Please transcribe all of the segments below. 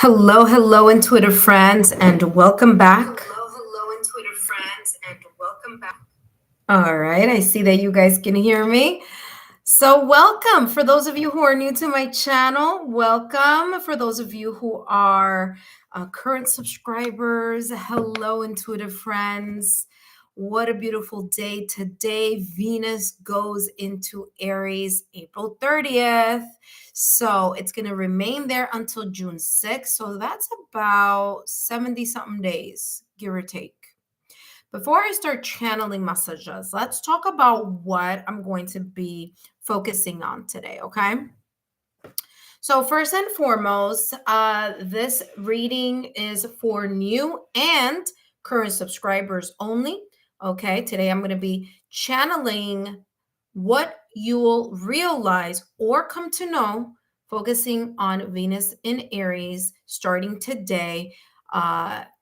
Hello, hello, intuitive friends, and welcome back. Hello, intuitive friends, and welcome back. All right, I see that you guys can hear me. So, welcome for those of you who are new to my channel. Welcome for those of you who are current subscribers. Hello, intuitive friends. What a beautiful day today. Venus goes into Aries April 30th. So, it's going to remain there until June 6th. So, that's about 70 something days, give or take. Before I start channeling messages, let's talk about what I'm going to be focusing on today, okay? So, first and foremost, this reading is for new and current subscribers only, okay? Today I'm going to be channeling what you'll realize or come to know, focusing on Venus in Aries starting today,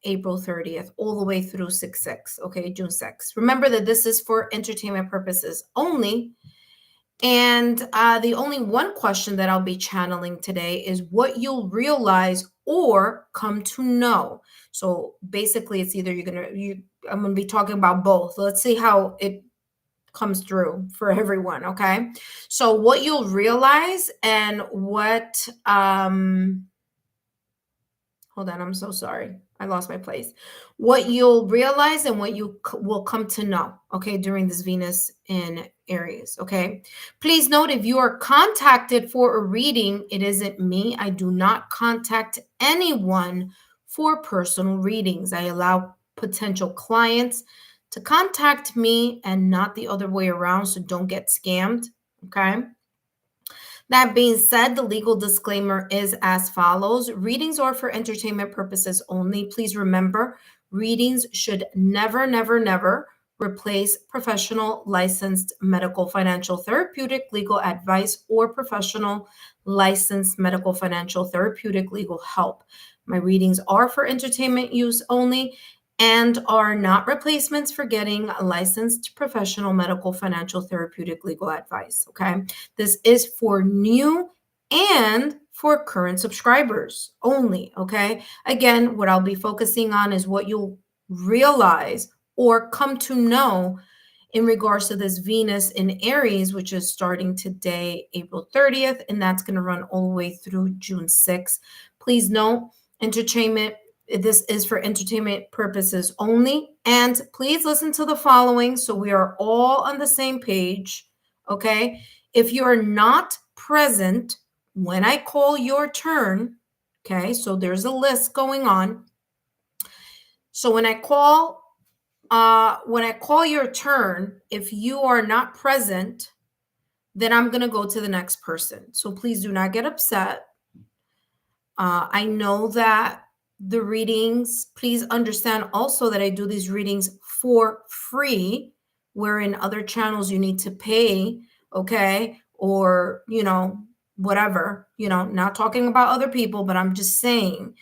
April 30th, all the way through 6/6, okay, June 6th. Remember that this is for entertainment purposes only. And the only one question that I'll be channeling today is what you'll realize or come to know. So basically, it's either I'm gonna be talking about both. Let's see how it comes through for everyone. Okay, so what you'll realize and what hold on, I'm so sorry. I lost my place. What you'll realize and what you will come to know, okay, during this Venus in Aries, okay? Please note if you are contacted for a reading, it isn't me. I do not contact anyone for personal readings. I allow potential clients to contact me and not the other way around, so don't get scammed, okay? That being said, the legal disclaimer is as follows. Readings are for entertainment purposes only. Please remember, readings should never, never, never replace professional, licensed medical, financial, therapeutic, legal advice or professional, licensed medical, financial, therapeutic, legal help. My readings are for entertainment use only and are not replacements for getting licensed professional, medical, financial, therapeutic, legal advice. Okay. This is for new and for current subscribers only. Okay. Again, what I'll be focusing on is what you'll realize or come to know in regards to this Venus in Aries, which is starting today, April 30th, and that's going to run all the way through June 6th. Please note, entertainment, this is for entertainment purposes only. And please listen to the following so we are all on the same page. Okay. If you are not present when I call your turn, okay, so there's a list going on. So when I call your turn, if you are not present, then I'm going to go to the next person. So please do not get upset. I know that the readings, please understand also that I do these readings for free, where in other channels you need to pay, okay? Or, whatever, not talking about other people, but I'm just saying,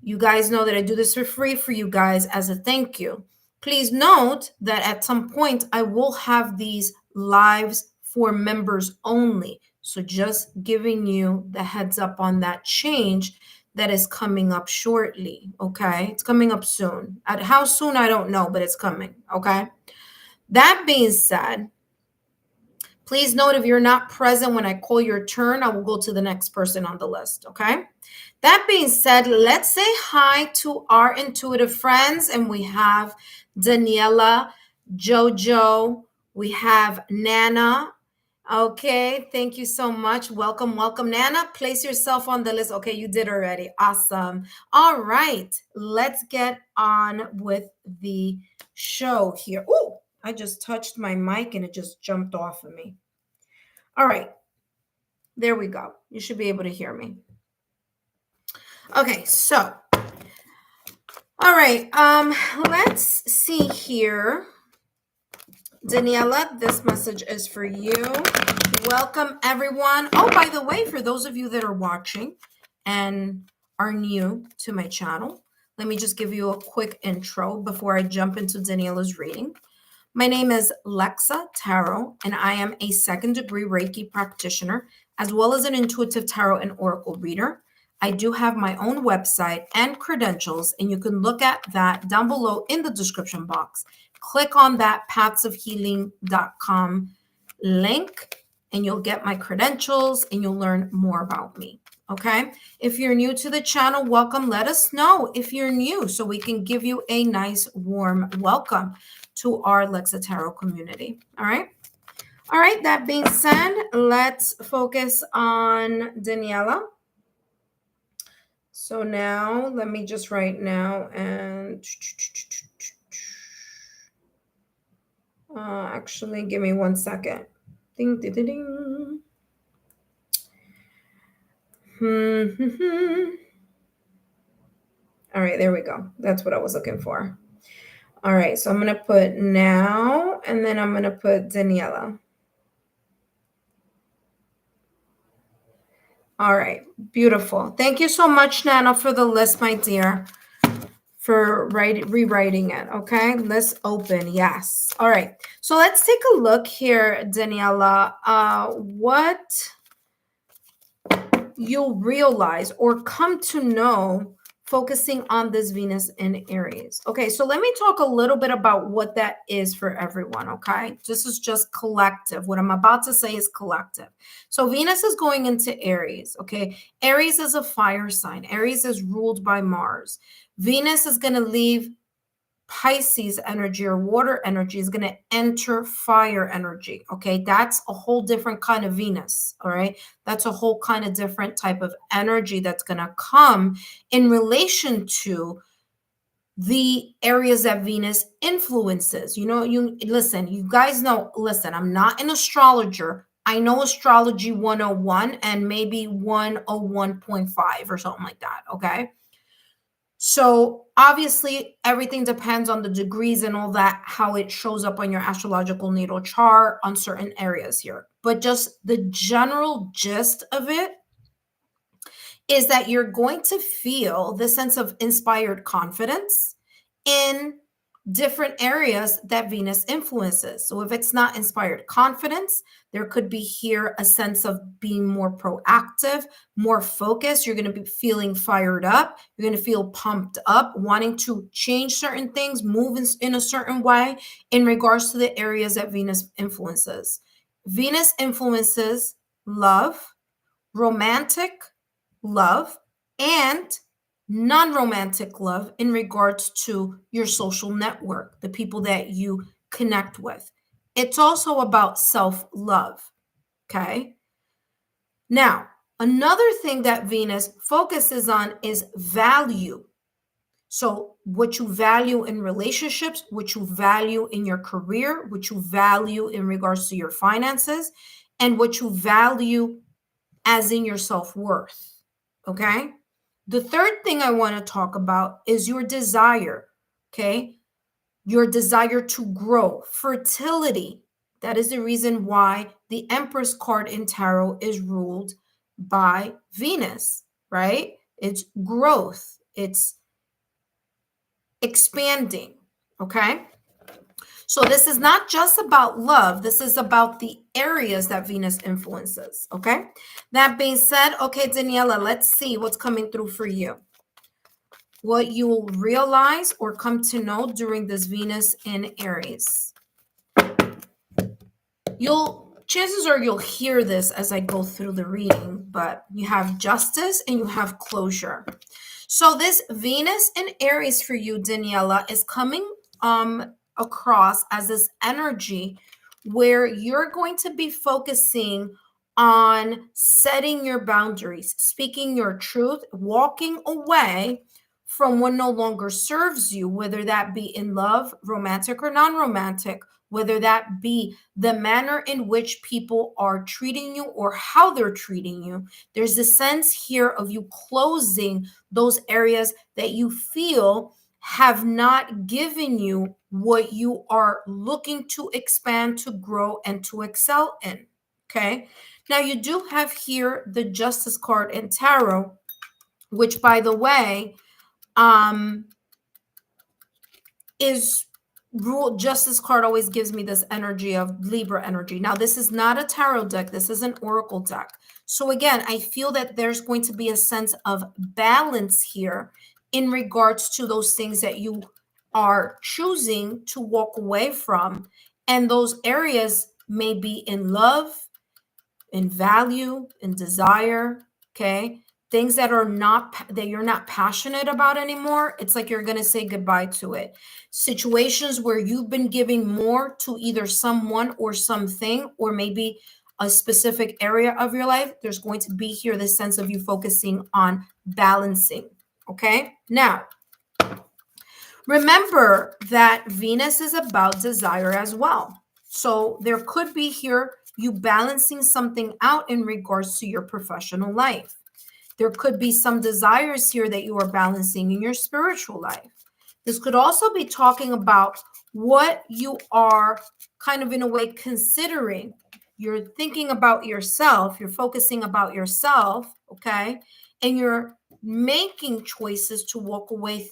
you guys know that I do this for free for you guys as a thank you. Please note that at some point I will have these lives for members only. So just giving you the heads up on that change that is coming up shortly. Okay. It's coming up soon. At how soon, I don't know, but it's coming. Okay. That being said, please note if you're not present when I call your turn, I will go to the next person on the list. Okay. That being said, let's say hi to our intuitive friends. And we have Daniela, Jojo, we have Nana. Okay, thank you so much. Welcome, welcome, Nana. Place yourself on the list. Okay, you did already. Awesome. All right, let's get on with the show here. Oh, I just touched my mic and it just jumped off of me. All right, there we go. You should be able to hear me. Okay, so all right, let's see here. Daniela, this message is for you. Welcome, everyone. Oh, by the way, for those of you that are watching and are new to my channel, let me just give you a quick intro before I jump into Daniela's reading. My name is Lexa Tarot, and I am a second-degree Reiki practitioner, as well as an intuitive tarot and oracle reader. I do have my own website and credentials, and you can look at that down below in the description box. Click on that pathsofhealing.com link, and you'll get my credentials and you'll learn more about me. Okay. If you're new to the channel, welcome. Let us know if you're new so we can give you a nice warm welcome to our Lexa Tarot community. All right. All right. That being said, let's focus on Daniela. So now let me just write now and actually give me 1 second. Ding, ding, ding, ding. All right, there we go. That's what I was looking for. All right, so I'm going to put now, and then I'm going to put Daniela. All right, beautiful. Thank you so much, Nana, for the list, my dear, for rewriting it. Okay, let's open. Yes. All right, so let's take a look here, Daniela. What you'll realize or come to know focusing on this Venus in Aries. Okay, so let me talk a little bit about what that is for everyone, okay? This is just collective. What I'm about to say is collective. So Venus is going into Aries, okay? Aries is a fire sign. Aries is ruled by Mars. Venus is going to leave Pisces energy or water energy, is going to enter fire energy. Okay. That's a whole different kind of Venus. All right. That's a whole kind of different type of energy that's going to come in relation to the areas that Venus influences. You listen, you guys know, listen, I'm not an astrologer. I know astrology 101 and maybe 101.5 or something like that. Okay. So obviously everything depends on the degrees and all that, how it shows up on your astrological natal chart on certain areas here. But just the general gist of it is that you're going to feel the sense of inspired confidence in different areas that Venus influences. So if it's not inspired confidence, there could be here a sense of being more proactive, more focused. You're going to be feeling fired up. You're going to feel pumped up, wanting to change certain things, move in a certain way in regards to the areas that Venus influences. Venus influences love, romantic love, and non-romantic love in regards to your social network, the people that you connect with. It's also about self-love, okay? Now, another thing that Venus focuses on is value. So what you value in relationships, what you value in your career, what you value in regards to your finances, and what you value as in your self-worth, okay? The third thing I want to talk about is your desire, okay? Your desire to grow, fertility. That is the reason why the Empress card in tarot is ruled by Venus, right? It's growth, it's expanding, okay? So this is not just about love. This is about the areas that Venus influences, okay? That being said, okay, Daniela, let's see what's coming through for you. What you will realize or come to know during this Venus in Aries. Chances are you'll hear this as I go through the reading, but you have justice and you have closure. So this Venus in Aries for you, Daniela, is coming across as this energy where you're going to be focusing on setting your boundaries, speaking your truth, walking away from what no longer serves you, whether that be in love, romantic or non-romantic, whether that be the manner in which people are treating you or how they're treating you. There's a sense here of you closing those areas that you feel have not given you what you are looking to expand, to grow, and to excel in. Okay. Now you do have here the Justice card in tarot, which, by the way, is Rule Justice card always gives me this energy of Libra energy. Now, this is not a tarot deck. This is an oracle deck. So again, I feel that there's going to be a sense of balance here in regards to those things that you are choosing to walk away from. And those areas may be in love, in value, in desire, okay? Things that are not, that you're not passionate about anymore. It's like you're going to say goodbye to it. Situations where you've been giving more to either someone or something, or maybe a specific area of your life, there's going to be here this sense of you focusing on balancing, okay? Now, remember that Venus is about desire as well. So there could be here you balancing something out in regards to your professional life. There could be some desires here that you are balancing in your spiritual life. This could also be talking about what you are kind of in a way considering. You're thinking about yourself, you're focusing about yourself, okay? And you're making choices to walk away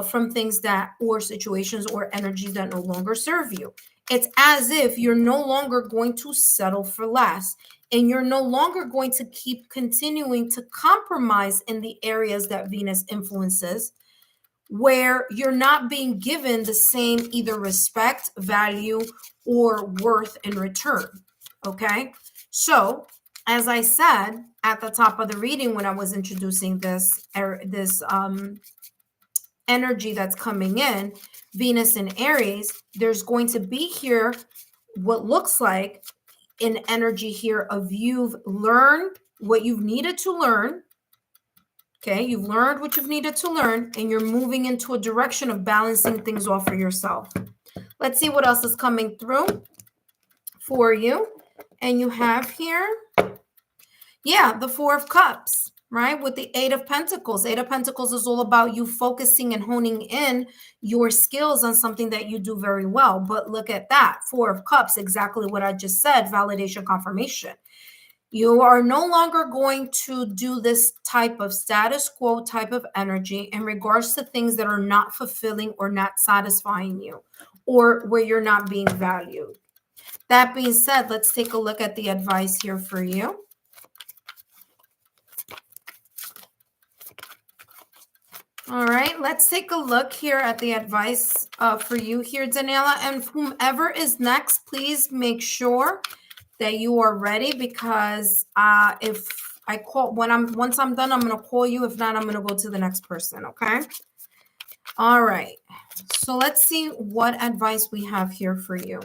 from things that, or situations or energies that no longer serve you. It's as if you're no longer going to settle for less, and you're no longer going to keep continuing to compromise in the areas that Venus influences, where you're not being given the same either respect, value, or worth in return. Okay. So, as I said at the top of the reading when I was introducing this energy that's coming in, Venus in Aries, there's going to be here what looks like an energy here of you've learned what you've needed to learn. Okay, you've learned what you've needed to learn, and you're moving into a direction of balancing things off for yourself. Let's see what else is coming through for you. And you have here, yeah, the Four of Cups, right? With the Eight of Pentacles. Eight of Pentacles is all about you focusing and honing in your skills on something that you do very well. But look at that. Four of Cups, exactly what I just said, validation, confirmation. You are no longer going to do this type of status quo type of energy in regards to things that are not fulfilling or not satisfying you, or where you're not being valued. That being said, let's take a look at the advice here for you. All right, let's take a look here at the advice for you here, Daniela. And whomever is next, please make sure that you are ready, because if I call once I'm done, I'm going to call you. If not, I'm going to go to the next person. Okay. All right. So let's see what advice we have here for you.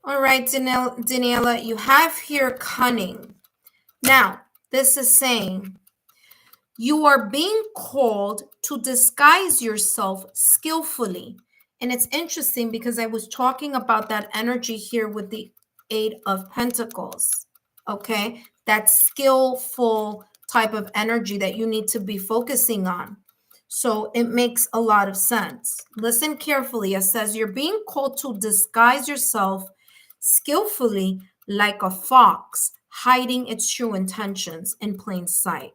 All right, Daniela, you have here cunning. Now, this is saying you are being called to disguise yourself skillfully. And it's interesting because I was talking about that energy here with the Eight of Pentacles, okay? That skillful type of energy that you need to be focusing on. So it makes a lot of sense. Listen carefully. It says you're being called to disguise yourself skillfully like a fox, hiding its true intentions in plain sight.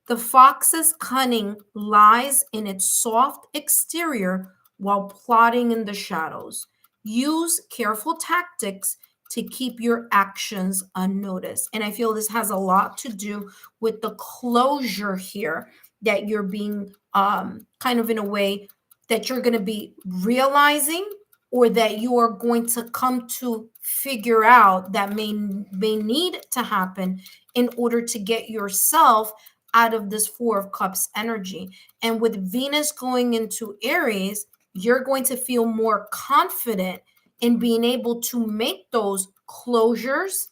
The fox's cunning lies in its soft exterior while plotting in the shadows. Use careful tactics to keep your actions unnoticed. And I feel this has a lot to do with the closure here that you're being kind of in a way that you're going to be realizing, or that you are going to come to figure out that may need to happen in order to get yourself out of this Four of Cups energy. And with Venus going into Aries, you're going to feel more confident in being able to make those closures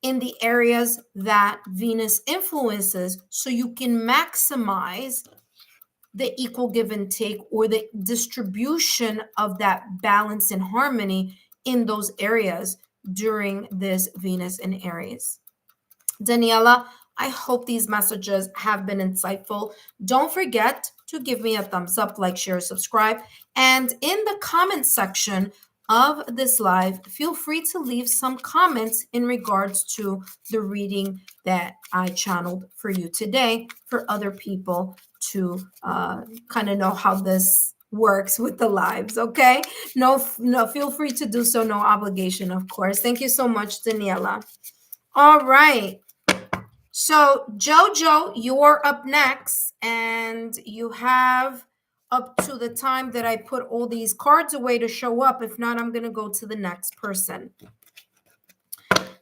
in the areas that Venus influences, so you can maximize the equal give and take, or the distribution of that balance and harmony in those areas during this Venus in Aries. Daniela, I hope these messages have been insightful. Don't forget to give me a thumbs up, like, share, subscribe. And in the comment section, of this live, feel free to leave some comments in regards to the reading that I channeled for you today for other people to kind of know how this works with the lives. Okay, no, feel free to do so. No obligation, of course. Thank you so much, Daniela. All right. So, Jojo, you're up next, and you have up to the time that I put all these cards away to show up. If not, I'm going to go to the next person.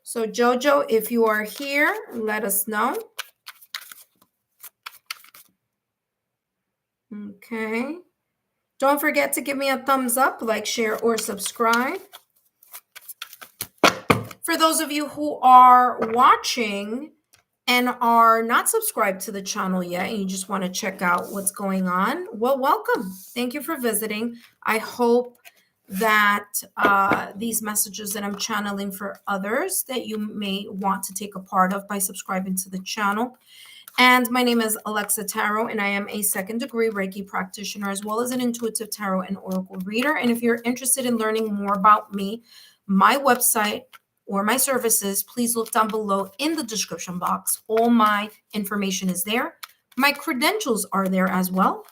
So, Jojo, if you are here, let us know. Okay. Don't forget to give me a thumbs up, like, share, or subscribe. For those of you who are watching and are not subscribed to the channel yet, and you just want to check out what's going on, well, welcome. Thank you for visiting. I hope that these messages that I'm channeling for others that you may want to take a part of by subscribing to the channel. And my name is Alexa Tarot, and I am a second-degree Reiki practitioner, as well as an intuitive tarot and oracle reader. And if you're interested in learning more about me, my website, or my services, please look down below in the description box. All my information is there. My credentials are there, as well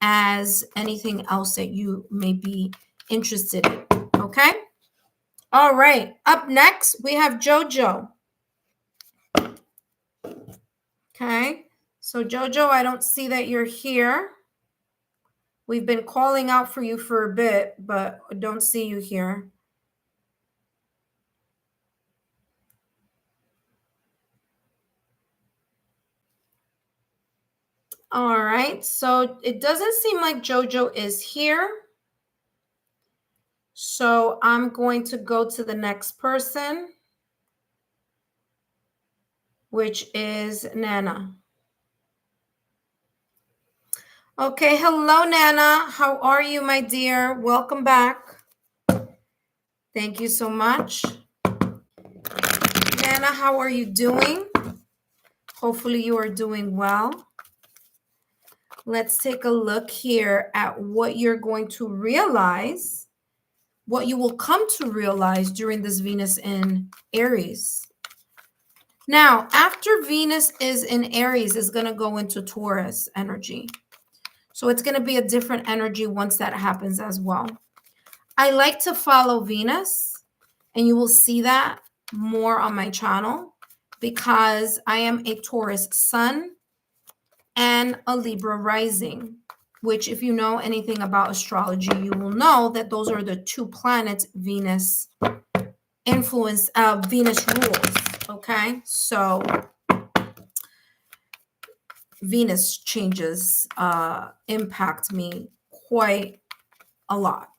as anything else that you may be interested in. Okay? All right. Up next, we have Jojo. Okay. So, Jojo, I don't see that you're here. We've been calling out for you for a bit, but I don't see you here. All right, so it doesn't seem like Jojo is here. So I'm going to go to the next person, which is Nana. Okay, hello, Nana. How are you, my dear? Welcome back. Thank you so much. Nana, how are you doing? Hopefully you are doing well. Let's take a look here at what you're going to realize, what you will come to realize during this Venus in Aries. Now, after Venus is in Aries, it's going to go into Taurus energy. So it's going to be a different energy once that happens as well. I like to follow Venus, and you will see that more on my channel because I am a Taurus sun and a Libra rising, which if you know anything about astrology, you will know that those are the two planets Venus influence, Venus rules, okay? So Venus changes impact me quite a lot.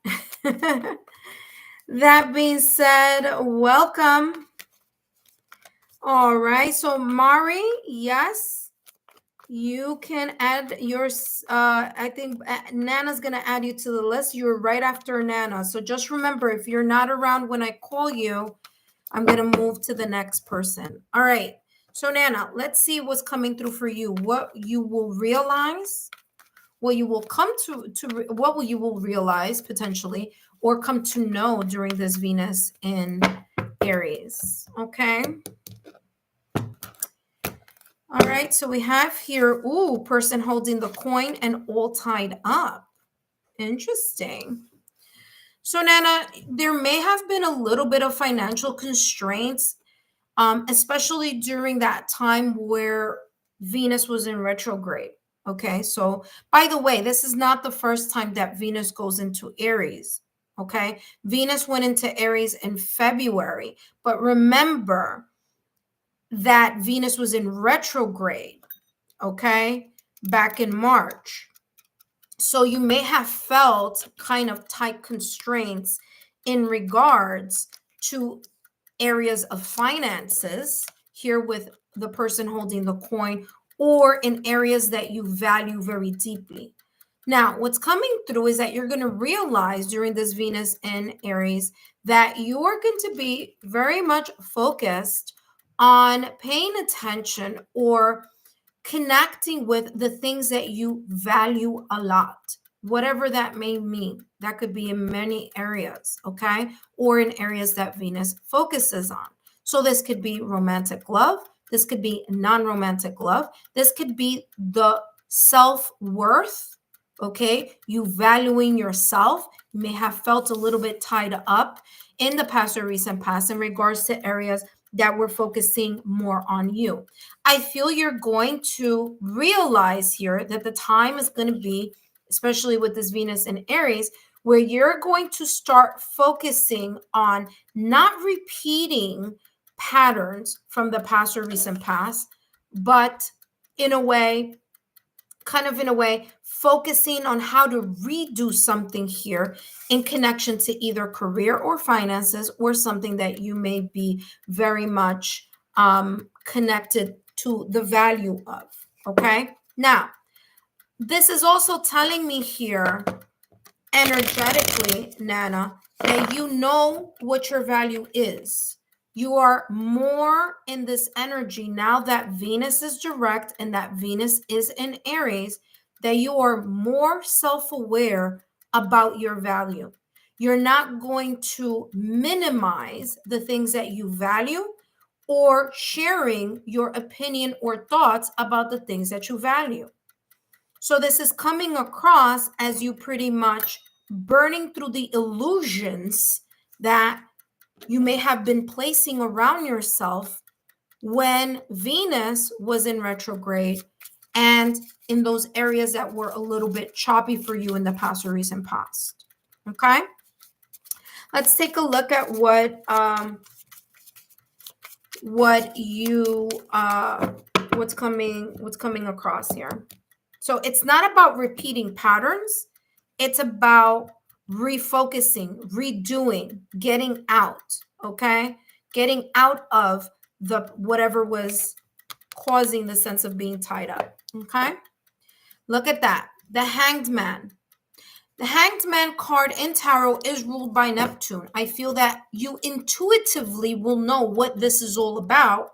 That being said, welcome. All right, so Mari, yes, you can add your, I think Nana's going to add you to the list. You're right after Nana. So just remember, if you're not around when I call you, I'm going to move to the next person. All right. So Nana, let's see what's coming through for you. What you will realize, what you will come what you will realize potentially, or come to know during this Venus in Aries. Okay. All right. So we have here, ooh, person holding the coin and all tied up. Interesting. So Nana, there may have been a little bit of financial constraints, especially during that time where Venus was in retrograde. Okay, so by the way, this is not the first time that Venus goes into Aries. Okay, Venus went into Aries in February, but remember that Venus was in retrograde, okay, back in March. So you may have felt kind of tight constraints in regards to areas of finances here with the person holding the coin, or in areas that you value very deeply. Now, what's coming through is that you're going to realize during this Venus in Aries that you are going to be very much focused on paying attention or connecting with the things that you value a lot. whatever that may mean. That could be in many areas, okay? Or in areas that Venus focuses on. So this could be romantic love. This could be non-romantic love. This could be the self-worth, okay? You valuing yourself. You may have felt a little bit tied up in the past or recent past in regards to areas that we're focusing more on you. I feel you're going to realize here that the time is going to be, especially with this Venus in Aries, where you're going to start focusing on not repeating patterns from the past or recent past, but in a way, focusing on how to redo something here in connection to either career or finances, or something that you may be very much connected to the value of. Okay. Now, this is also telling me here energetically, Nana, that you know what your value is. You are more in this energy now that Venus is direct and that Venus is in Aries, that you are more self-aware about your value. You're not going to minimize the things that you value or sharing your opinion or thoughts about the things that you value. So this is coming across as you pretty much burning through the illusions that you may have been placing around yourself when Venus was in retrograde and in those areas that were a little bit choppy for you in the past or recent past. Okay? Let's take a look at what's coming across here. So it's not about repeating patterns. It's about refocusing, redoing, getting out, okay? Getting out of the whatever was causing the sense of being tied up, okay? Look at that. The Hanged Man. The Hanged Man card in tarot is ruled by Neptune. I feel that you intuitively will know what this is all about,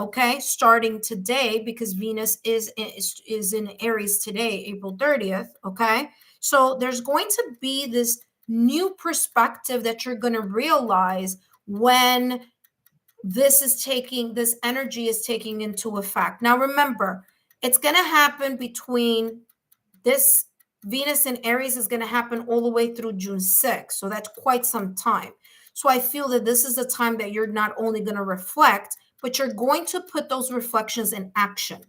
okay, starting today, because Venus is in Aries today, April 30th, okay? So there's going to be this new perspective that you're going to realize when this energy is taking into effect. Now remember, it's going to happen between this Venus in Aries is going to happen all the way through June 6th. So that's quite some time. So I feel that this is the time that you're not only going to reflect, but you're going to put those reflections in action,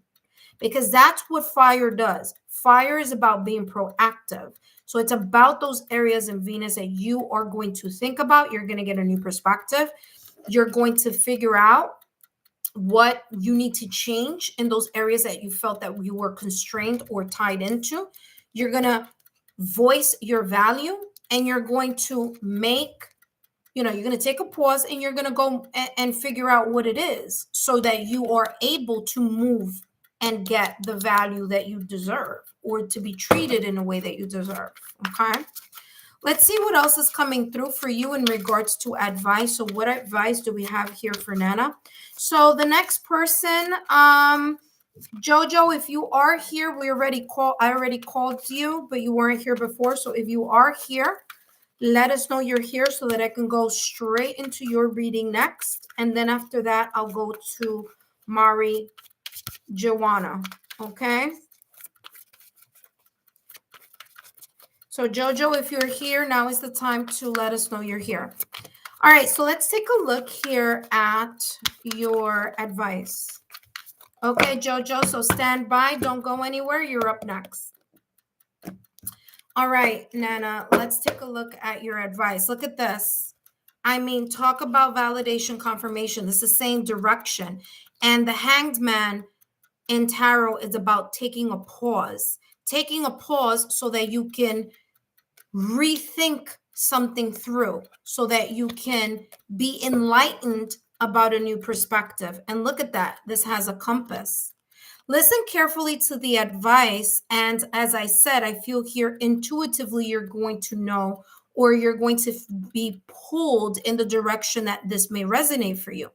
because that's what fire does. Fire is about being proactive. So it's about those areas in Venus that you are going to think about. You're going to get a new perspective. You're going to figure out what you need to change in those areas that you felt that you were constrained or tied into. You're going to voice your value, and you're going to you're going to take a pause, and you're going to go and figure out what it is, so that you are able to move and get the value that you deserve, or to be treated in a way that you deserve. Okay. Let's see what else is coming through for you in regards to advice. So what advice do we have here for Nana? So the next person, Jojo, if you are here, I already called you, but you weren't here before. So if you are here, let us know you're here so that I can go straight into your reading next. And then after that, I'll go to Mari Joanna. Okay. So Jojo, if you're here, now is the time to let us know you're here. All right, so let's take a look here at your advice. Okay, Jojo, so stand by. Don't go anywhere. You're up next. All right, Nana, let's take a look at your advice. Look at this. I mean, talk about validation, confirmation. This is the same direction. And the Hanged Man in tarot is about taking a pause so that you can rethink something through, so that you can be enlightened about a new perspective. And look at that. This has a compass. Listen carefully to the advice. And as I said, I feel here intuitively you're going to know, or you're going to be pulled in the direction that this may resonate for you.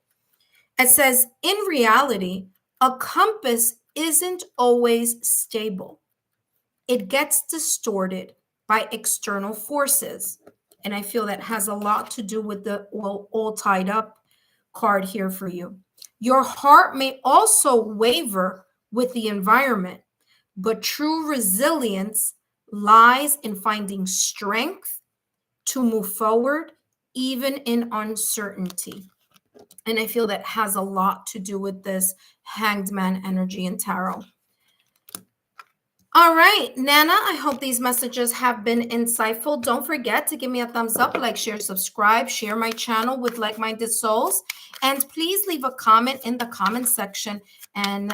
It says, in reality, a compass isn't always stable. it gets distorted by external forces. And I feel that has a lot to do with the all tied up card here for you. Your heart may also waver with the environment, but true resilience lies in finding strength to move forward, even in uncertainty. And I feel that has a lot to do with this Hanged Man energy in tarot. All right, Nana, I hope these messages have been insightful. Don't forget to give me a thumbs up, like, share, subscribe, share my channel with like-minded souls. And please leave a comment in the comment section, and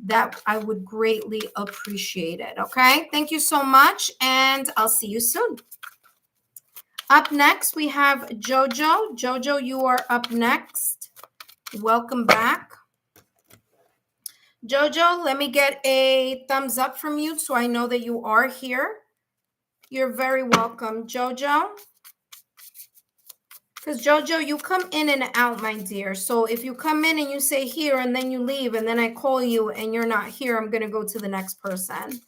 that I would greatly appreciate it. Okay, thank you so much, and I'll see you soon. Up next, we have Jojo. Jojo, you are up next. Welcome back. Jojo, let me get a thumbs up from you so I know that you are here. You're very welcome, Jojo. Because Jojo, you come in and out, my dear. So if you come in and you say here and then you leave and then I call you and you're not here, I'm going to go to the next person.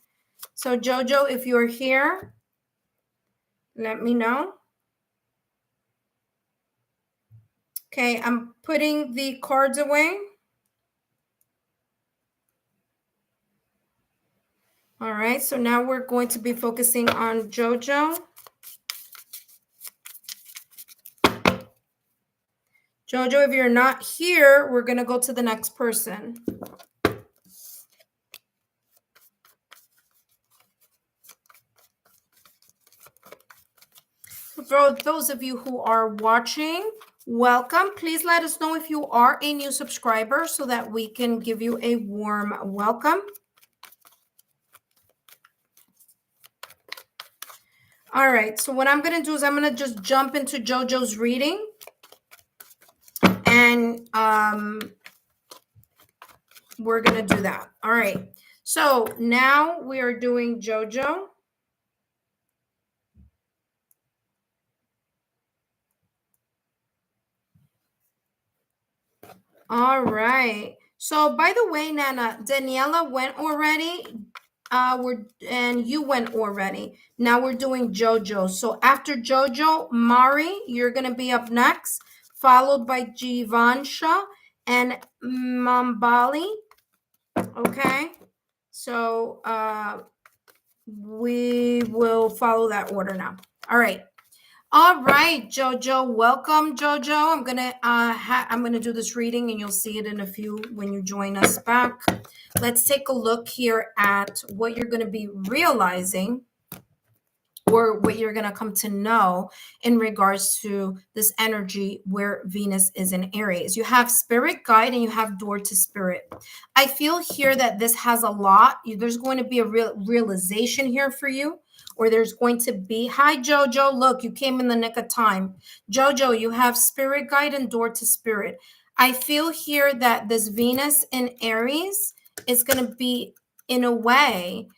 So Jojo, if you're here, let me know. Okay, I'm putting the cards away. All right, so now we're going to be focusing on Jojo. Jojo, if you're not here, we're going to go to the next person. For those of you who are watching, welcome. Please let us know if you are a new subscriber so that we can give you a warm welcome. All right, so what I'm going to do is I'm going to just jump into Jojo's reading. And we're going to do that. All right, so now we are doing Jojo. All right. So by the way, Nana, Daniela went already. And you went already. Now we're doing Jojo. So after Jojo, Mari, you're gonna be up next, followed by Jivansha and Mambali. Okay. So we will follow that order now. All right. All right, Jojo, welcome, Jojo. I'm gonna do this reading, and you'll see it in a few when you join us back. Let's take a look here at what you're going to be realizing, or what you're going to come to know in regards to this energy where Venus is in Aries. You have spirit guide and you have door to spirit. I feel here that this has a lot. There's going to be a realization here for you, or there's going to be, hi, Jojo, look, you came in the nick of time. Jojo, you have spirit guide and door to spirit. I feel here that this Venus in Aries is going to be, in a way,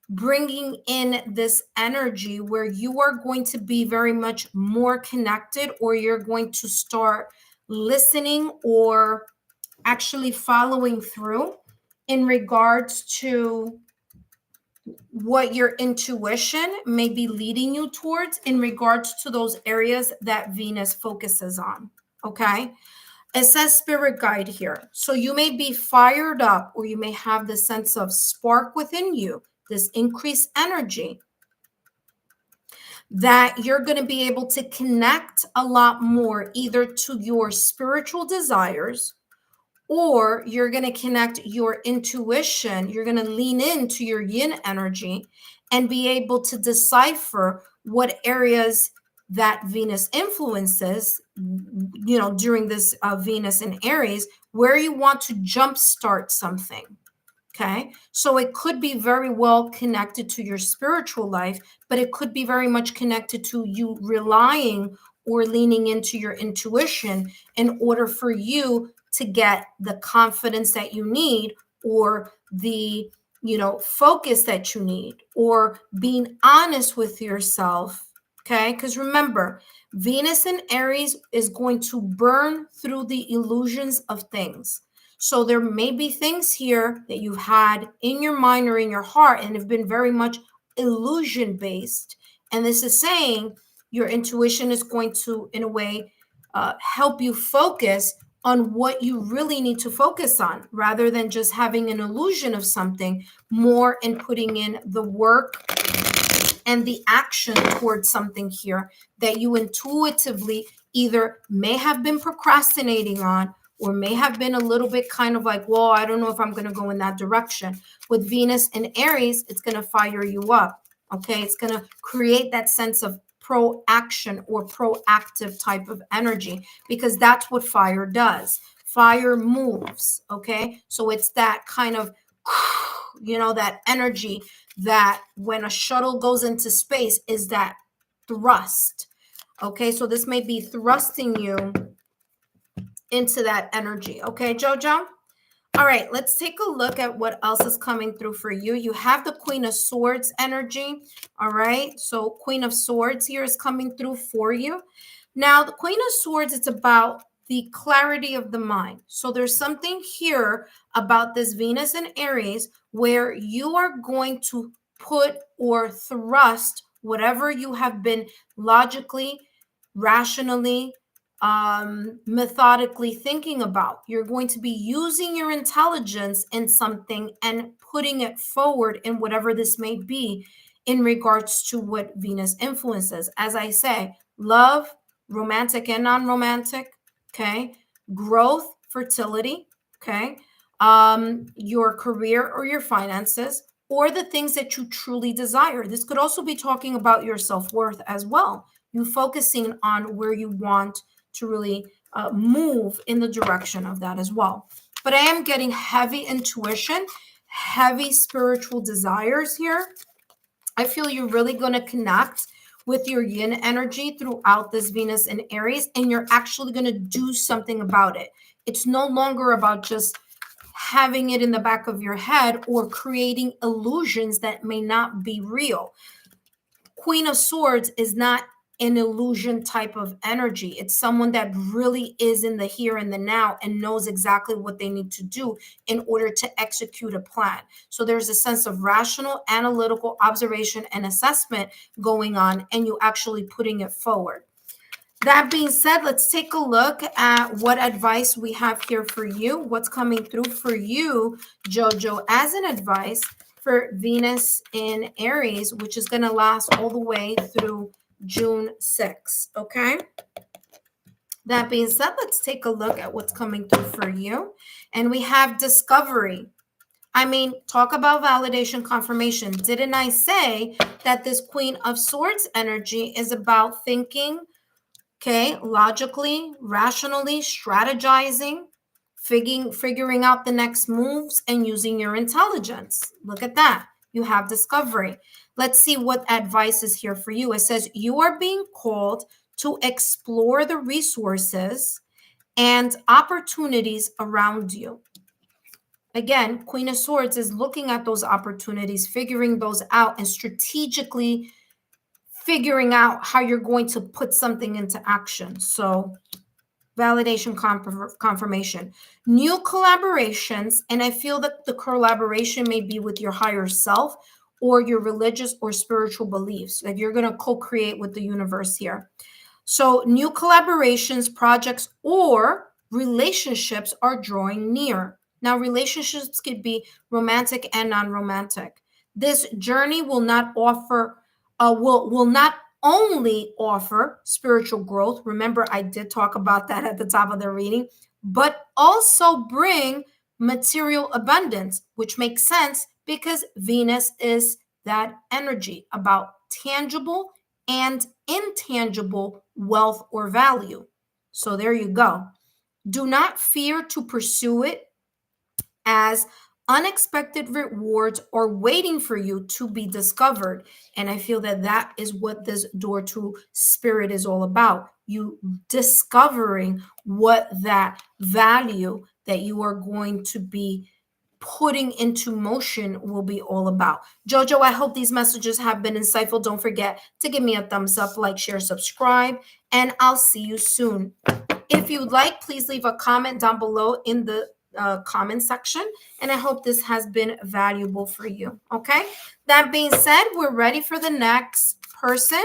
bringing in this energy where you are going to be very much more connected, or you're going to start listening or actually following through in regards to what your intuition may be leading you towards in regards to those areas that Venus focuses on. Okay. It says spirit guide here. So you may be fired up, or you may have the sense of spark within you, this increased energy, that you're going to be able to connect a lot more either to your spiritual desires, or you're going to connect your intuition. You're going to lean into your yin energy and be able to decipher what areas that Venus influences, during this Venus in Aries, where you want to jumpstart something. Okay, so it could be very well connected to your spiritual life, but it could be very much connected to you relying or leaning into your intuition in order for you to get the confidence that you need, or the focus that you need, or being honest with yourself. Okay, because remember, Venus in Aries is going to burn through the illusions of things. So there may be things here that you've had in your mind or in your heart and have been very much illusion based. And this is saying your intuition is going to, in a way, help you focus on what you really need to focus on rather than just having an illusion of something, more in putting in the work and the action towards something here that you intuitively either may have been procrastinating on or may have been a little bit kind of like, well, I don't know if I'm going to go in that direction. With Venus and Aries, it's going to fire you up. Okay. It's going to create that sense of pro-action or proactive type of energy because that's what fire does. Fire moves. Okay. So it's that kind of, that energy that when a shuttle goes into space is that thrust. Okay. So this may be thrusting you into that energy. Okay, Jojo? All right, let's take a look at what else is coming through for you. You have the Queen of Swords energy. All right, so Queen of Swords here is coming through for you. Now, the Queen of Swords, it's about the clarity of the mind. So there's something here about this Venus and Aries where you are going to put or thrust whatever you have been logically, rationally, methodically thinking about. You're going to be using your intelligence in something and putting it forward in whatever this may be in regards to what Venus influences. As I say, love, romantic and non-romantic, okay? Growth, fertility, okay? Your career or your finances, or the things that you truly desire. This could also be talking about your self-worth as well. You focusing on where you want to really move in the direction of that as well. But I am getting heavy intuition, heavy spiritual desires here. I feel you're really going to connect with your yin energy throughout this Venus and Aries, and you're actually going to do something about it. It's no longer about just having it in the back of your head or creating illusions that may not be real. Queen of Swords is not an illusion type of energy. It's someone that really is in the here and the now and knows exactly what they need to do in order to execute a plan. So there's a sense of rational, analytical observation and assessment going on, and you actually putting it forward. That being said, let's take a look at what advice we have here for you. What's coming through for you, Jojo, as an advice for Venus in Aries, which is going to last all the way through June 6th. Okay. That being said, let's take a look at what's coming through for you. And we have discovery. I mean, talk about validation, confirmation. Didn't I say that this Queen of Swords energy is about thinking, okay, logically, rationally, strategizing, figuring out the next moves and using your intelligence. Look at that. You have discovery. Let's see what advice is here for you. It says you are being called to explore the resources and opportunities around you. Again, Queen of Swords is looking at those opportunities, figuring those out, and strategically figuring out how you're going to put something into action. So validation, confirmation, new collaborations. And I feel that the collaboration may be with your higher self or your religious or spiritual beliefs that you're going to co-create with the universe here. So new collaborations, projects, or relationships are drawing near. Now, relationships could be romantic and non-romantic. This journey will not offer, will not only offer spiritual growth. Remember, I did talk about that at the top of the reading, but also bring material abundance, which makes sense because Venus is that energy about tangible and intangible wealth or value. So there you go. Do not fear to pursue it, as unexpected rewards are waiting for you to be discovered. And I feel that that is what this door to spirit is all about. You discovering what that value that you are going to be putting into motion will be all about. Jojo, I hope these messages have been insightful. Don't forget to give me a thumbs up, like, share, subscribe, and I'll see you soon. If you'd like, please leave a comment down below in the comment section. And I hope this has been valuable for you. Okay. That being said, we're ready for the next person.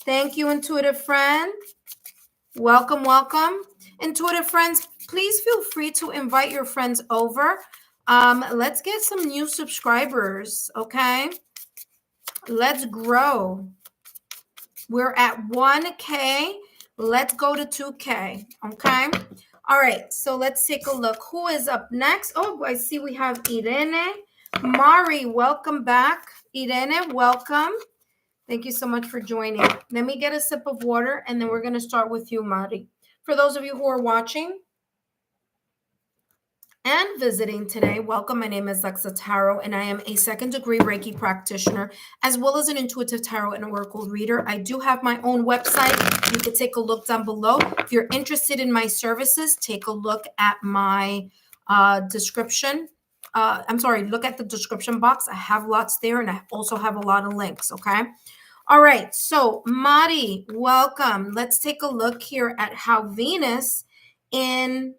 Thank you, intuitive friend. Welcome, welcome. Intuitive friends, please feel free to invite your friends over. Let's get some new subscribers. Okay. Let's grow. We're at 1K. Let's go to 2K. Okay. All right. So let's take a look. Who is up next? Oh, I see we have Irene. Mari, welcome back. Irene, welcome. Thank you so much for joining. Let me get a sip of water and then we're going to start with you, Mari. For those of you who are watching and visiting today, welcome. My name is Lexa Tarot, and I am a second-degree Reiki practitioner, as well as an intuitive tarot and oracle reader. I do have my own website. You could take a look down below. If you're interested in my services, take a look at my description. Look at the description box. I have lots there, and I also have a lot of links, okay? All right, so Mari, welcome. Let's take a look here at how Venus in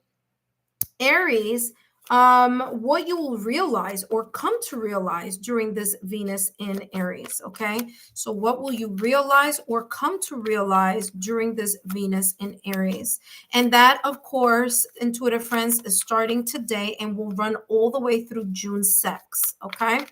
Aries, what you will realize or come to realize during this Venus in Aries, okay? So what will you realize or come to realize during this Venus in Aries? And that, of course, intuitive friends, is starting today and will run all the way through June 6th, okay?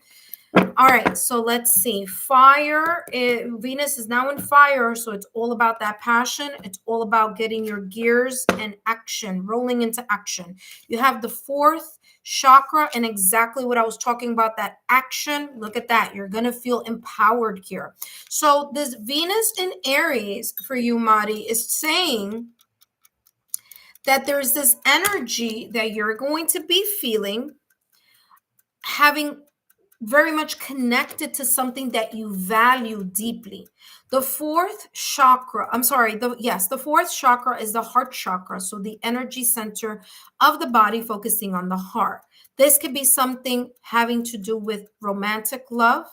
All right, so let's see. Fire, Venus is now in fire, so it's all about that passion. It's all about getting your gears and action, rolling into action. You have the fourth chakra and exactly what I was talking about, that action. Look at that. You're going to feel empowered here. So this Venus in Aries for you, Mari, is saying that there's this energy that you're going to be feeling, having very much connected to something that you value deeply. The fourth chakra, the fourth chakra is the heart chakra. So the energy center of the body focusing on the heart. This could be something having to do with romantic love.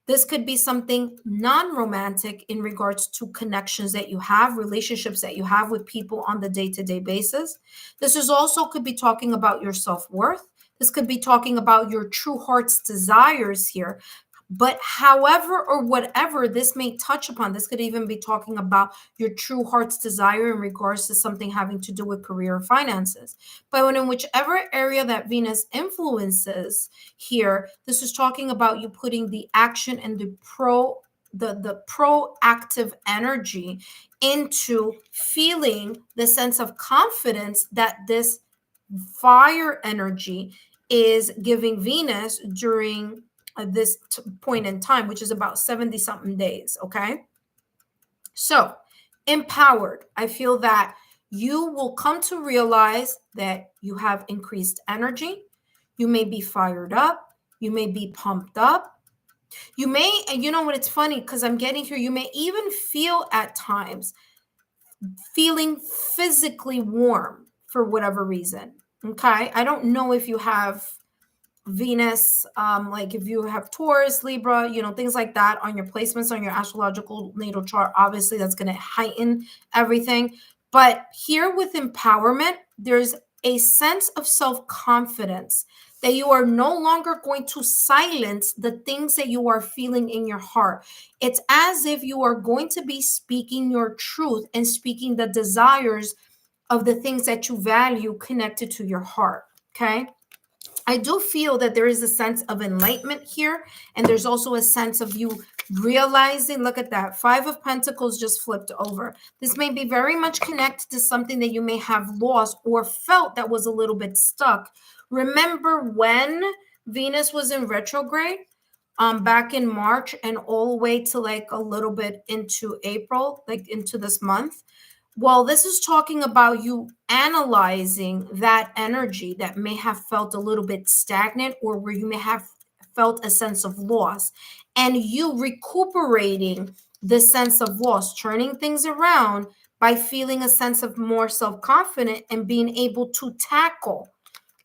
This could be something non-romantic in regards to connections that you have, relationships that you have with people on the day-to-day basis. This is also could be talking about your self-worth. This could be talking about your true heart's desires here. But however or whatever this may touch upon, this could even be talking about your true heart's desire in regards to something having to do with career or finances. But in whichever area that Venus influences here, this is talking about you putting the action and the proactive energy into feeling the sense of confidence that this fire energy is giving Venus during this point in time, which is about 70 something days. Okay. So empowered. I feel that you will come to realize that you have increased energy. You may be fired up. You may be pumped up. You may, and you know what, it's funny because I'm getting here. You may even feel at times feeling physically warm for whatever reason. Okay. I don't know if you have Venus, like if you have Taurus, Libra, things like that on your placements on your astrological natal chart, obviously that's going to heighten everything. But here with empowerment, there's a sense of self-confidence that you are no longer going to silence the things that you are feeling in your heart. It's as if you are going to be speaking your truth and speaking the desires of the things that you value connected to your heart. Okay. I do feel that there is a sense of enlightenment here. And there's also a sense of you realizing, look at that, 5 of Pentacles just flipped over. This may be very much connected to something that you may have lost or felt that was a little bit stuck. Remember when Venus was in retrograde back in March and all the way to like a little bit into April, like into this month? Well, this is talking about you analyzing that energy that may have felt a little bit stagnant or where you may have felt a sense of loss, and you recuperating the sense of loss, turning things around by feeling a sense of more self-confident and being able to tackle.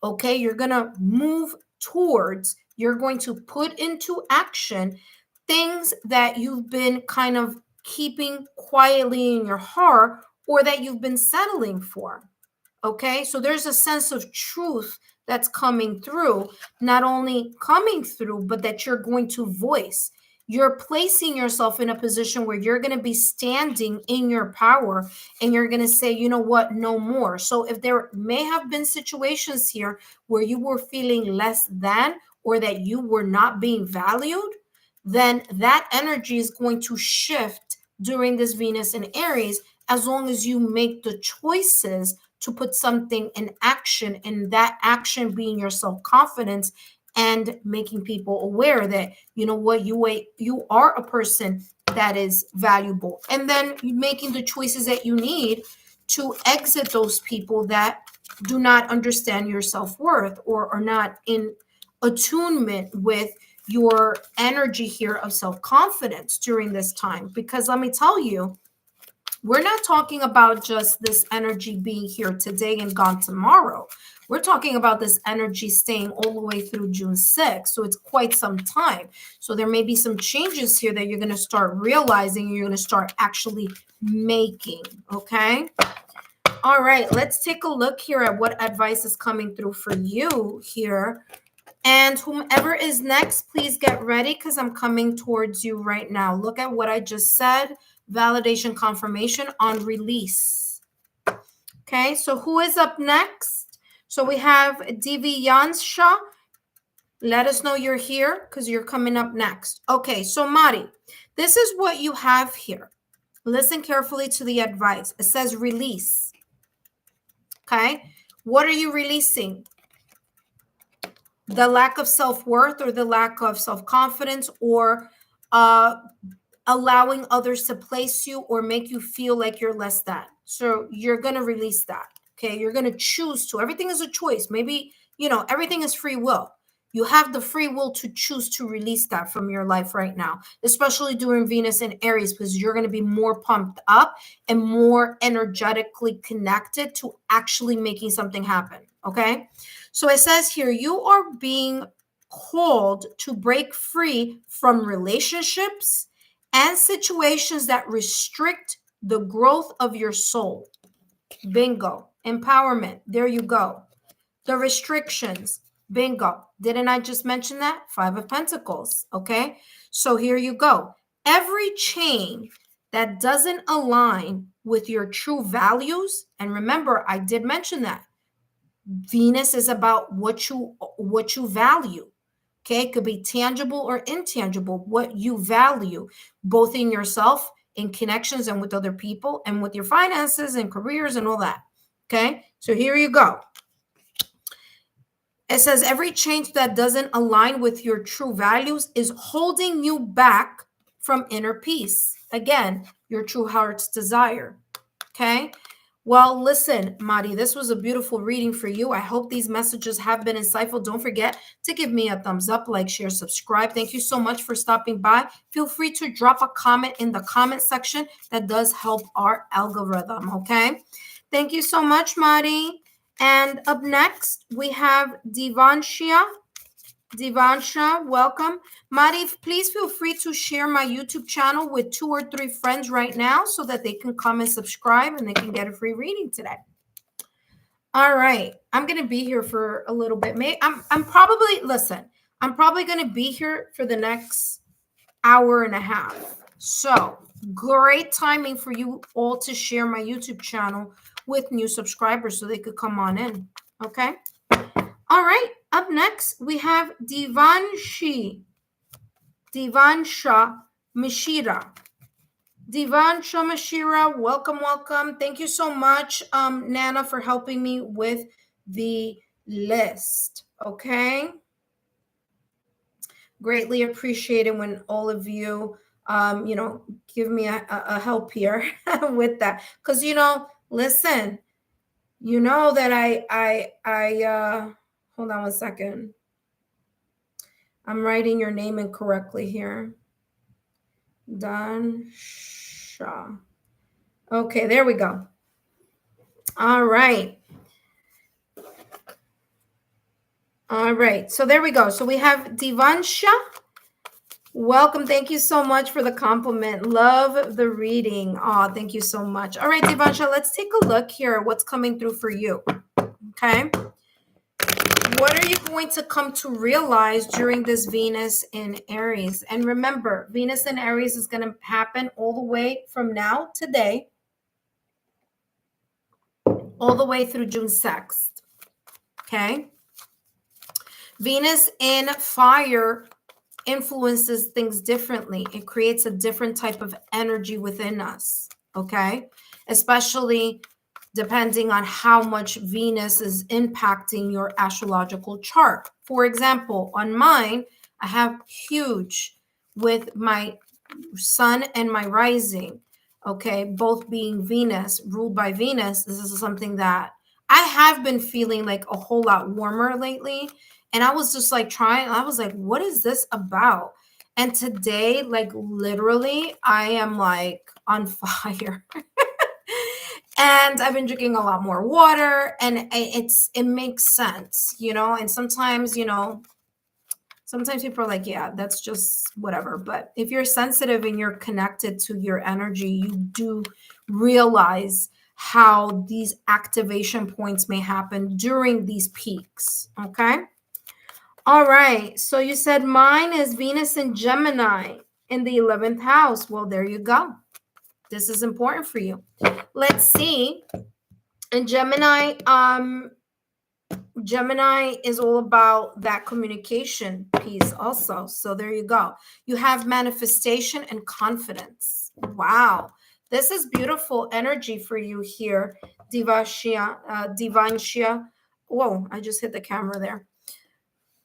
Okay, you're going to move towards, you're going to put into action things that you've been kind of keeping quietly in your heart or that you've been settling for. Okay, so there's a sense of truth that's coming through, not only coming through, but that you're going to voice. You're placing yourself in a position where you're going to be standing in your power and you're going to say, you know what, no more. So if there may have been situations here where you were feeling less than or that you were not being valued, then that energy is going to shift during this Venus in Aries, as long as you make the choices to put something in action, and that action being your self-confidence and making people aware that, you know what, you are a person that is valuable, and then making the choices that you need to exit those people that do not understand your self-worth or are not in attunement with your energy here of self-confidence during this time. Because let me tell you, we're not talking about just this energy being here today and gone tomorrow. We're talking about this energy staying all the way through June 6th. So it's quite some time. So there may be some changes here that you're going to start realizing, you're going to start actually making. Okay. All right. Let's take a look here at what advice is coming through for you here. And whomever is next, please get ready because I'm coming towards you right now. Look at what I just said. Validation confirmation on release. Okay, so who is up next? So we have Divyansha. Let us know you're here because you're coming up next. Okay, so Mari, this is what you have here. Listen carefully to the advice. It says release. Okay, what are you releasing? The lack of self-worth or the lack of self-confidence, or allowing others to place you or make you feel like you're less than. So you're going to release that. Okay. You're going to choose to. Everything is a choice. Maybe, everything is free will. You have the free will to choose to release that from your life right now, especially during Venus and Aries, because you're going to be more pumped up and more energetically connected to actually making something happen. Okay. So it says here, you are being called to break free from relationships and situations that restrict the growth of your soul. Bingo. Empowerment. There you go. The restrictions. Bingo. Didn't I just mention that? 5 of Pentacles. Okay. So here you go. Every chain that doesn't align with your true values, and remember, I did mention that Venus is about what you value. Okay, it could be tangible or intangible, what you value, both in yourself, in connections, and with other people, and with your finances and careers and all that. Okay, so here you go. It says every change that doesn't align with your true values is holding you back from inner peace. Again, your true heart's desire. Okay. Well, listen, Mari, this was a beautiful reading for you. I hope these messages have been insightful. Don't forget to give me a thumbs up, like, share, subscribe. Thank you so much for stopping by. Feel free to drop a comment in the comment section. That does help our algorithm, okay? Thank you so much, Mari. And up next, we have Divansha. Divansha, welcome. Mari, please feel free to share my YouTube channel with 2 or 3 friends right now so that they can come and subscribe and they can get a free reading today. All right. I'm going to be here for a little bit. I'm probably going to be here for the next hour and a half. So great timing for you all to share my YouTube channel with new subscribers so they could come on in. Okay. All right. Up next, we have Divansha Mishira. Divansha Mishira, welcome, welcome. Thank you so much, Nana, for helping me with the list. Okay. Greatly appreciated when all of you, give me a help here with that. Because, listen, that I hold on one second. I'm writing your name incorrectly here. Dansha. Okay, there we go. All right. All right. So there we go. So we have Divansha. Welcome. Thank you so much for the compliment. Love the reading. Oh, thank you so much. All right, Devansha, let's take a look here. What's coming through for you? Okay. What are you going to come to realize during this Venus in Aries? And remember, Venus in Aries is going to happen all the way from now, today, all the way through June 6th. Okay. Venus in fire influences things differently. It creates a different type of energy within us. Okay. Especially depending on how much Venus is impacting your astrological chart. For example, on mine, I have huge with my sun and my rising, okay, both being Venus, ruled by Venus. This is something that I have been feeling like a whole lot warmer lately. And I was just like I was like, what is this about? And today, like literally, I am like on fire. And I've been drinking a lot more water, and it makes sense, and sometimes people are like, yeah, that's just whatever. But if you're sensitive and you're connected to your energy, you do realize how these activation points may happen during these peaks. Okay. All right. So you said mine is Venus in Gemini in the 11th house. Well, there you go. This is important for you. Let's see. And Gemini is all about that communication piece also. So there you go. You have manifestation and confidence. Wow. This is beautiful energy for you here, Divanshia. Whoa, I just hit the camera there.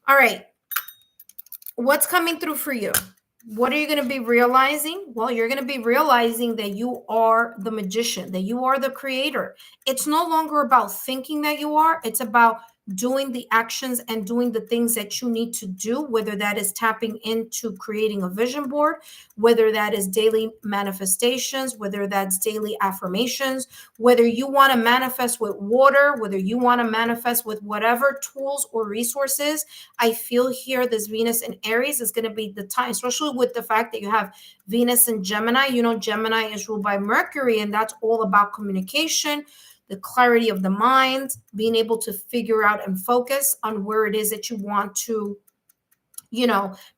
All right. What's coming through for you? What are you going to be realizing? Well, you're going to be realizing that you are the magician, that you are the creator. It's no longer about thinking that you are. It's about doing the actions and doing the things that you need to do, whether that is tapping into creating a vision board, whether that is daily manifestations, whether that's daily affirmations, whether you want to manifest with water, whether you want to manifest with whatever tools or resources. I feel here this Venus in Aries is going to be the time, especially with the fact that you have Venus in Gemini. Gemini is ruled by Mercury, and that's all about communication, the clarity of the mind, being able to figure out and focus on where it is that you want to,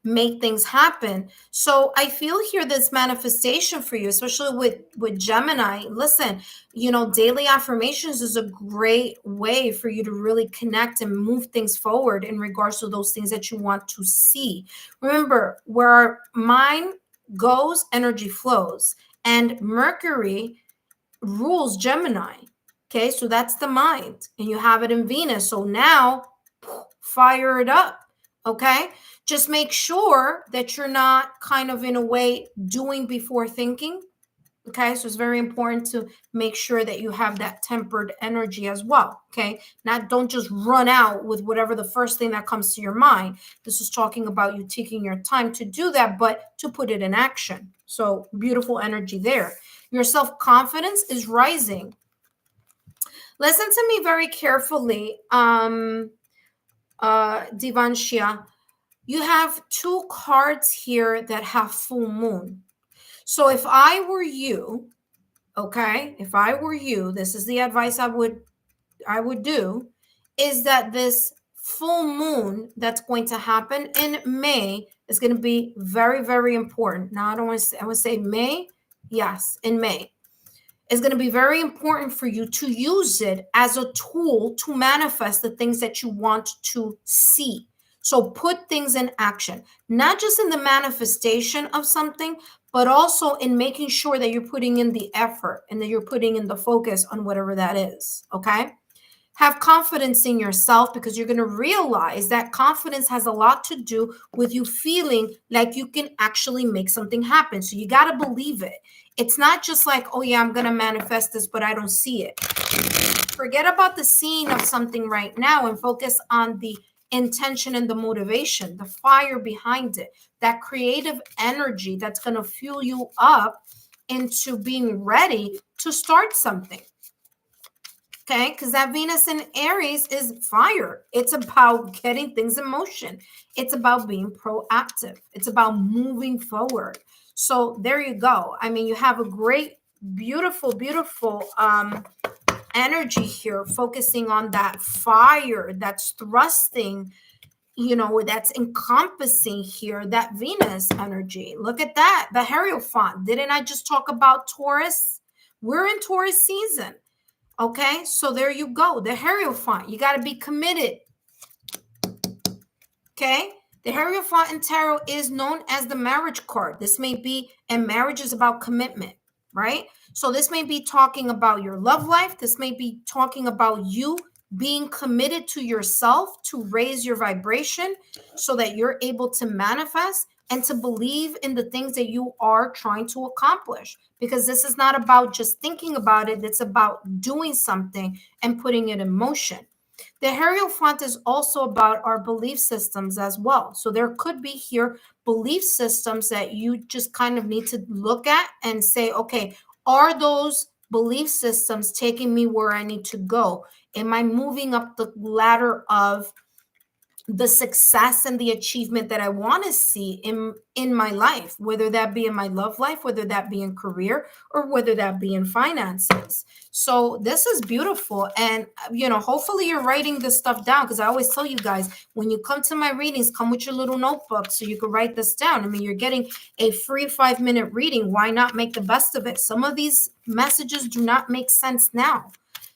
make things happen. So I feel here this manifestation for you, especially with Gemini. Listen, daily affirmations is a great way for you to really connect and move things forward in regards to those things that you want to see. Remember, where our mind goes, energy flows, and Mercury rules Gemini. Okay, so that's the mind, and you have it in Venus. So now fire it up. Okay, just make sure that you're not kind of in a way doing before thinking. Okay, so it's very important to make sure that you have that tempered energy as well. Okay, don't just run out with whatever the first thing that comes to your mind. This is talking about you taking your time to do that, but to put it in action. So beautiful energy there. Your self-confidence is rising. Listen to me very carefully, Divanshia. You have two cards here that have full moon. So if I were you, okay, this is the advice I would do, is that this full moon that's going to happen in May is going to be very, very important. Now, I want to say May. Yes, in May. It's going to be very important for you to use it as a tool to manifest the things that you want to see. So put things in action, not just in the manifestation of something, but also in making sure that you're putting in the effort and that you're putting in the focus on whatever that is. Okay. Have confidence in yourself, because you're going to realize that confidence has a lot to do with you feeling like you can actually make something happen. So you got to believe it. It's not just like, oh yeah, I'm going to manifest this, but I don't see it. Forget about the seeing of something right now and focus on the intention and the motivation, the fire behind it, that creative energy that's going to fuel you up into being ready to start something. Okay, because that Venus in Aries is fire. It's about getting things in motion. It's about being proactive. It's about moving forward. So there you go. I mean, you have a great, beautiful, beautiful energy here, focusing on that fire that's thrusting, that's encompassing here that Venus energy. Look at that, the Hierophant. Didn't I just talk about Taurus? We're in Taurus season. Okay, so there you go. The Hierophant. You got to be committed. Okay, the Hierophant in tarot is known as the marriage card. This may be, and marriage is about commitment, right? So this may be talking about your love life. This may be talking about you being committed to yourself to raise your vibration so that you're able to manifest and to believe in the things that you are trying to accomplish. Because this is not about just thinking about it, it's about doing something and putting it in motion. The Hierophant is also about our belief systems as well. So there could be here belief systems that you just kind of need to look at and say, okay, are those belief systems taking me where I need to go? Am I moving up the ladder of the success and the achievement that I want to see in my life, whether that be in my love life, whether that be in career, or whether that be in finances? So this is beautiful. And, hopefully you're writing this stuff down, because I always tell you guys, when you come to my readings, come with your little notebook so you can write this down. I mean, you're getting a free 5-minute reading. Why not make the best of it? Some of these messages do not make sense now.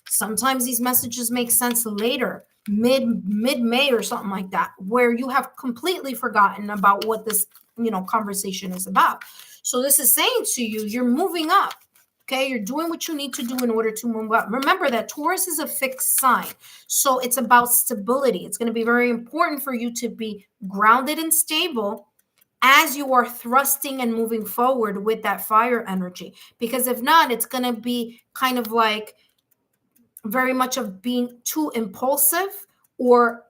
Sometimes these messages make sense later, mid-May or something like that, where you have completely forgotten about what this, conversation is about. So this is saying to you, you're moving up. Okay, you're doing what you need to do in order to move up. Remember that Taurus is a fixed sign. So it's about stability. It's going to be very important for you to be grounded and stable as you are thrusting and moving forward with that fire energy. Because if not, it's going to be kind of like very much of being too impulsive, or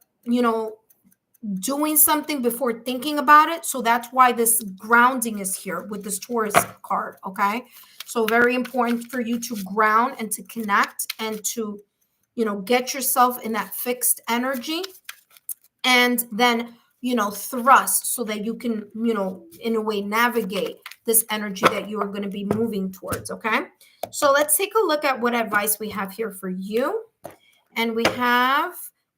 doing something before thinking about it. So that's why this grounding is here with this Taurus card. Okay, so very important for you to ground and to connect and to get yourself in that fixed energy, and then thrust so that you can in a way navigate this energy that you are going to be moving towards. Okay, so let's take a look at what advice we have here for you. And we have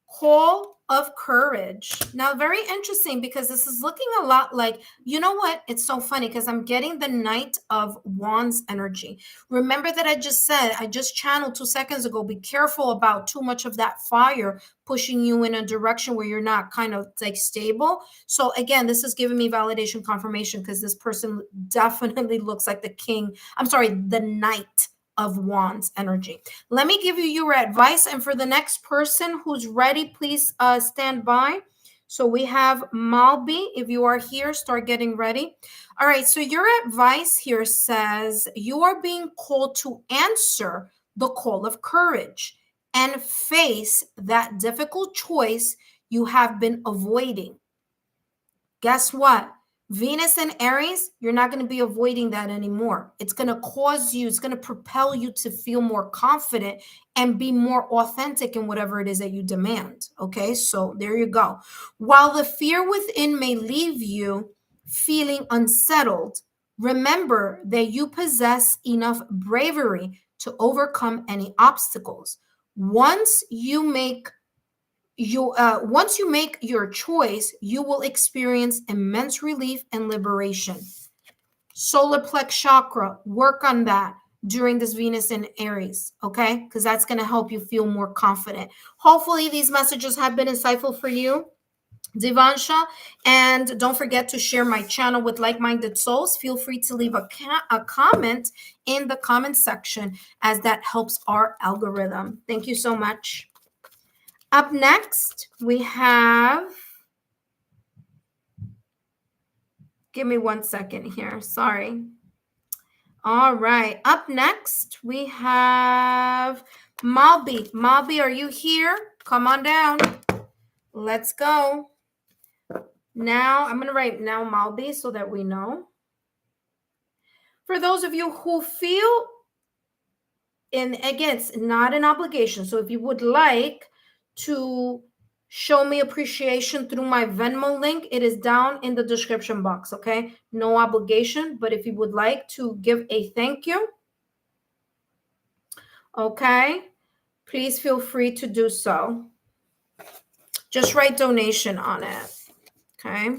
Call of Courage. Now, very interesting, because this is looking a lot like, what? It's so funny because I'm getting the Knight of Wands energy. Remember that I just channeled 2 seconds ago, be careful about too much of that fire pushing you in a direction where you're not kind of like stable. So again, this is giving me validation confirmation, because this person definitely looks like the Knight of Wands energy. Let me give you your advice. And for the next person who's ready, please stand by. So we have Malby. If you are here, start getting ready. All right. So your advice here says you are being called to answer the call of courage and face that difficult choice you have been avoiding. Guess what? Venus and Aries, you're not going to be avoiding that anymore. It's going to it's going to propel you to feel more confident and be more authentic in whatever it is that you demand. Okay, so there you go. While the fear within may leave you feeling unsettled, remember that you possess enough bravery to overcome any obstacles. Once you make your choice, you will experience immense relief and liberation. Solar plex chakra, work on that during this Venus in Aries, okay? Because that's going to help you feel more confident. Hopefully these messages have been insightful for you, Devansha. And don't forget to share my channel with like-minded souls. Feel free to leave a comment in the comment section, as that helps our algorithm. Thank you so much. Up next, we have, give me 1 second here, sorry. All right, up next, we have Malby. Malby, are you here? Come on down. Let's go. Now, I'm going to write now Malby so that we know. For those of you who feel And again, it's not an obligation. So if you would like to show me appreciation through my Venmo link, it is down in the description box, okay? No obligation, but if you would like to give a thank you, okay, please feel free to do so. Just write donation on it, okay?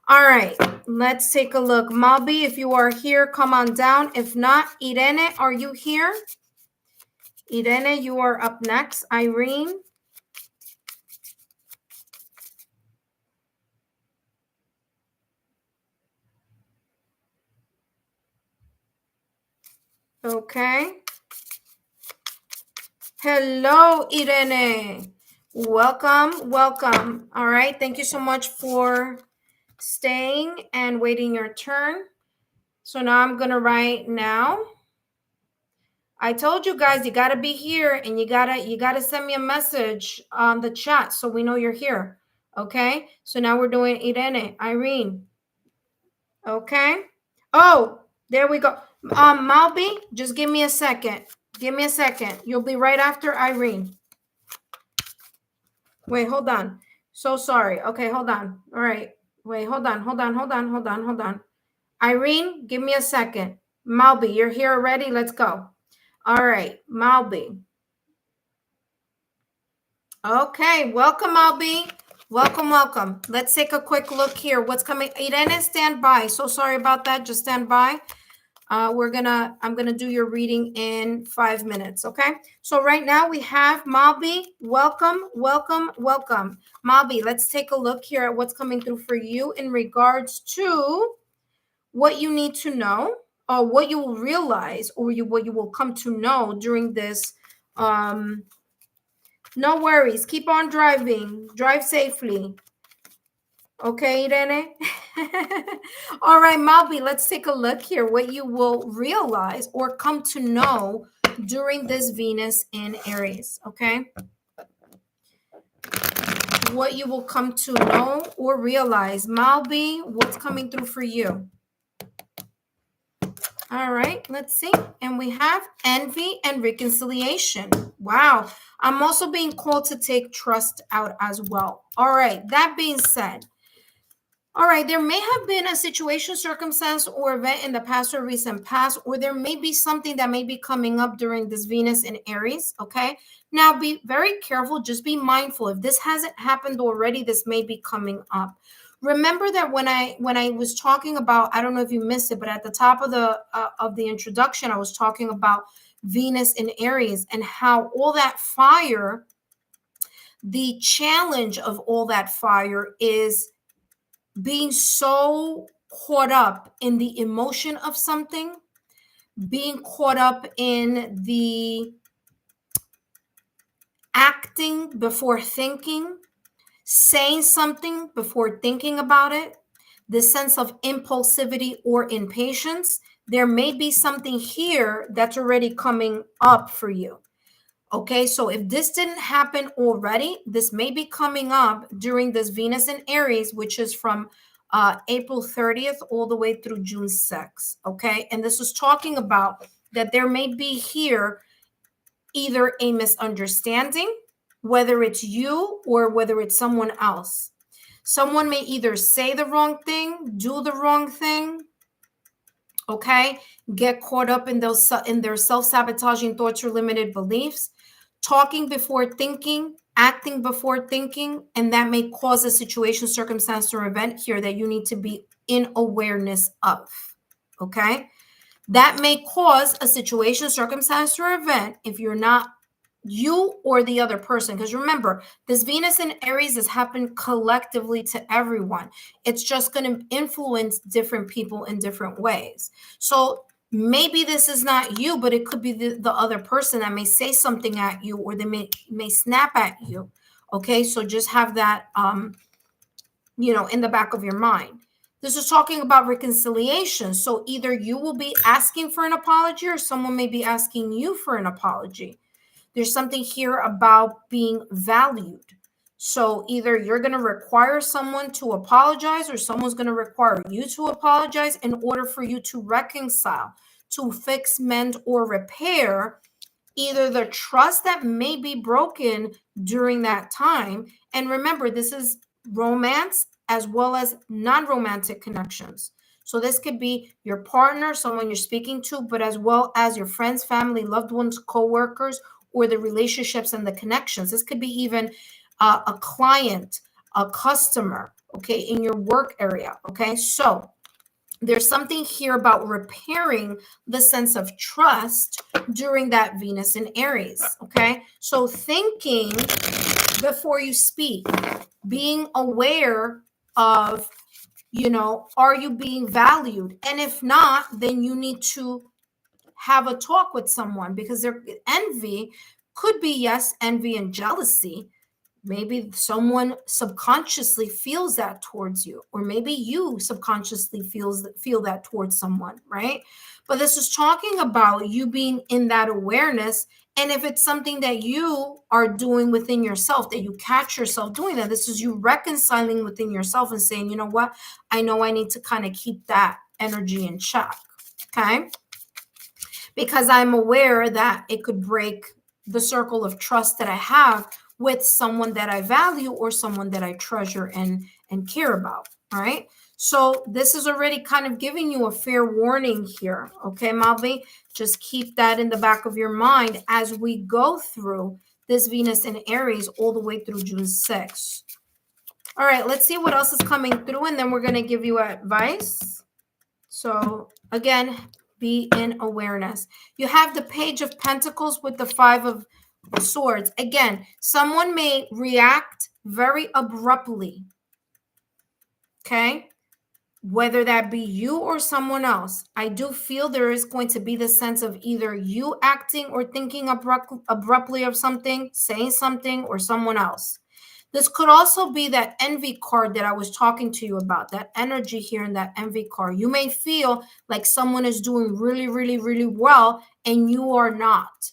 All right, let's take a look. Malby, if you are here, come on down. If not, Irene, are you here? Irene, you are up next. Irene. Okay. Hello, Irene. Welcome, welcome. All right, thank you so much for staying and waiting your turn. So now I'm gonna write now. I told you guys you gotta be here and you gotta send me a message on the chat so we know you're here. Okay, so now we're doing Irene, Irene. Okay. Oh, there we go. Malby, just give me a second. Give me a second. You'll be right after Irene. Wait, hold on. So sorry. Okay, hold on. All right. Wait, hold on. Irene, give me a second. Malby, you're here already. Let's go. All right, Malby. Okay, welcome, Malby. Welcome, welcome. Let's take a quick look here. What's coming? Irene, stand by. So sorry about that. Just stand by. I'm gonna do your reading in 5 minutes. Okay. So right now we have Malby. Welcome, welcome, welcome. Malby, let's take a look here at what's coming through for you in regards to what you need to know, or what you will realize, or what you will come to know during this. No worries. Keep on driving. Drive safely. Okay, Irene. All right, Malby, let's take a look here. What you will realize or come to know during this Venus in Aries, okay? What you will come to know or realize. Malby, what's coming through for you? All right, let's see. And we have envy and reconciliation. Wow. I'm also being called to take trust out as well. All right, that being said, all right, there may have been a situation, circumstance, or event in the past or recent past, or there may be something that may be coming up during this Venus in Aries, okay? Now, be very careful. Just be mindful. If this hasn't happened already, this may be coming up. Remember that when I was talking about, I don't know if you missed it, but at the top of the introduction, I was talking about Venus in Aries and how all that fire, the challenge of all that fire is being so caught up in the emotion of something, being caught up in the acting before thinking, saying something before thinking about it, the sense of impulsivity or impatience. There may be something here that's already coming up for you. Okay, so if this didn't happen already, this may be coming up during this Venus in Aries, which is from April 30th all the way through June 6th. Okay, and this is talking about that there may be here either a misunderstanding, whether it's you or whether it's someone else. Someone may either say the wrong thing, do the wrong thing, okay, get caught up in their self-sabotaging thoughts or limited beliefs, talking before thinking, acting before thinking, and that may cause a situation, circumstance, or event here that you need to be in awareness of. Okay, that may cause a situation, circumstance, or event if you're not you or the other person. Because remember, this Venus in Aries has happened collectively to everyone. It's just going to influence different people in different ways. So maybe this is not you, but it could be the other person that may say something at you, or they may snap at you. Okay, so just have that in the back of your mind. This is talking about reconciliation. So either you will be asking for an apology or someone may be asking you for an apology. There's something here about being valued. So either you're going to require someone to apologize or someone's going to require you to apologize in order for you to reconcile, to fix, mend, or repair either the trust that may be broken during that time. And remember, this is romance as well as non-romantic connections. So this could be your partner, someone you're speaking to, but as well as your friends, family, loved ones, co-workers, or the relationships and the connections. This could be even a client, a customer, okay, in your work area, okay? So there's something here about repairing the sense of trust during that Venus in Aries, okay? So thinking before you speak, being aware of, are you being valued? And if not, then you need to have a talk with someone, because their envy could be, yes, envy and jealousy. Maybe someone subconsciously feels that towards you, or maybe you subconsciously feel that towards someone, right? But this is talking about you being in that awareness. And if it's something that you are doing within yourself, that you catch yourself doing that, this is you reconciling within yourself and saying, you know what, I know I need to kind of keep that energy in check, okay? Because I'm aware that it could break the circle of trust that I have with someone that I value or someone that I treasure and care about. All right. So this is already kind of giving you a fair warning here. Okay, Malvi, just keep that in the back of your mind as we go through this Venus in Aries all the way through June 6th. All right, let's see what else is coming through, and then we're going to give you advice. So again, be in awareness. You have the Page of Pentacles with the Five of Swords. Again, someone may react very abruptly, okay? Whether that be you or someone else. I do feel there is going to be the sense of either you acting or thinking abruptly of something, saying something, or someone else. This could also be that envy card that I was talking to you about, that energy here in that envy card. You may feel like someone is doing really, really, really well and you are not.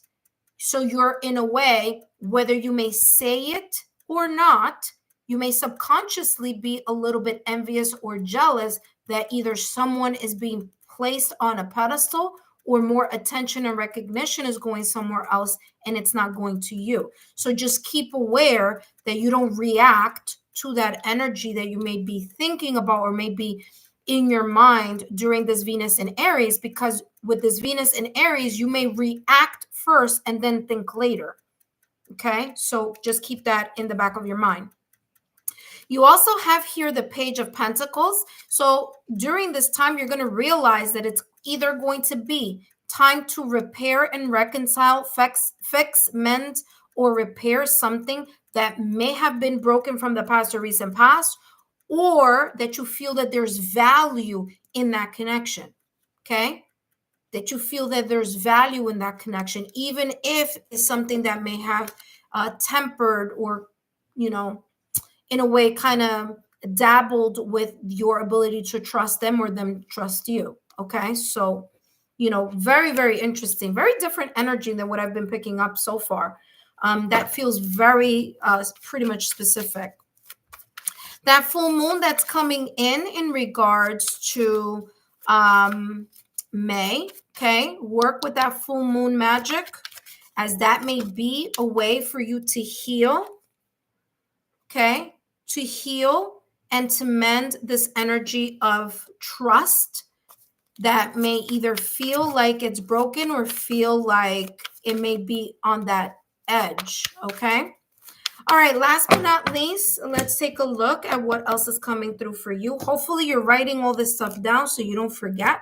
So you're in a way, whether you may say it or not, you may subconsciously be a little bit envious or jealous that either someone is being placed on a pedestal or more attention and recognition is going somewhere else and it's not going to you. So just keep aware that you don't react to that energy that you may be thinking about or may be in your mind during this Venus in Aries, because with this Venus in Aries, you may react first and then think later. Okay, so just keep that in the back of your mind. You also have here the Page of Pentacles. So during this time, you're going to realize that it's either going to be time to repair and reconcile, fix, mend, or repair something that may have been broken from the past or recent past, or that you feel that there's value in that connection, okay? That you feel that there's value in that connection, even if it's something that may have tempered or, in a way kind of dabbled with your ability to trust them or them trust you, okay? So, very, very interesting, very different energy than what I've been picking up so far. That feels very pretty much specific. That full moon that's coming in regards to May, okay? Work with that full moon magic, as that may be a way for you to heal, okay? To heal and to mend this energy of trust that may either feel like it's broken or feel like it may be on that edge, okay? All right, last but not least, let's take a look at what else is coming through for you. Hopefully you're writing all this stuff down so you don't forget.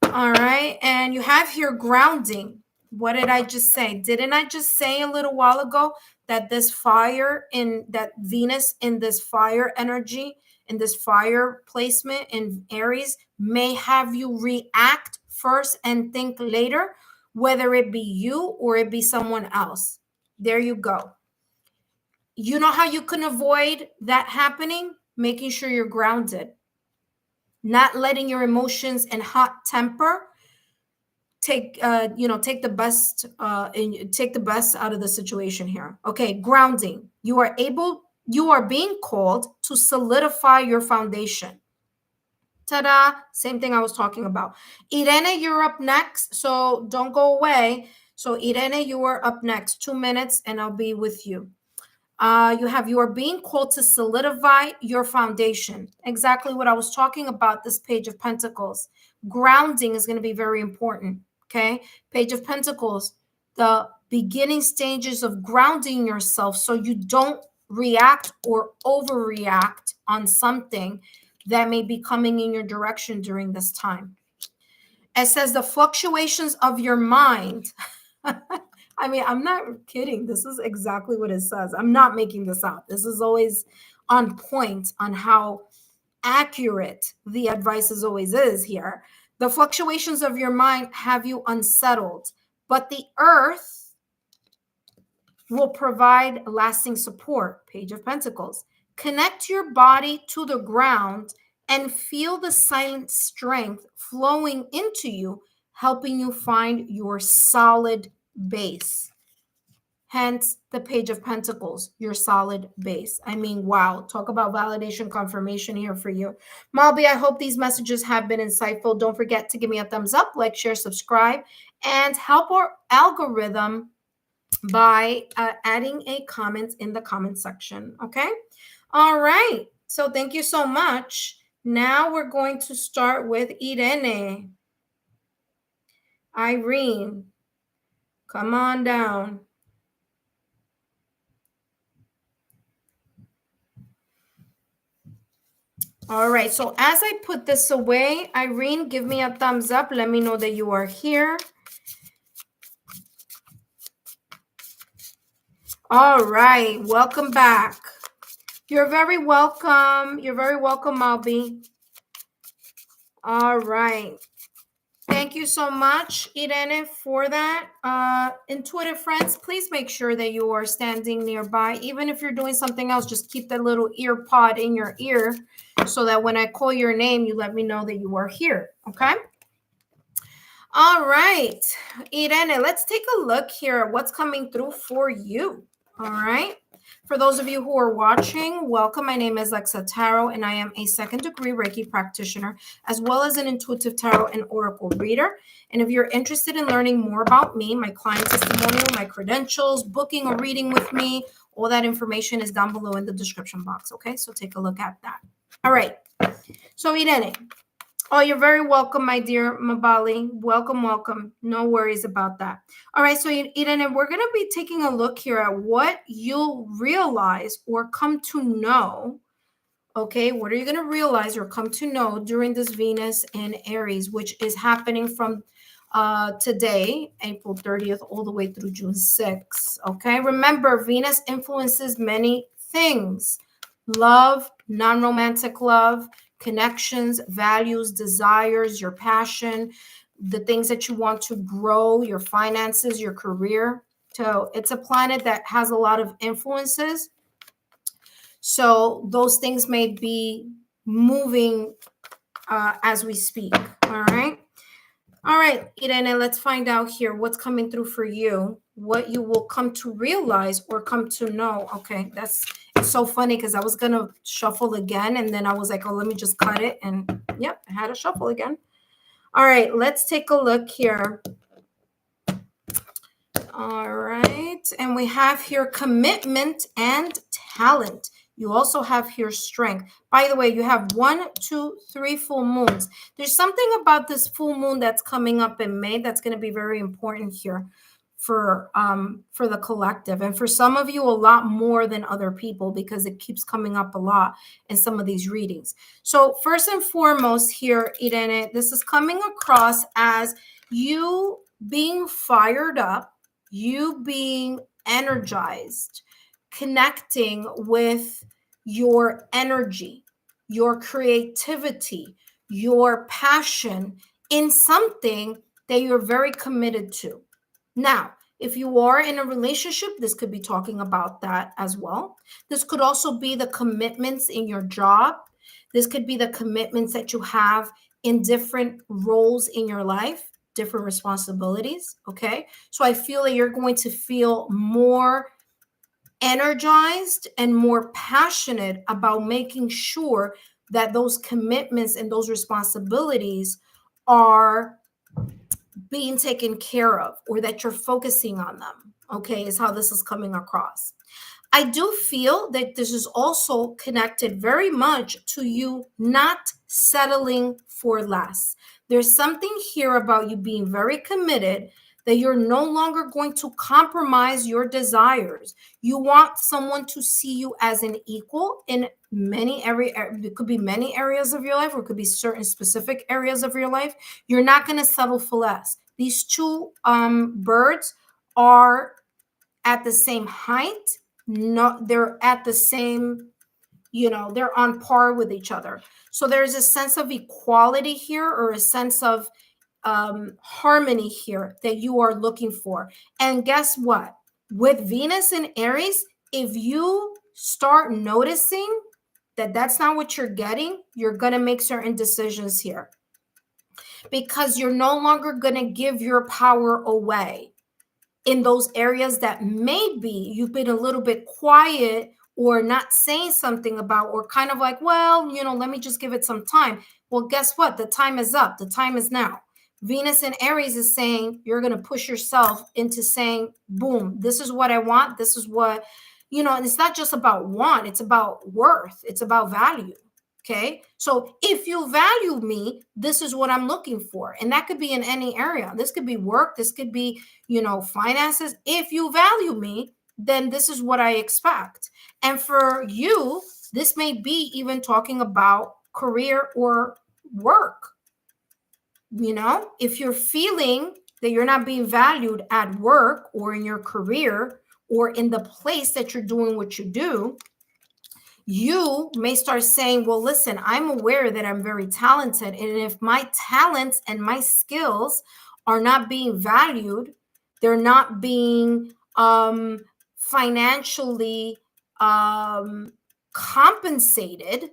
All right, and you have here grounding. What did I just say? Didn't I just say a little while ago that this fire in that Venus in this fire energy, in this fire placement in Aries, may have you react first and think later, whether it be you or it be someone else? There you go. You know how you can avoid that happening? Making sure you're grounded, not letting your emotions and hot temper take the best out of the situation here. Okay, grounding. You are being called to solidify your foundation. Ta-da! Same thing I was talking about. Irene, you're up next, so don't go away. So Irene, you are up next. 2 minutes and I'll be with you. You are being called to solidify your foundation. Exactly what I was talking about, this Page of Pentacles. Grounding is going to be very important. Okay. Page of Pentacles, the beginning stages of grounding yourself so you don't react or overreact on something that may be coming in your direction during this time. It says the fluctuations of your mind. I mean, I'm not kidding. This is exactly what it says. I'm not making this up. This is always on point on how accurate the advice always is here. The fluctuations of your mind have you unsettled, but the earth will provide lasting support. Page of Pentacles. Connect your body to the ground and feel the silent strength flowing into you, helping you find your solid base. Hence the Page of Pentacles, your solid base. I mean, wow, talk about validation confirmation here for you. Malby, I hope these messages have been insightful. Don't forget to give me a thumbs up, like, share, subscribe, and help our algorithm by adding a comment in the comment section. Okay. All right. So thank you so much. Now we're going to start with Irene. Irene, come on down. All right. So as I put this away, Irene, give me a thumbs up. Let me know that you are here. All right. Welcome back. You're very welcome. You're very welcome, Malby. All right. Thank you so much, Irene, for that. Intuitive friends, please make sure that you are standing nearby. Even if you're doing something else, just keep that little ear pod in your ear so that when I call your name, you let me know that you are here, okay? All right, Irene, let's take a look here at what's coming through for you, all right? For those of you who are watching, welcome. My name is Lexa Tarot, and I am a second-degree Reiki practitioner, as well as an intuitive tarot and oracle reader. And if you're interested in learning more about me, my client testimonial, my credentials, booking a reading with me, all that information is down below in the description box, okay? So take a look at that. All right. So, Irene. Oh, you're very welcome, my dear Mabali. Welcome, welcome. No worries about that. All right, so Irene, we're going to be taking a look here at what you'll realize or come to know. Okay, what are you going to realize or come to know during this Venus in Aries, which is happening from today, April 30th, all the way through June 6th. Okay, remember, Venus influences many things: love, non-romantic love, connections, values, desires, your passion, the things that you want to grow, your finances, your career. So it's a planet that has a lot of influences. So those things may be moving as we speak. All right. All right, Irene, let's find out here what's coming through for you, what you will come to realize or come to know. Okay, it's so funny because I was going to shuffle again, and then I was like, oh, let me just cut it. And yep, I had to shuffle again. All right, let's take a look here. All right, and we have here commitment and talent. You also have here strength. By the way, you have 1, 2, 3 full moons. There's something about this full moon that's coming up in May that's going to be very important here for the collective. And for some of you, a lot more than other people, because it keeps coming up a lot in some of these readings. So first and foremost here, Irene, this is coming across as you being fired up, you being energized, connecting with your energy, your creativity, your passion in something that you're very committed to. Now, if you are in a relationship, this could be talking about that as well. This could also be the commitments in your job. This could be the commitments that you have in different roles in your life, different responsibilities. Okay. So I feel that you're going to feel more energized and more passionate about making sure that those commitments and those responsibilities are being taken care of, or that you're focusing on them, okay, is how this is coming across. I do feel that this is also connected very much to you not settling for less. There's something here about you being very committed, that you're no longer going to compromise your desires. You want someone to see you as an equal in many area. It could be many areas of your life, or it could be certain specific areas of your life. You're not going to settle for less. These two birds are at the same height. No, they're at the same, they're on par with each other. So there's a sense of equality here, or a sense of harmony here that you are looking for. And guess what? With Venus and Aries, if you start noticing that that's not what you're getting, you're going to make certain decisions here, because you're no longer going to give your power away in those areas that maybe you've been a little bit quiet or not saying something about, or kind of like, well, let me just give it some time. Well, guess what? The time is up. The time is now. Venus in Aries is saying you're going to push yourself into saying, boom, this is what I want. This is what, and it's not just about want, it's about worth, it's about value. Okay. So if you value me, this is what I'm looking for. And that could be in any area. This could be work. This could be, finances. If you value me, then this is what I expect. And for you, this may be even talking about career or work. If you're feeling that you're not being valued at work or in your career or in the place that you're doing what you do, you may start saying, well, listen, I'm aware that I'm very talented. And if my talents and my skills are not being valued, they're not being financially compensated,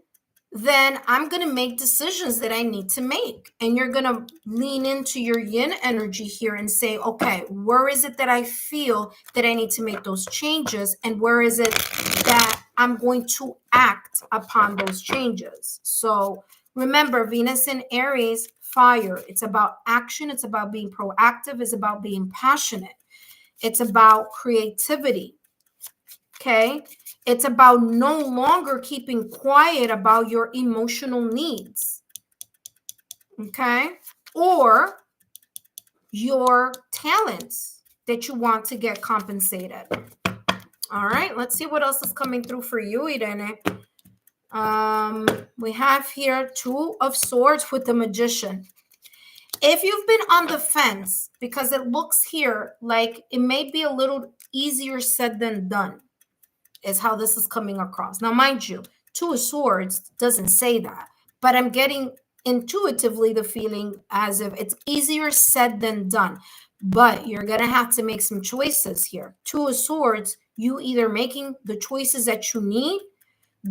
then I'm going to make decisions that I need to make. And you're going to lean into your yin energy here and say, okay, where is it that I feel that I need to make those changes? And where is it that I'm going to act upon those changes? So remember, Venus in Aries, fire. It's about action. It's about being proactive. It's about being passionate. It's about creativity. Okay. It's about no longer keeping quiet about your emotional needs. Okay. Or your talents that you want to get compensated. All right. Let's see what else is coming through for you, Irene. We have here Two of Swords with the Magician. If you've been on the fence, because it looks here like it may be a little easier said than done, is how this is coming across. Now, mind you, Two of Swords doesn't say that, but I'm getting intuitively the feeling as if it's easier said than done. But you're going to have to make some choices here. Two of Swords, you either making the choices that you need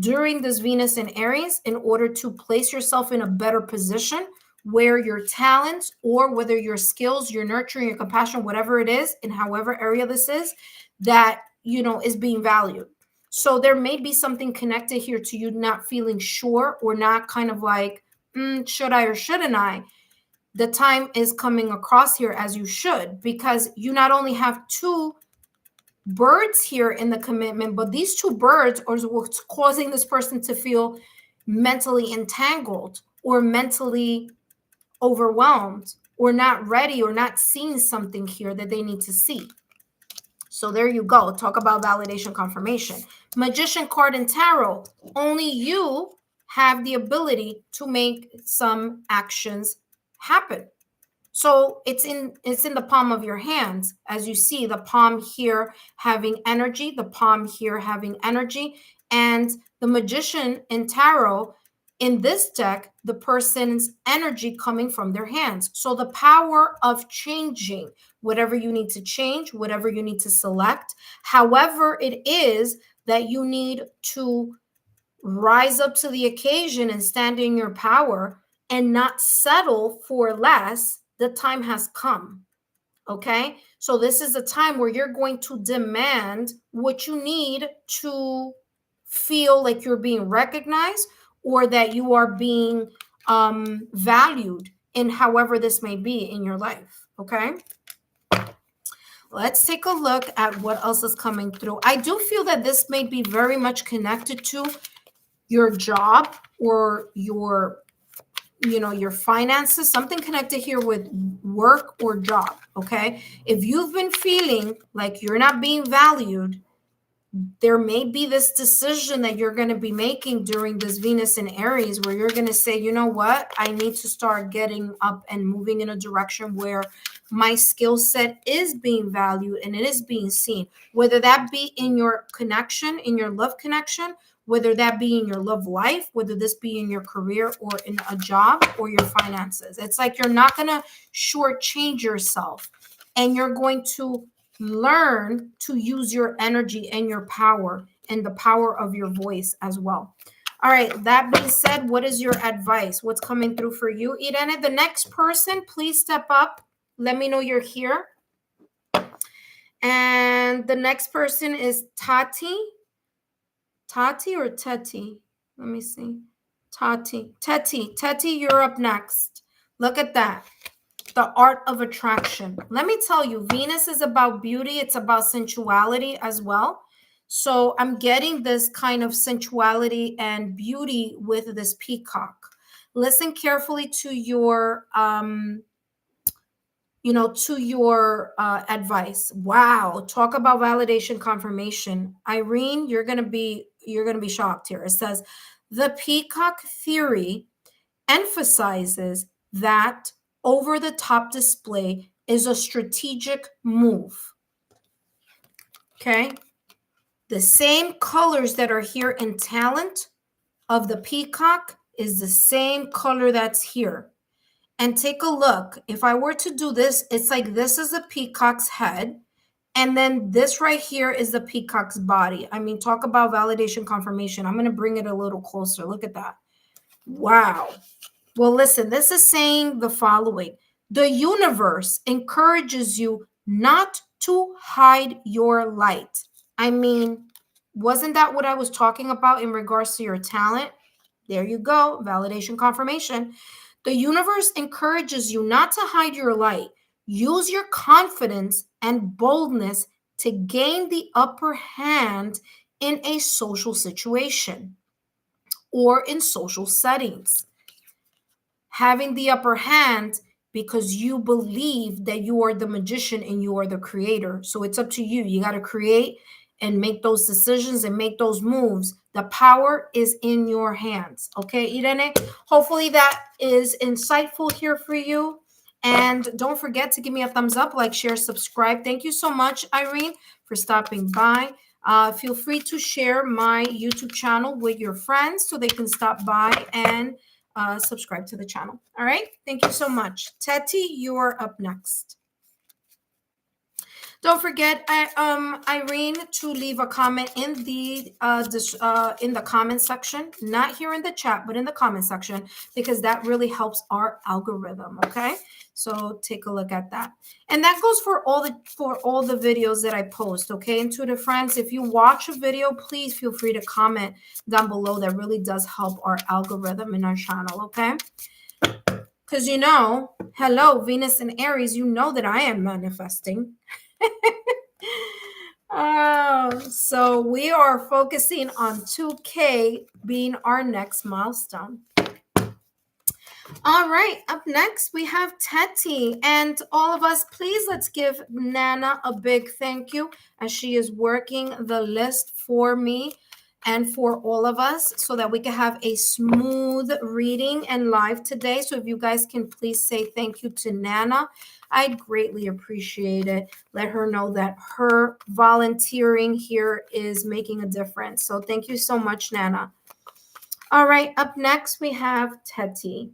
during this Venus and Aries in order to place yourself in a better position where your talents, or whether your skills, your nurturing, your compassion, whatever it is, in however area this is, that, is being valued. So there may be something connected here to you not feeling sure, or not kind of like, should I or shouldn't I? The time is coming across here as you should, because you not only have two birds here in the commitment, but these two birds are what's causing this person to feel mentally entangled, or mentally overwhelmed, or not ready, or not seeing something here that they need to see. So there you go. Talk about validation, confirmation. Magician card in tarot. Only you have the ability to make some actions happen. So it's in the palm of your hands. As you see, the palm here having energy, the palm here having energy, and the Magician in tarot, in this deck, the person's energy coming from their hands. So the power of changing whatever you need to change, whatever you need to select, however it is that you need to rise up to the occasion and stand in your power and not settle for less, the time has come. Okay. So this is a time where you're going to demand what you need to feel like you're being recognized, or that you are being valued in however this may be in your life. okay? Let's take a look at what else is coming through. I do feel that this may be very much connected to your job or your, your finances, something connected here with work or job, okay? If you've been feeling like you're not being valued, there may be this decision that you're going to be making during this Venus in Aries where you're going to say, you know what, I need to start getting up and moving in a direction where my skill set is being valued and it is being seen, whether that be in your connection, in your love connection, whether that be in your love life, whether this be in your career or in a job or your finances. It's like you're not going to shortchange yourself, and you're going to learn to use your energy and your power and the power of your voice as well. All right, that being said, what is your advice? What's coming through for you, Irene? The next person, please step up. Let me know you're here. And the next person is Tati. Tati or Teti? Let me see. Tati. Teti, you're up next. Look at that. The art of attraction. Let me tell you, Venus is about beauty. It's about sensuality as well. So I'm getting this kind of sensuality and beauty with this peacock. Listen carefully to your, advice. Wow. Talk about validation confirmation. Irene, you're going to be shocked here. It says the peacock theory emphasizes that over the top display is a strategic move. Okay. The same colors that are here in talent of the peacock is the same color that's here. And take a look. If I were to do this, it's like this is a peacock's head. And then this right here is the peacock's body. I mean, talk about validation confirmation. I'm going to bring it a little closer. Look at that. Wow. Well, listen, this is saying the following. The universe encourages you not to hide your light. I mean, wasn't that what I was talking about in regards to your talent? There you go. Validation confirmation. The universe encourages you not to hide your light. Use your confidence and boldness to gain the upper hand in a social situation or in social settings. Having the upper hand because you believe that you are the magician and you are the creator. So it's up to you. You got to create and make those decisions and make those moves. The power is in your hands. Okay, Irene? Hopefully that is insightful here for you. And don't forget to give me a thumbs up, like, share, subscribe. Thank you so much, Irene, for stopping by. Feel free to share my YouTube channel with your friends so they can stop by and subscribe to the channel. All right. Thank you so much. Teti, you're up next. Don't forget, Irene, to leave a comment in the comment section, not here in the chat, but in the comment section, because that really helps our algorithm. Okay, so take a look at that, and that goes for all the videos that I post. Okay, intuitive friends, if you watch a video, please feel free to comment down below. That really does help our algorithm in our channel. Okay. Because hello, Venus and Aries, you know that I am manifesting. So we are focusing on 2K being our next milestone. All right, up next we have Teti, and all of us, please let's give Nana a big thank you as she is working the list for me and for all of us so that we can have a smooth reading and live today. So if you guys can please say thank you to Nana, I'd greatly appreciate it. Let her know that her volunteering here is making a difference. So thank you so much, Nana. All right, up next we have Teti.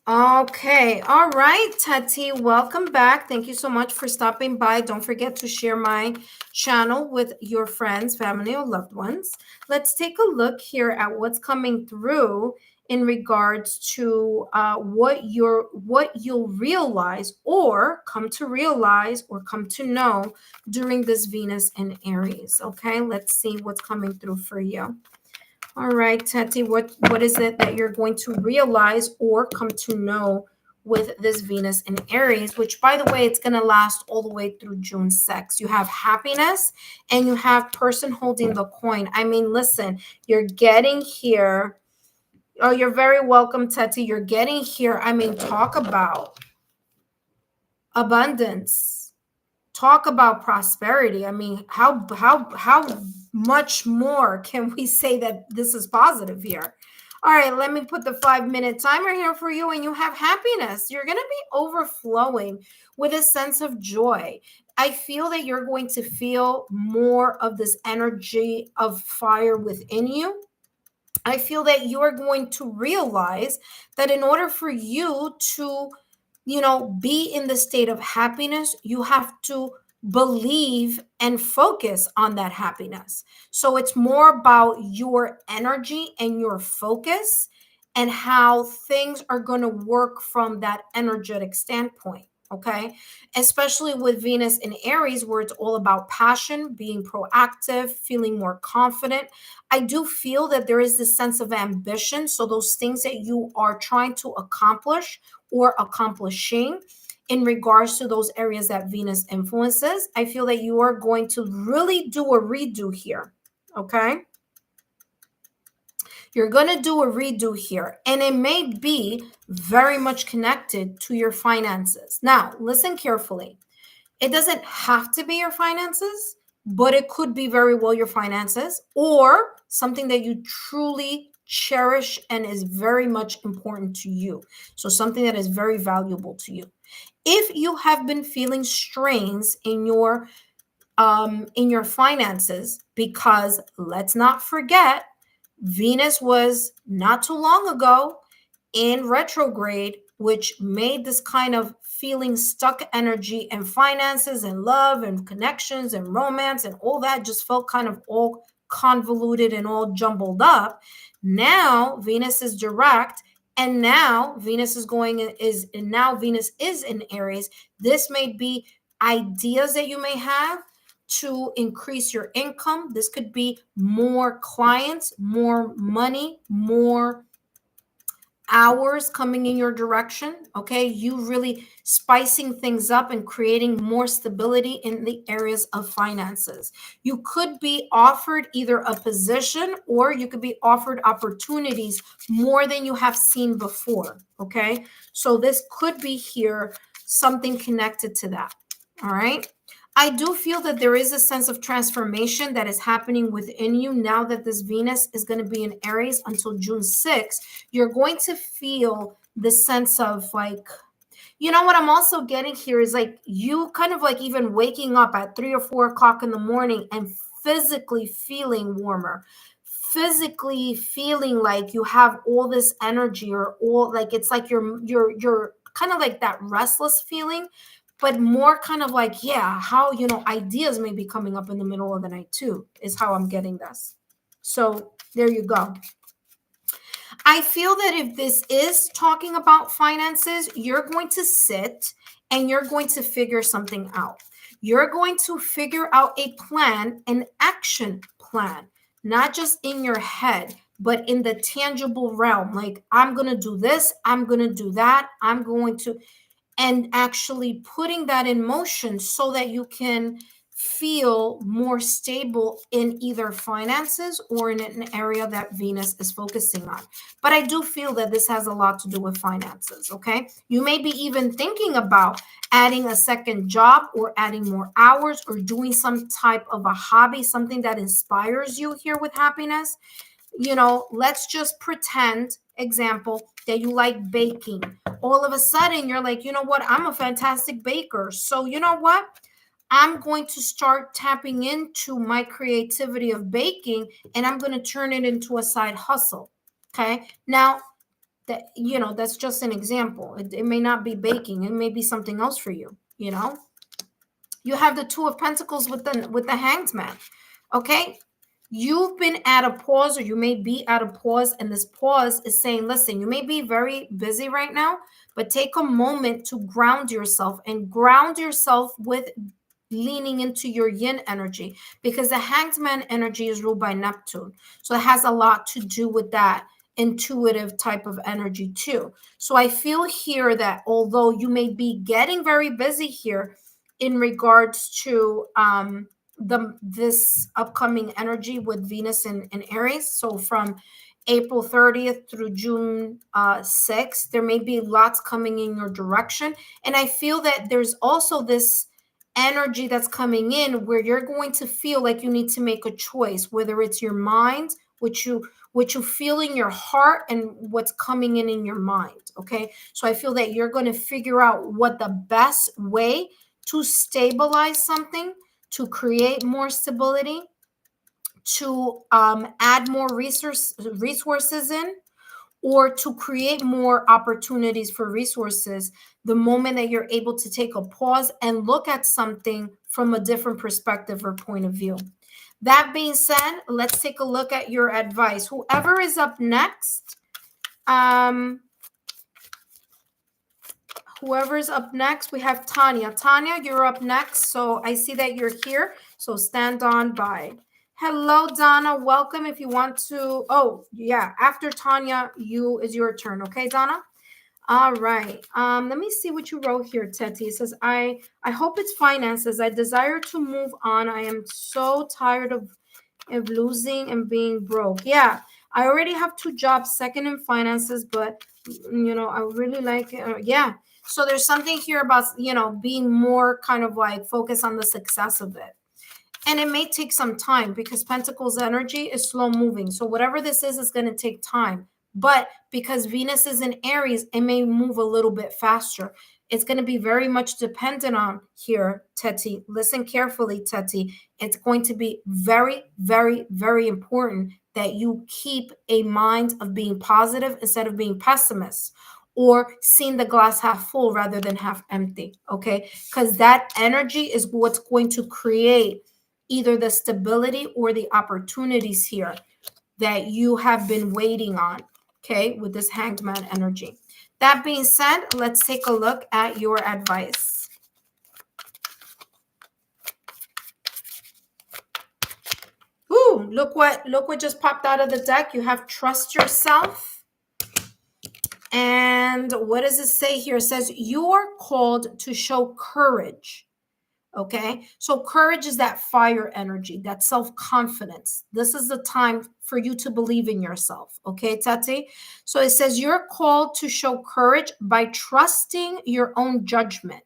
Okay. All right, Teti, welcome back. Thank you so much for stopping by. Don't forget to share my channel with your friends, family, or loved ones. Let's take a look here at what's coming through in regards to what you'll realize or come to realize or come to know during this Venus in Aries. Okay, let's see what's coming through for you. All right, Tati, what is it that you're going to realize or come to know with this Venus in Aries, which, by the way, it's going to last all the way through June 6th. You have happiness and you have person holding the coin. I mean, listen, you're getting here. Oh, you're very welcome, Tati. You're getting here. I mean, talk about abundance. Talk about prosperity. I mean, how much more can we say that this is positive here? All right, let me put the 5-minute timer here for you, and you have happiness. You're going to be overflowing with a sense of joy. I feel that you're going to feel more of this energy of fire within you. I feel that you are going to realize that in order for you to, be in the state of happiness, you have to believe and focus on that happiness. So it's more about your energy and your focus and how things are going to work from that energetic standpoint. Okay. Especially with Venus in Aries, where it's all about passion, being proactive, feeling more confident. I do feel that there is this sense of ambition. So those things that you are trying to accomplish or accomplishing in regards to those areas that Venus influences, I feel that you are going to really do a redo here. Okay. You're going to do a redo here, and it may be very much connected to your finances. Now, listen carefully. It doesn't have to be your finances, but it could be very well your finances or something that you truly cherish and is very much important to you. So something that is very valuable to you. If you have been feeling strains in your finances, because let's not forget, Venus was not too long ago in retrograde, which made this kind of feeling stuck energy and finances and love and connections and romance and all that just felt kind of all convoluted and all jumbled up. Now Venus is direct, and now Venus is in Aries. This may be ideas that you may have to increase your income. This could be more clients, more money, more hours coming in your direction. Okay, you really spicing things up and creating more stability in the areas of finances. You could be offered either a position or you could be offered opportunities more than you have seen before. Okay, so this could be here, something connected to that. All right. I do feel that there is a sense of transformation that is happening within you now that this Venus is going to be in Aries until June 6th. You're going to feel the sense of like, what I'm also getting here is like you kind of like even waking up at 3 or 4 o'clock in the morning and physically feeling warmer, physically feeling like you have all this energy, or all like it's like you're kind of like that restless feeling, but more kind of like, yeah, how, ideas may be coming up in the middle of the night too, is how I'm getting this. So there you go. I feel that if this is talking about finances, you're going to sit and you're going to figure something out. You're going to figure out a plan, an action plan, not just in your head, but in the tangible realm. Like, I'm going to do this, I'm going to do that, and actually putting that in motion so that you can feel more stable in either finances or in an area that Venus is focusing on. But I do feel that this has a lot to do with finances, okay? You may be even thinking about adding a second job or adding more hours or doing some type of a hobby, something that inspires you here with happiness. Let's just pretend, example, that you like baking. All of a sudden, you're like, you know what? I'm a fantastic baker. So you know what? I'm going to start tapping into my creativity of baking, and I'm going to turn it into a side hustle. Okay. Now, that's just an example. It may not be baking. It may be something else for you. You have the Two of Pentacles with the Hanged Man. Okay. you've been at a pause, or you may be at a pause, and this pause is saying, listen, you may be very busy right now, but take a moment to ground yourself, and ground yourself with leaning into your yin energy, because the hanged man energy is ruled by Neptune. So it has a lot to do with that intuitive type of energy too. So I feel here that although you may be getting very busy here in regards to this upcoming energy with Venus in Aries, so from April 30th through June 6th, there may be lots coming in your direction. And I feel that there's also this energy that's coming in where you're going to feel like you need to make a choice, whether it's your mind, what you feel in your heart, and what's coming in your mind. Okay, so I feel that you're going to figure out what the best way to stabilize something, to create more stability, to add more resources in, or to create more opportunities for resources, the moment that you're able to take a pause and look at something from a different perspective or point of view. That being said, let's take a look at your advice. Whoever is up next, whoever's up next, we have Tanya. Tanya, you're up next. So I see that you're here. So stand on by. Hello, Donna. Welcome. If you want to, oh yeah, after Tanya, is your turn. Okay, Donna. All right. Let me see what you wrote here, Teti. It says, I hope it's finances. I desire to move on. I am so tired of losing and being broke. Yeah, I already have 2 jobs, second in finances, but I really like it. Yeah. So there's something here about, being more kind of like focused on the success of it. And it may take some time, because Pentacles energy is slow moving. So whatever this is going to take time. But because Venus is in Aries, it may move a little bit faster. It's going to be very much dependent on here, Teti. Listen carefully, Teti. It's going to be very, very, very important that you keep a mind of being positive instead of being pessimist, or seeing the glass half full rather than half empty. Okay? Because that energy is what's going to create either the stability or the opportunities here that you have been waiting on, okay, with this hanged man energy. That being said, let's take a look at your advice. Ooh, look what just popped out of the deck. You have trust yourself. And what does it say here? It says you are called to show courage. Okay, so courage is that fire energy, that self-confidence. This is the time for you to believe in yourself. Okay, Tati? So it says you're called to show courage by trusting your own judgment.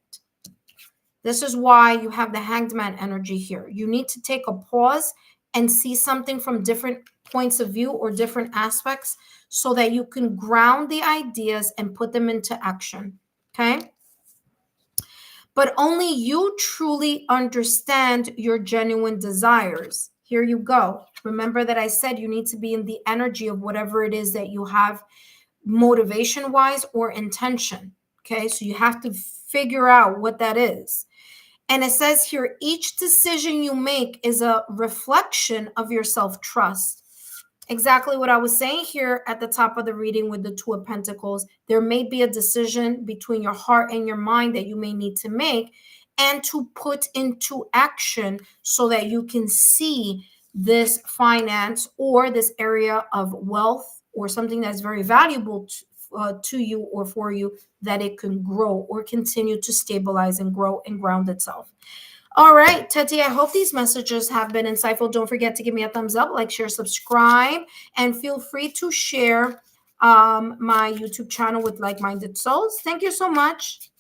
This is why you have the hanged man energy here. You need to take a pause and see something from different points of view or different aspects, so that you can ground the ideas and put them into action. Okay? But only you truly understand your genuine desires. Here you go. Remember that I said you need to be in the energy of whatever it is that you have, motivation wise or intention. Okay, so you have to figure out what that is. And it says here, each decision you make is a reflection of your self-trust. Exactly what I was saying here at the top of the reading with the 2 of Pentacles. There may be a decision between your heart and your mind that you may need to make and to put into action, so that you can see this finance or this area of wealth or something that's very valuable to you or for you, that it can grow or continue to stabilize and grow and ground itself. All right, Teti, I hope these messages have been insightful. Don't forget to give me a thumbs up, like, share, subscribe, and feel free to share my YouTube channel with like-minded souls. Thank you so much,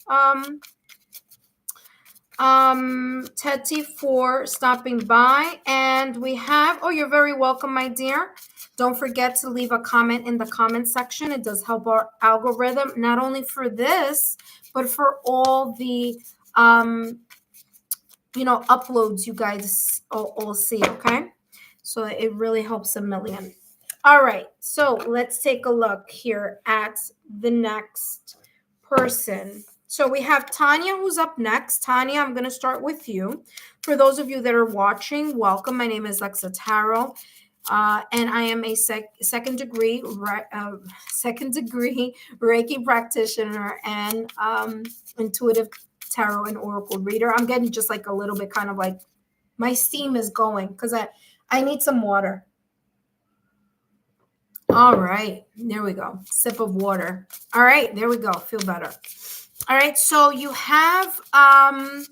Teti, for stopping by. And we have, oh, you're very welcome, my dear. Don't forget to leave a comment in the comment section. It does help our algorithm, not only for this, but for all the uploads you guys all see. Okay, so it really helps a million. All right, so let's take a look here at the next person. So we have Tanya who's up next. Tanya, I'm going to start with you. For those of you that are watching, welcome. My name is Lexa Tarot, and I am a second degree Reiki practitioner and intuitive tarot and oracle reader. I'm getting just like a little bit kind of like my steam is going because I need some water. All right, there we go. Sip of water. All right, there we go. Feel better. All right, so you have, I'm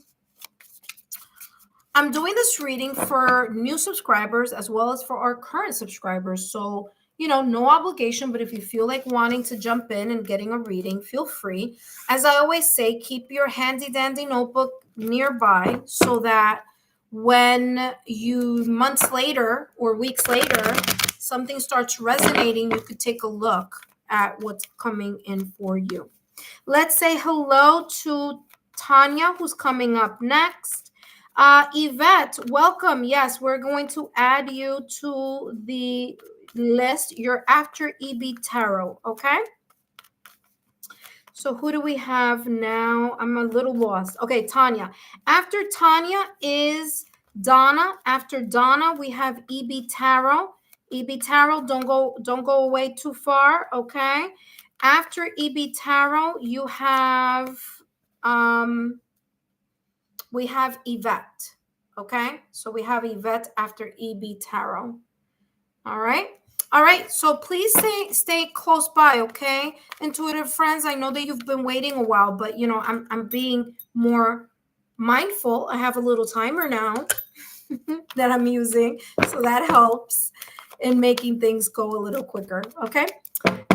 doing this reading for new subscribers as well as for our current subscribers. So, no obligation, but if you feel like wanting to jump in and getting a reading, feel free. As I always say, keep your handy dandy notebook nearby so that when you months later or weeks later, something starts resonating, you could take a look at what's coming in for you. Let's say hello to Tanya, who's coming up next. Yvette, welcome. Yes, we're going to add you to the list. You're after EB Tarot, okay? So who do we have now? I'm a little lost. Okay, Tanya. After Tanya is Donna. After Donna, we have EB Tarot. EB Tarot, don't go away too far, okay? After EB Tarot, you have we have Yvette. Okay, so we have Yvette after EB Tarot. All right. All right, so please stay close by, okay? Intuitive friends, I know that you've been waiting a while, but I'm being more mindful. I have a little timer now that I'm using, so that helps in making things go a little quicker, okay?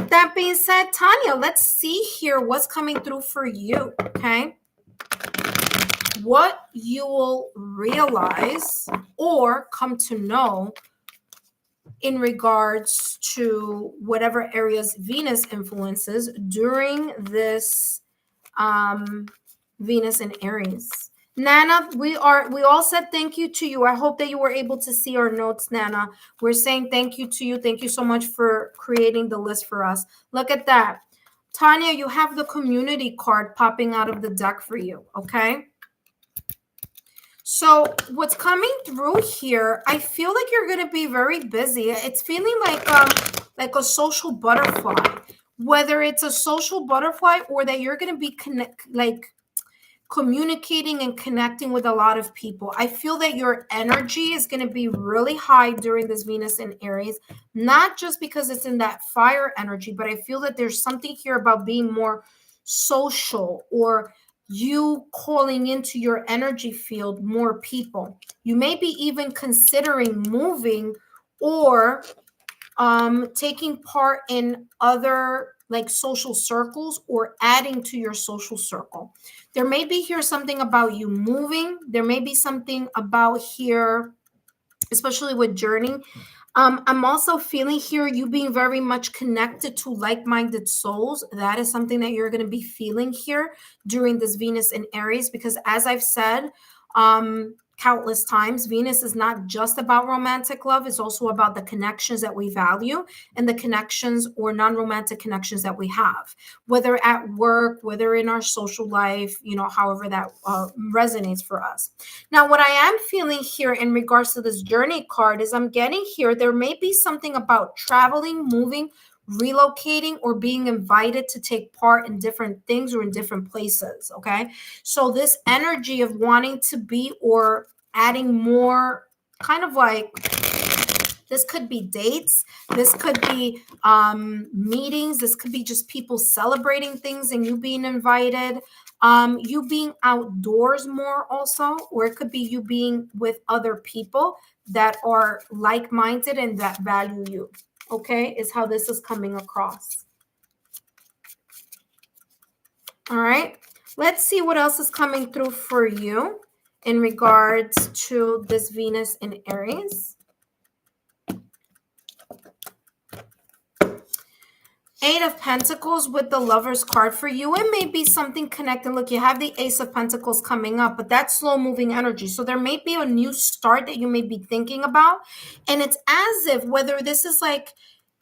That being said, Tanya, let's see here what's coming through for you, okay? What you will realize or come to know in regards to whatever areas Venus influences during this Venus in Aries. Nana, we all said thank you to you. I hope that you were able to see our notes, Nana. We're saying thank you to you. Thank you so much for creating the list for us. Look at that. Tanya, you have the community card popping out of the deck for you, okay? So what's coming through here, I feel like you're going to be very busy. It's feeling like a social butterfly, whether it's a social butterfly or that you're going to be communicating and connecting with a lot of people. I feel that your energy is going to be really high during this Venus in Aries, not just because it's in that fire energy, but I feel that there's something here about being more social or you calling into your energy field more people. You may be even considering moving or taking part in other like social circles or adding to your social circle. There may be here something about you moving. There may be something about here, especially with journey. I'm also feeling here you being very much connected to like-minded souls. That is something that you're going to be feeling here during this Venus in Aries, because as I've said countless times, Venus is not just about romantic love. It's also about the connections that we value and the connections or non-romantic connections that we have, whether at work, whether in our social life, however that resonates for us. Now, what I am feeling here in regards to this journey card is I'm getting here, there may be something about traveling, moving, relocating, or being invited to take part in different things or in different places, okay? So this energy of wanting to be or adding more, kind of like, this could be dates, this could be meetings, this could be just people celebrating things and you being invited, you being outdoors more also, or it could be you being with other people that are like-minded and that value you, okay, is how this is coming across. All right, let's see what else is coming through for you in regards to this Venus in Aries. Eight of Pentacles with the Lover's card for you. It may be something connected. Look, you have the Ace of Pentacles coming up, but that's slow-moving energy. So there may be a new start that you may be thinking about. And it's as if whether this is like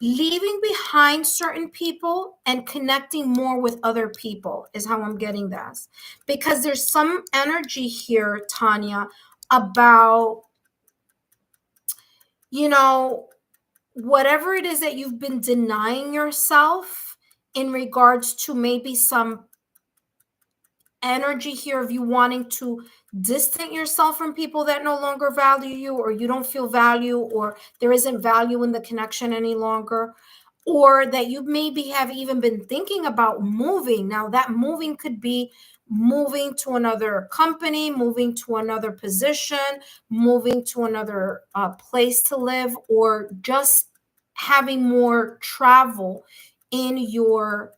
leaving behind certain people and connecting more with other people is how I'm getting this. Because there's some energy here, Tanya, about, you know, whatever it is that you've been denying yourself in regards to maybe some energy here of you wanting to distance yourself from people that no longer value you, or you don't feel value, or there isn't value in the connection any longer, or that you maybe have even been thinking about moving. Now that moving could be moving to another company, moving to another position, moving to another place to live, or just having more travel in your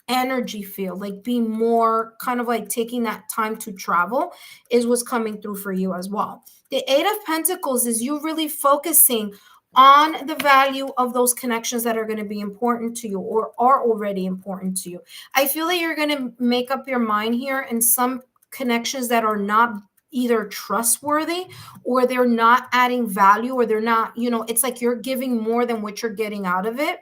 energy field, like be more kind of like taking that time to travel is what's coming through for you as well. The Eight of Pentacles is you really focusing on the value of those connections that are going to be important to you or are already important to you. I feel that you're going to make up your mind here in some connections that are not either trustworthy, or they're not adding value, or they're not, it's like you're giving more than what you're getting out of it.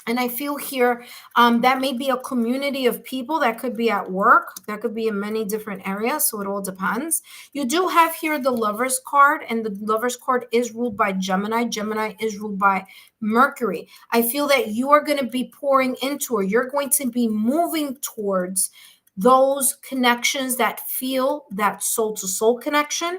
And I feel here that may be a community of people, that could be at work, that could be in many different areas. So it all depends. You do have here the Lover's card, and the Lover's card is ruled by Gemini. Gemini is ruled by Mercury. I feel that you are going to be pouring into, or you're going to be moving towards those connections that feel that soul to soul connection.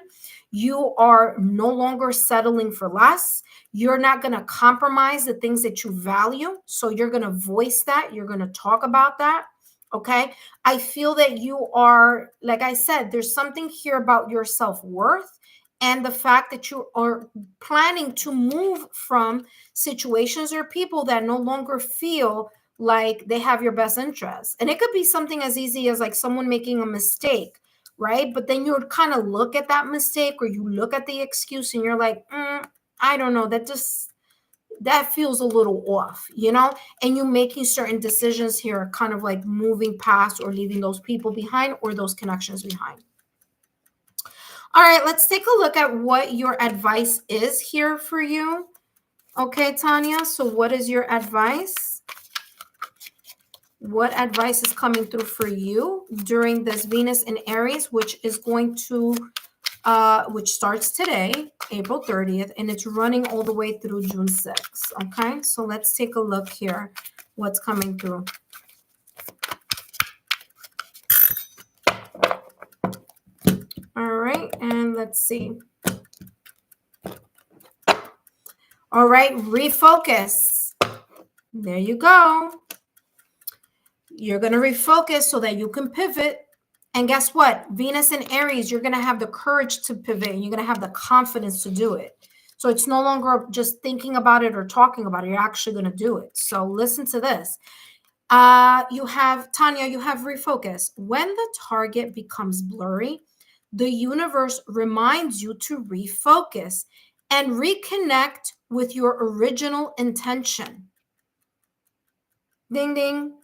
You are no longer settling for less. You're not going to compromise the things that you value. So you're going to voice that. You're going to talk about that. Okay. I feel that you are, like I said, there's something here about your self-worth and the fact that you are planning to move from situations or people that no longer feel like they have your best interests. And it could be something as easy as like someone making a mistake, right? But then you would kind of look at that mistake, or you look at the excuse and you're like, I don't know, that feels a little off, and you making certain decisions here, kind of like moving past or leaving those people behind or those connections behind. All right, let's take a look at what your advice is here for you. Okay, Tanya, so what is your advice? What advice is coming through for you during this Venus in Aries, which is going to which starts today, April 30th, and it's running all the way through June 6th. Okay, so let's take a look here, what's coming through. All right, and let's see. All right, refocus. There you go. You're going to refocus so that you can pivot. And guess what? Venus in Aries, you're going to have the courage to pivot, and you're going to have the confidence to do it. So it's no longer just thinking about it or talking about it. You're actually going to do it. So listen to this. You have, Tanya, you have refocus. When the target becomes blurry, the universe reminds you to refocus and reconnect with your original intention. Ding, ding.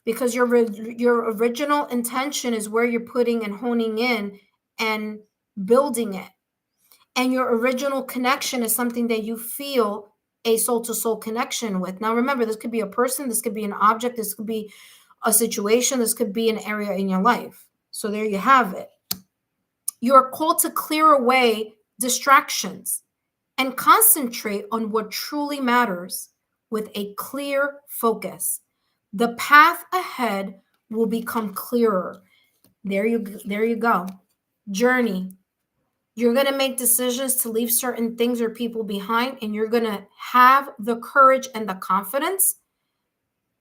Because your original intention is where you're putting and honing in and building it. And your original connection is something that you feel a soul-to-soul connection with. Now, remember, this could be a person, this could be an object, this could be a situation, this could be an area in your life. So there you have it. You're called to clear away distractions and concentrate on what truly matters with a clear focus. The path ahead will become clearer. There you go. Journey. You're going to make decisions to leave certain things or people behind, and you're going to have the courage and the confidence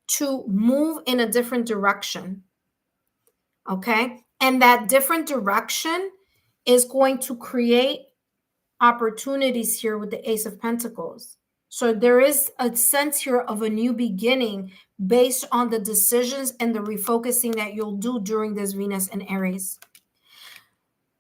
to move in a different direction. Okay? And that different direction is going to create opportunities here with the Ace of Pentacles. So there is a sense here of a new beginning based on the decisions and the refocusing that you'll do during this Venus and Aries.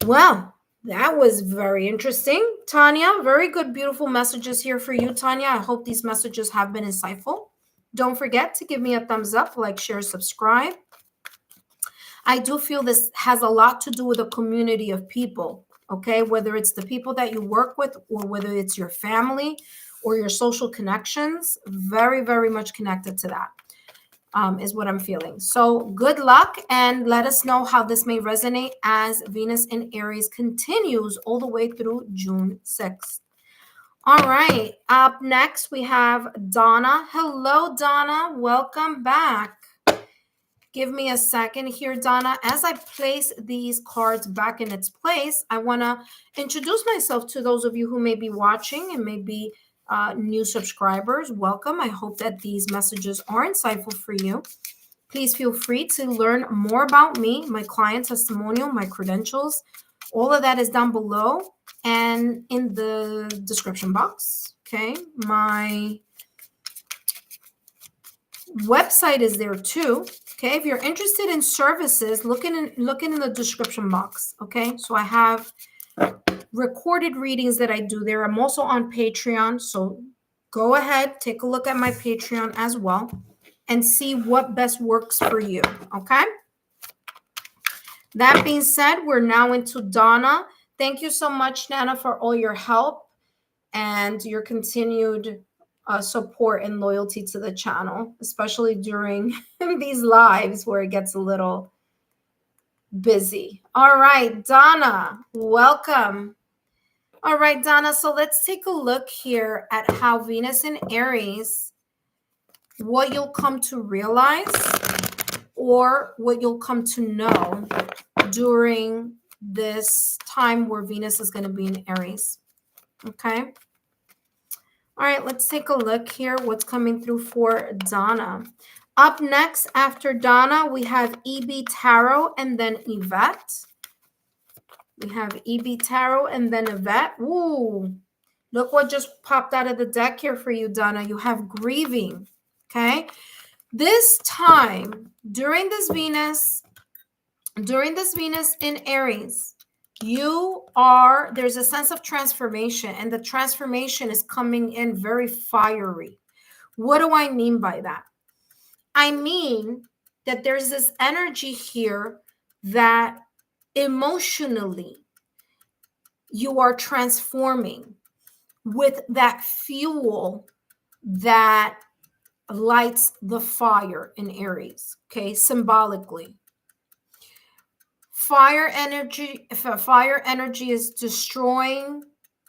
Well, that was very interesting, Tanya. Very good, beautiful messages here for you, Tanya. I hope these messages have been insightful. Don't forget to give me a thumbs up, like, share, subscribe. I do feel this has a lot to do with a community of people, okay? Whether it's the people that you work with, or whether it's your family, or your social connections. Very, very much connected to that. Is what I'm feeling. So good luck, and let us know how this may resonate as Venus in Aries continues all the way through June 6th. All right, up next we have Donna. Hello, Donna. Welcome back. Give me a second here, Donna. As I place these cards back in its place, I want to introduce myself to those of you who may be watching and may be new subscribers. Welcome. I hope that these messages are insightful for you. Please feel free to learn more about me, my client testimonial, my credentials. All of that is down below and in the description box. Okay. My website is there too. Okay. If you're interested in services, looking in the description box. Okay. So I have recorded readings that I do there. I'm also on Patreon. So go ahead, take a look at my Patreon as well and see what best works for you. Okay. That being said, we're now into Donna. Thank you so much, Nana, for all your help and your continued support and loyalty to the channel, especially during these lives where it gets a little busy. All right, Donna, welcome. All right, Donna, so let's take a look here at how Venus in Aries, what you'll come to realize or what you'll come to know during this time where Venus is going to be in Aries. Okay. All right, let's take a look here. What's coming through for Donna? Up next after Donna, we have EB Tarot and then Yvette. We have EB Tarot and then Yvette. Ooh, look what just popped out of the deck here for you, Donna. You have grieving. Okay. This time during this Venus in Aries, there's a sense of transformation, and the transformation is coming in very fiery. What do I mean by that? I mean that there's this energy here that emotionally you are transforming with that fuel that lights the fire in Aries, okay, symbolically. Fire energy, if a fire energy is destroying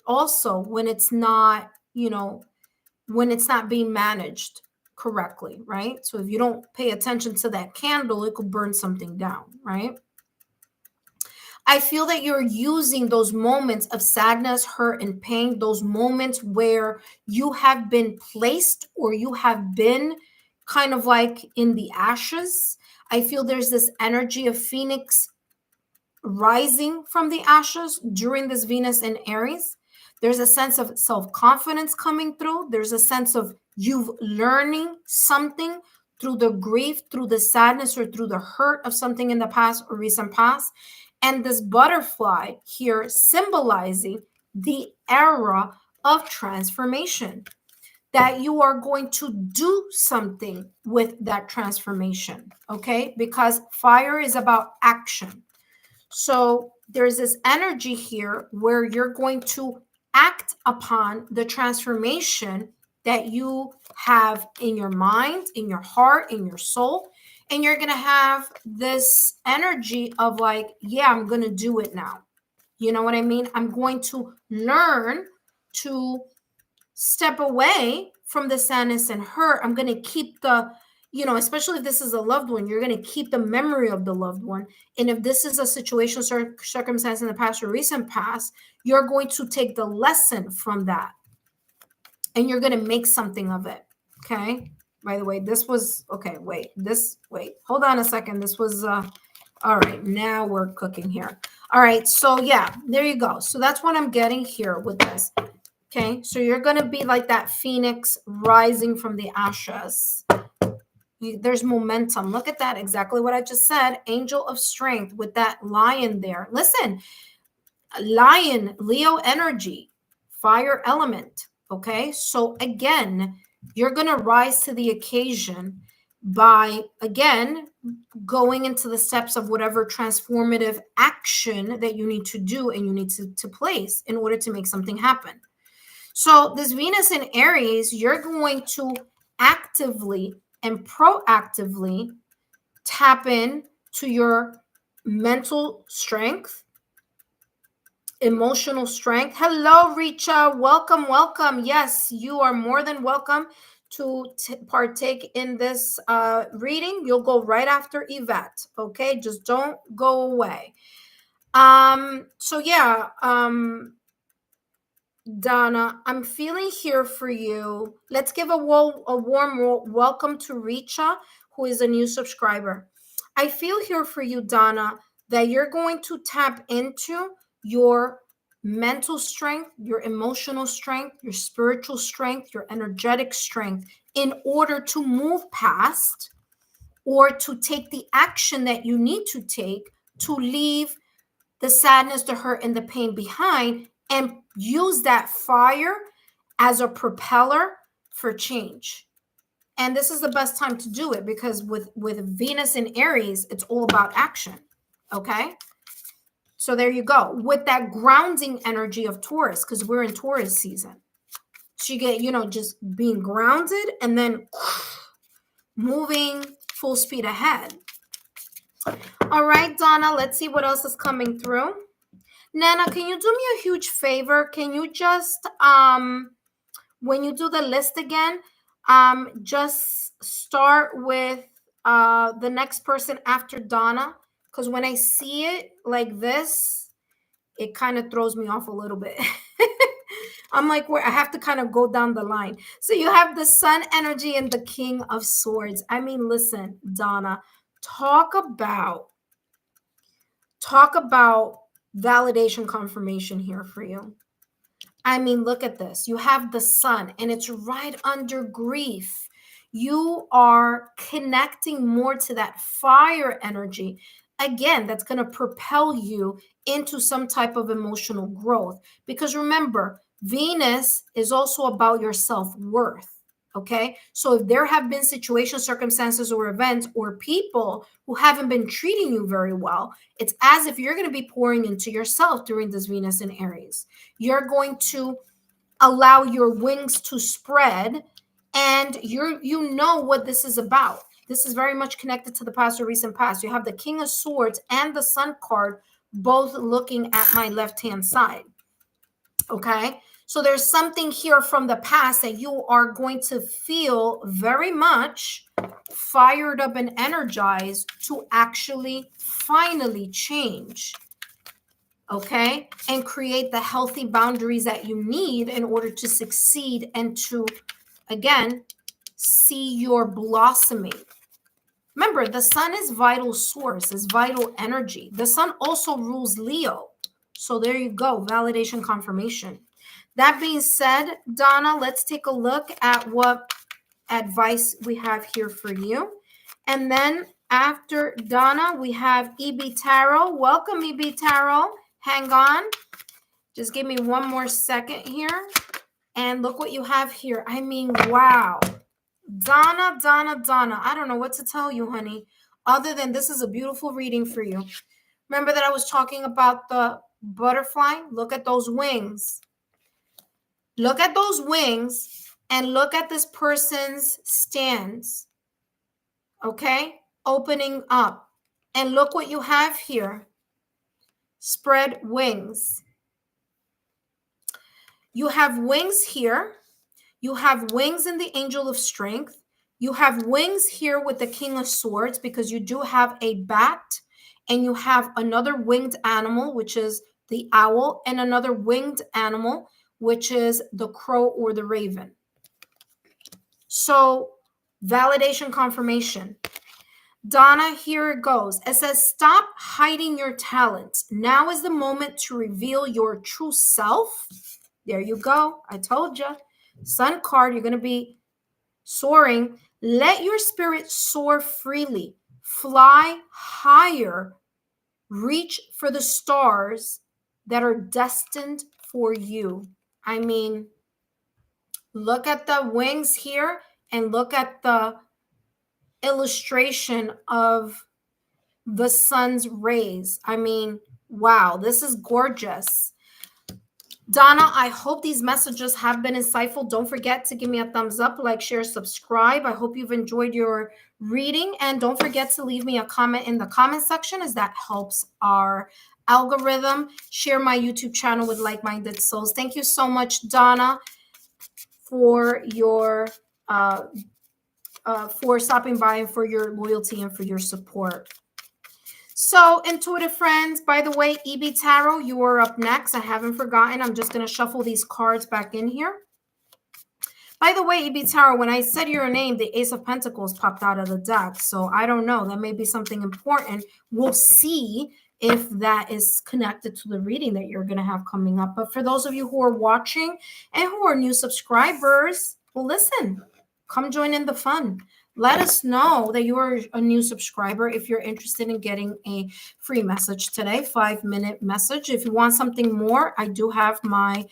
also when it's not, when it's not being managed correctly, right? So if you don't pay attention to that candle, it could burn something down, right? I feel that you're using those moments of sadness, hurt, and pain, those moments where you have been placed or you have been kind of like in the ashes. I feel there's this energy of Phoenix rising from the ashes during this Venus in Aries. There's a sense of self-confidence coming through. There's a sense of you learning something through the grief, through the sadness, or through the hurt of something in the past or recent past. And this butterfly here symbolizing the era of transformation, that you are going to do something with that transformation, okay? Because fire is about action. So there's this energy here where you're going to act upon the transformation that you have in your mind, in your heart, in your soul. And you're going to have this energy of like, yeah, I'm going to do it now. You know what I mean? I'm going to learn to step away from the sadness and hurt. I'm going to keep the, especially if this is a loved one, you're going to keep the memory of the loved one. And if this is a situation, circumstance in the past or recent past, you're going to take the lesson from that and you're going to make something of it. Okay. By the way, this was, okay, wait, hold on a second. This was, all right, now we're cooking here. All right. So yeah, there you go. So that's what I'm getting here with this. Okay. So you're going to be like that Phoenix rising from the ashes. There's momentum. Look at that. Exactly what I just said. Angel of strength with that lion there. Listen, lion, Leo energy, fire element. Okay. So again, you're going to rise to the occasion by, again, going into the steps of whatever transformative action that you need to do and you need to place in order to make something happen. So this Venus in Aries, you're going to actively and proactively tap in to your mental strength, emotional strength. Hello, Richa. Welcome, welcome. Yes, you are more than welcome to partake in this reading. You'll go right after Yvette. Okay, just don't go away. So yeah, Donna, I'm feeling here for you. Let's give a warm welcome to Richa, who is a new subscriber. I feel here for you, Donna, that you're going to tap into your mental strength, your emotional strength, your spiritual strength, your energetic strength in order to move past or to take the action that you need to take to leave the sadness, the hurt, and the pain behind, and use that fire as a propeller for change. And this is the best time to do it because with Venus in Aries, it's all about action. Okay. So there you go. With that grounding energy of Taurus, because we're in Taurus season. So you get, just being grounded and then moving full speed ahead. All right, Donna, let's see what else is coming through. Nana, can you do me a huge favor? Can you just, when you do the list again, just start with the next person after Donna? Because when I see it like this, it kind of throws me off a little bit. I'm like, I have to kind of go down the line. So you have the Sun energy and the King of Swords. I mean, listen, Donna, talk about validation confirmation here for you. I mean, look at this. You have the Sun and it's right under grief. You are connecting more to that fire energy. Again, that's going to propel you into some type of emotional growth. Because remember, Venus is also about your self-worth. Okay. So if there have been situations, circumstances, or events or people who haven't been treating you very well, it's as if you're going to be pouring into yourself during this Venus in Aries. You're going to allow your wings to spread, and you know what this is about. This is very much connected to the past or recent past. You have the King of Swords and the Sun card both looking at my left-hand side. Okay. So there's something here from the past that you are going to feel very much fired up and energized to actually finally change. Okay. And create the healthy boundaries that you need in order to succeed and to, again, see your blossoming. Remember, the Sun is vital source, is vital energy. The Sun also rules Leo. So there you go. Validation confirmation. That being said, Donna, let's take a look at what advice we have here for you. And then after Donna, we have EB Tarot. Welcome, EB Tarot. Hang on. Just give me one more second here. And look what you have here. I mean, wow. Donna. I don't know what to tell you, honey, other than this is a beautiful reading for you. Remember that I was talking about the butterfly? Look at those wings. Look at those wings and look at this person's stance. Okay? Opening up. And look what you have here. Spread wings. You have wings here. You have wings in the Angel of Strength. You have wings here with the King of Swords because you do have a bat, and you have another winged animal, which is the owl, and another winged animal, which is the crow or the raven. So validation confirmation. Donna, here it goes. It says, stop hiding your talents. Now is the moment to reveal your true self. There you go. I told you. Sun card, you're going to be soaring. Let your spirit soar freely. Fly higher. Reach for the stars that are destined for you. I mean, look at the wings here and look at the illustration of the sun's rays. I mean, wow, this is gorgeous. Donna, I hope these messages have been insightful. Don't forget to give me a thumbs up, like, share, subscribe. I hope you've enjoyed your reading. And don't forget to leave me a comment in the comment section, as that helps our algorithm. Share my YouTube channel with like-minded souls. Thank you so much, Donna, for your for stopping by and for your loyalty and for your support. So, intuitive friends, by the way, EB Tarot, you are up next. I haven't forgotten. I'm just going to shuffle these cards back in here. By the way, EB Tarot, when I said your name, the Ace of Pentacles popped out of the deck. So I don't know. That may be something important. We'll see if that is connected to the reading that you're going to have coming up. But for those of you who are watching and who are new subscribers, well, listen, come join in the fun. Let us know that you are a new subscriber if you're interested in getting a free message today, 5-minute message. If you want something more, I do have my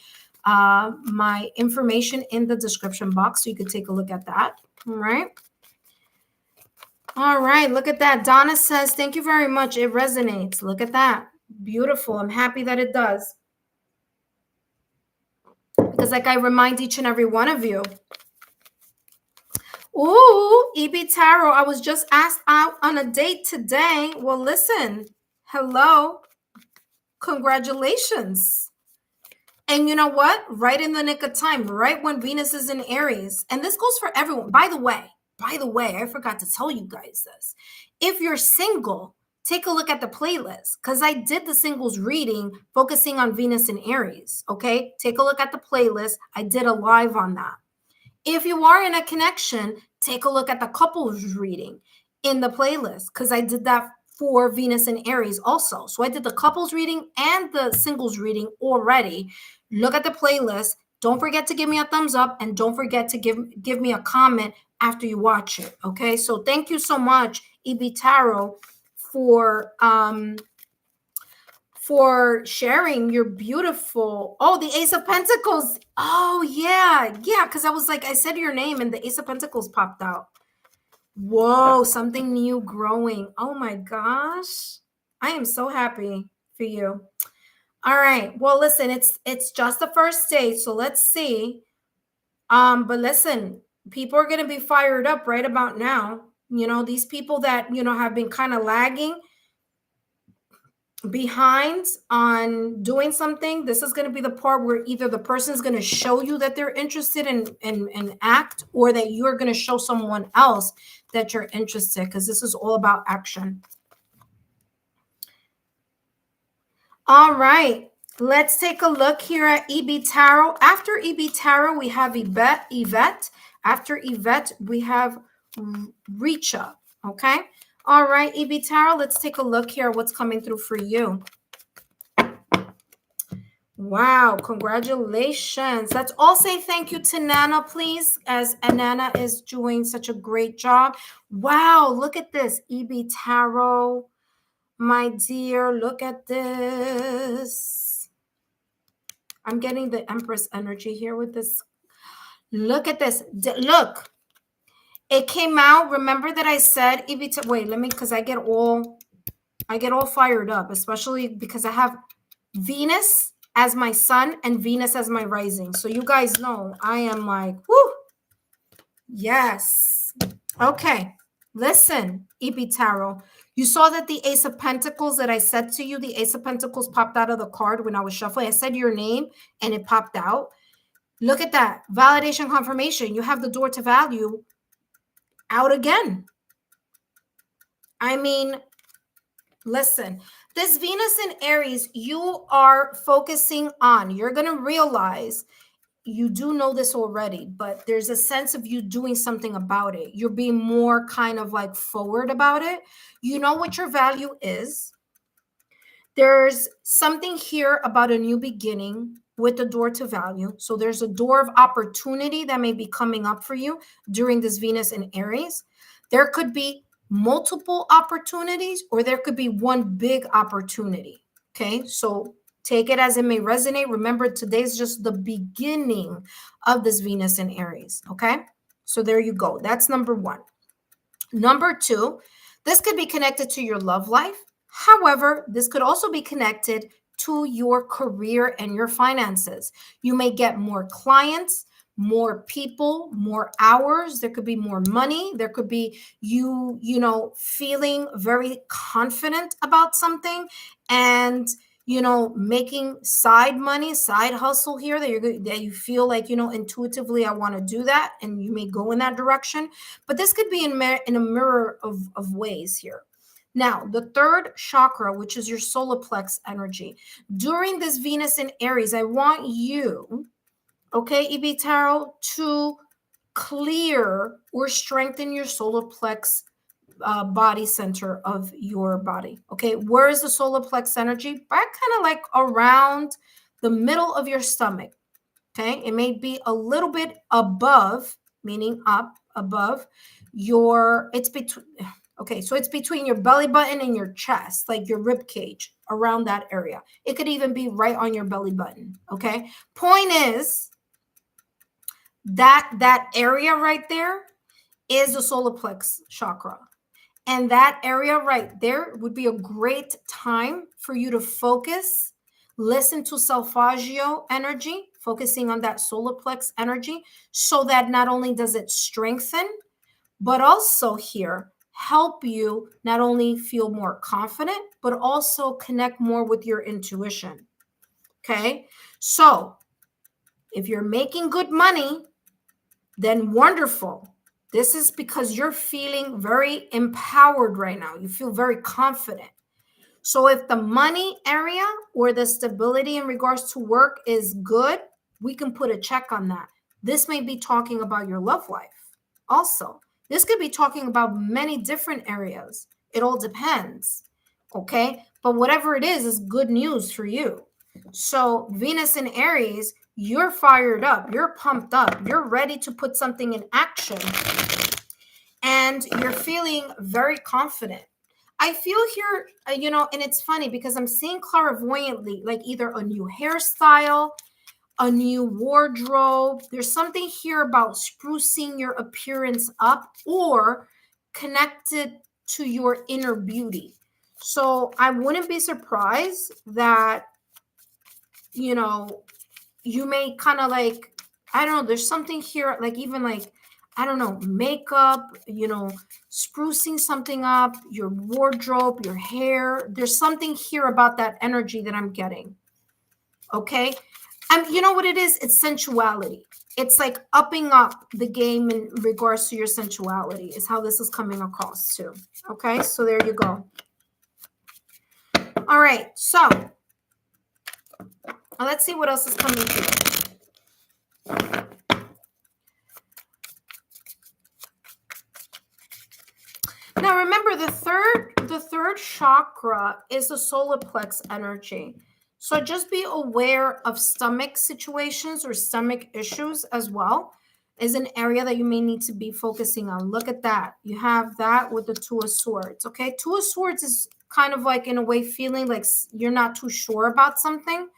information in the description box, so you could take a look at that. All right. All right. Look at that. Donna says, thank you very much. It resonates. Look at that. Beautiful. I'm happy that it does. Because like I remind each and every one of you. Ooh, EB Tarot, I was just asked out on a date today. Well, listen. Hello. Congratulations. And you know what? Right in the nick of time, right when Venus is in Aries. And this goes for everyone. By the way, I forgot to tell you guys this. If you're single, take a look at the playlist, because I did the singles reading focusing on Venus in Aries. Okay? Take a look at the playlist. I did a live on that. If you are in a connection, take a look at the couples reading in the playlist, because I did that for Venus and Aries also. So I did the couples reading and the singles reading already. Look at the playlist. Don't forget to give me a thumbs up, and don't forget to give me a comment after you watch it. Okay. So thank you so much, EB Tarot, for sharing your beautiful, the Ace of Pentacles. Oh yeah. Because I was like, I said your name and the Ace of Pentacles popped out. Whoa, something new growing. Oh my gosh. I am so happy for you. All right. Well, listen, it's just the first stage, so let's see. But listen, people are going to be fired up right about now. You know, these people that, have been kind of lagging behind on doing something, this is going to be the part where either the person is going to show you that they're interested in act, or that you're going to show someone else that you're interested, because this is all about action. All right, let's take a look here at EB Tarot. After EB Tarot, we have Yvette. After Yvette, we have Richa. Okay. All right, EB Tarot, let's take a look here. What's coming through for you? Wow, congratulations. Let's all say thank you to Nana, please, as Nana is doing such a great job. Wow, look at this, EB Tarot. My dear, look at this. I'm getting the Empress energy here with this. Look at this. Look. It came out. Remember that I said wait, let me, because I get all fired up, especially because I have Venus as my sun and Venus as my rising. So you guys know I am like, whoo. Yes. Okay. Listen, EB Tarot. You saw that the Ace of Pentacles that I said to you, the Ace of Pentacles popped out of the card when I was shuffling. I said your name and it popped out. Look at that. Validation, confirmation. You have the door to value out again. I mean, listen, this Venus in Aries, you are focusing on. You're going to realize, you do know this already, but there's a sense of you doing something about it. You're being more kind of like forward about it. You know what your value is. There's something here about a new beginning with the door to value. So there's a door of opportunity that may be coming up for you during this Venus in Aries. There could be multiple opportunities, or there could be one big opportunity. Okay, so take it as it may resonate. Remember, today's just the beginning of this Venus in Aries. Okay, so there you go. That's number one. Number two, this could be connected to your love life. However, this could also be connected to your career and your finances. You may get more clients, more people, more hours. There could be more money. There could be feeling very confident about something, and making side money, side hustle here that you feel like, intuitively, I want to do that, and you may go in that direction. But this could be in a mirror of ways here. Now, the third chakra, which is your solar plex energy, during this Venus in Aries, I want you, okay, EB Tarot, to clear or strengthen your solar plex body center of your body. Okay, where is the solar plex energy? Right, kind of like around the middle of your stomach. Okay, it may be a little bit above, meaning up above it's between. Okay, so it's between your belly button and your chest, like your rib cage, around that area. It could even be right on your belly button. Okay, point is that area right there is the solar plex chakra. And that area right there would be a great time for you to focus, listen to Solfeggio energy, focusing on that solar plex energy, so that not only does it strengthen, but also here help you not only feel more confident, but also connect more with your intuition. Okay, so if you're making good money, then wonderful. This is because you're feeling very empowered right now. You feel very confident. So if the money area or the stability in regards to work is good, we can put a check on that. This may be talking about your love life also. This could be talking about many different areas. It all depends. Okay. But whatever it is good news for you. So Venus in Aries, you're fired up, you're pumped up, you're ready to put something in action, and you're feeling very confident. I feel here, and it's funny because I'm seeing clairvoyantly, like either a new hairstyle, a new wardrobe. There's something here about sprucing your appearance up or connected to your inner beauty. So I wouldn't be surprised that, you may kind of like, I don't know, there's something here, like even like, I don't know, makeup, sprucing something up, your wardrobe, your hair. There's something here about that energy that I'm getting. Okay. And you know what it is? It's sensuality. It's like upping up the game in regards to your sensuality is how this is coming across too. Okay. So there you go. All right. So let's see what else is coming through. Now remember, the third chakra is the solar plex energy. So just be aware of stomach situations or stomach issues as well, is an area that you may need to be focusing on. Look at that. You have that with the Two of Swords. Okay, Two of Swords is kind of like, in a way, feeling like you're not too sure about something.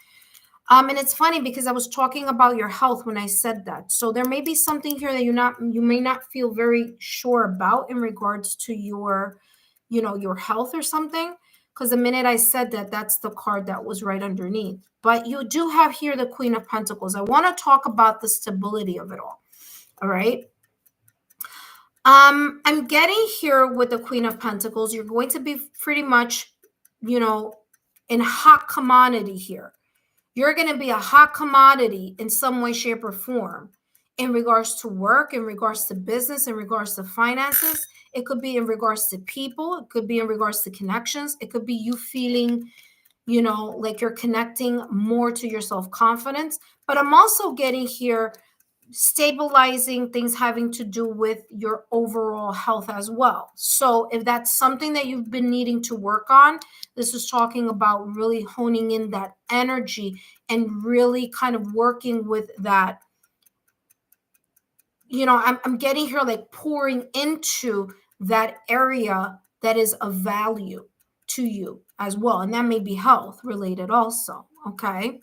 And it's funny because I was talking about your health when I said that. So there may be something here that you may not feel very sure about in regards to your, your health or something. Because the minute I said that, that's the card that was right underneath. But you do have here the Queen of Pentacles. I want to talk about the stability of it all. All right. I'm getting here with the Queen of Pentacles. You're going to be pretty much, in hot commodity here. You're going to be a hot commodity in some way, shape, or form in regards to work, in regards to business, in regards to finances. It could be in regards to people. It could be in regards to connections. It could be you feeling, like you're connecting more to your self-confidence. But I'm also getting here stabilizing things having to do with your overall health as well. So if that's something that you've been needing to work on, this is talking about really honing in that energy and really kind of working with that. I'm getting here like pouring into that area that is of value to you as well. And that may be health related also. Okay.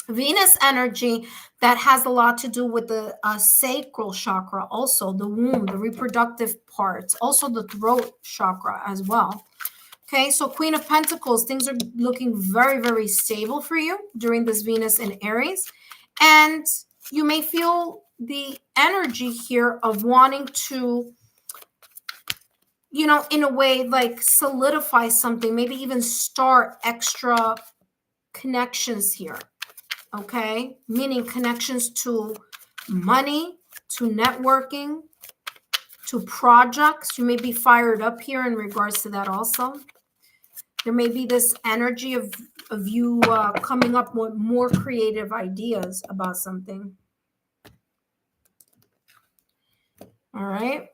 Venus energy, that has a lot to do with the sacral chakra, also the womb, the reproductive parts, also the throat chakra as well. Okay, so Queen of Pentacles, things are looking very, very stable for you during this Venus in Aries. And you may feel the energy here of wanting to, you know, in a way, like solidify something, maybe even start extra connections here. Okay, meaning connections to money, to networking, to projects. You may be fired up here in regards to that also. There may be this energy of you coming up with more creative ideas about something. All right.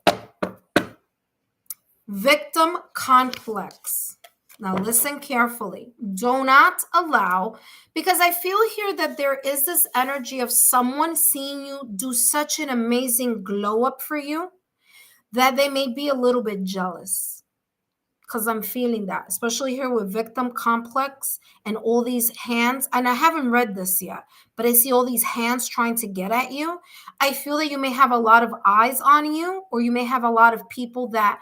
Victim complex. Now listen carefully. Do not allow, because I feel here that there is this energy of someone seeing you do such an amazing glow up for you that they may be a little bit jealous. Because I'm feeling that, especially here with victim complex and all these hands. And I haven't read this yet, but I see all these hands trying to get at you. I feel that you may have a lot of eyes on you, or you may have a lot of people that,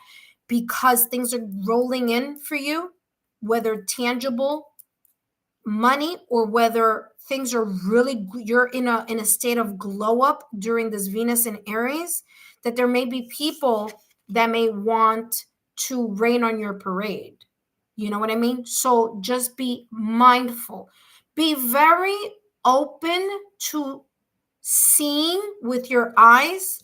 because things are rolling in for you, whether tangible money or whether things are really, you're in a state of glow up during this Venus in Aries, that there may be people that may want to rain on your parade. You know what I mean? So just be mindful. Be very open to seeing with your eyes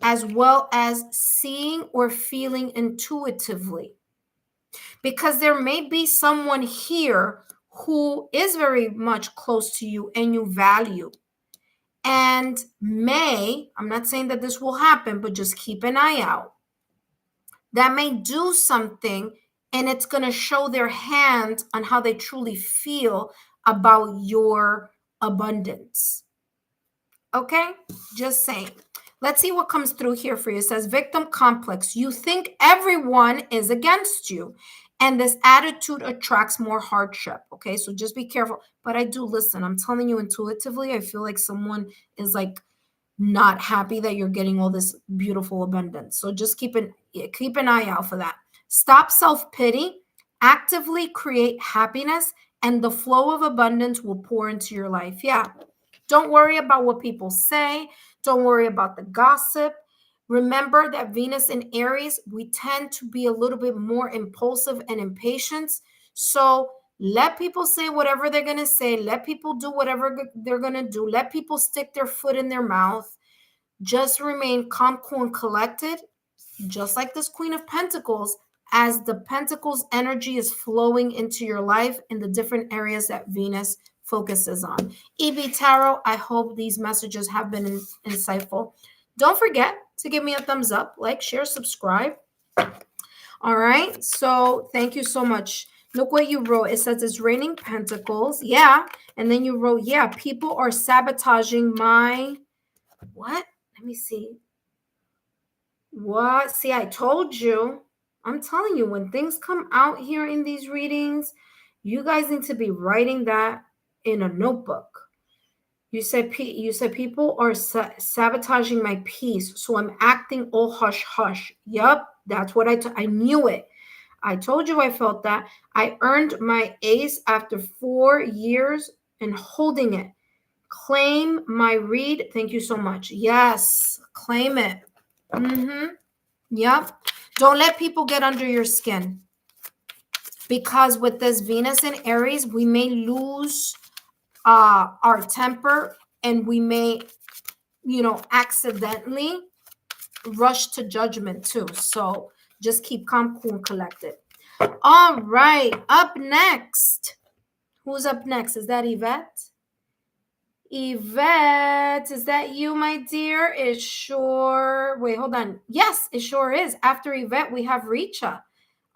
as well as seeing or feeling intuitively. Because there may be someone here who is very much close to you and you value. And I'm not saying that this will happen, but just keep an eye out. That may do something, and it's going to show their hand on how they truly feel about your abundance. Okay? Just saying. Let's see what comes through here for you. It says victim complex. You think everyone is against you, and this attitude attracts more hardship. Okay, so just be careful. But I do listen. I'm telling you intuitively, I feel like someone is like not happy that you're getting all this beautiful abundance. So just keep an eye out for that. Stop self-pity. Actively create happiness, and the flow of abundance will pour into your life. Yeah. Don't worry about what people say. Don't worry about the gossip. Remember that Venus in Aries, we tend to be a little bit more impulsive and impatient. So let people say whatever they're going to say. Let people do whatever they're going to do. Let people stick their foot in their mouth. Just remain calm, cool, and collected, just like this Queen of Pentacles, as the Pentacles energy is flowing into your life in the different areas that Venus focuses on. EB Tarot, I hope these messages have been insightful. Don't forget to give me a thumbs up, like, share, subscribe. All right. So thank you so much. Look what you wrote. It says it's raining pentacles. Yeah. And then you wrote, yeah, people are sabotaging my, what? Let me see. What? See, I told you. I'm telling you, when things come out here in these readings, you guys need to be writing that in a notebook. You said people are sabotaging my peace, so I'm acting all hush hush. Yup, that's what I knew it. I told you I felt that. I earned my ace after 4 years and holding it. Claim my read. Thank you so much. Yes, claim it. Yep. Don't let people get under your skin. Because with this Venus in Aries, we may lose our temper, and we may, accidentally rush to judgment too. So just keep calm, cool, and collected. All right. Up next. Who's up next? Is that Yvette? Yvette, is that you, my dear? It sure. Wait, hold on. Yes, it sure is. After Yvette, we have Richa.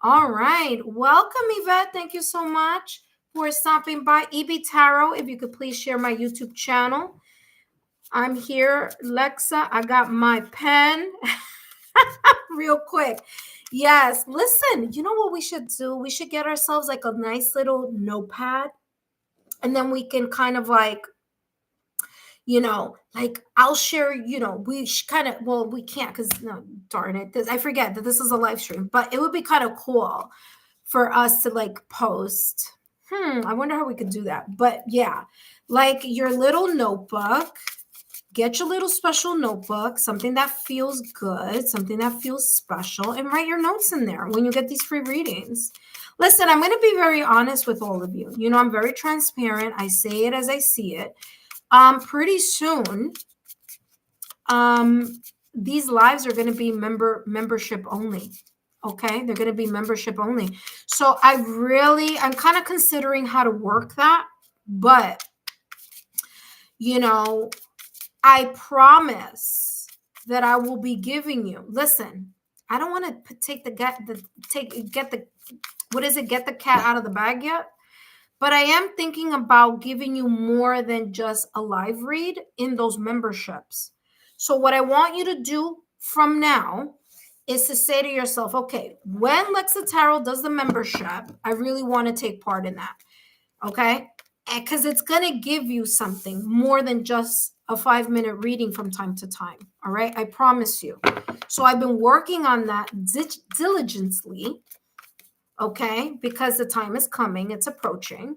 All right. Welcome, Yvette. Thank you so much for stopping by. EB Tarot, if you could please share my YouTube channel. I'm here. Lexa, I got my pen. Real quick. Yes. Listen, you know what we should do? We should get ourselves like a nice little notepad. And then we can kind of like, like I'll share, we kind of, well, we can't because, no, darn it. I forget that this is a live stream, but it would be kind of cool for us to like post. I wonder how we could do that. But yeah, like your little notebook. Get your little special notebook, something that feels good, something that feels special, and write your notes in there when you get these free readings. Listen, I'm going to be very honest with all of you. You know, I'm very transparent. I say it as I see it. Pretty soon, these lives are going to be membership only. Okay, they're going to be membership only. So I'm kind of considering how to work that, but you know, I promise that I will be giving you. Listen, I don't want to get the cat out of the bag yet, but I am thinking about giving you more than just a live read in those memberships. So what I want you to do from now is to say to yourself, okay, when Lexa Tarot does the membership, I really want to take part in that. Okay? Because it's going to give you something more than just a 5-minute reading from time to time. All right. I promise you. So I've been working on that diligently. Okay. Because the time is coming. It's approaching.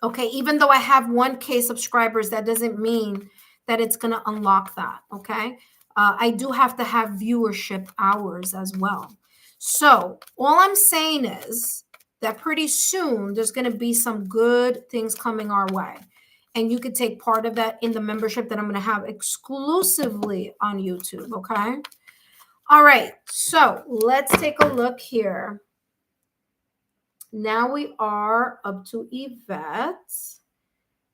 Okay. Even though I have 1K subscribers, that doesn't mean that it's going to unlock that. Okay. I do have to have viewership hours as well. So all I'm saying is that pretty soon there's going to be some good things coming our way. And you could take part of that in the membership that I'm going to have exclusively on YouTube. Okay. All right. So let's take a look here. Now we are up to Yvette.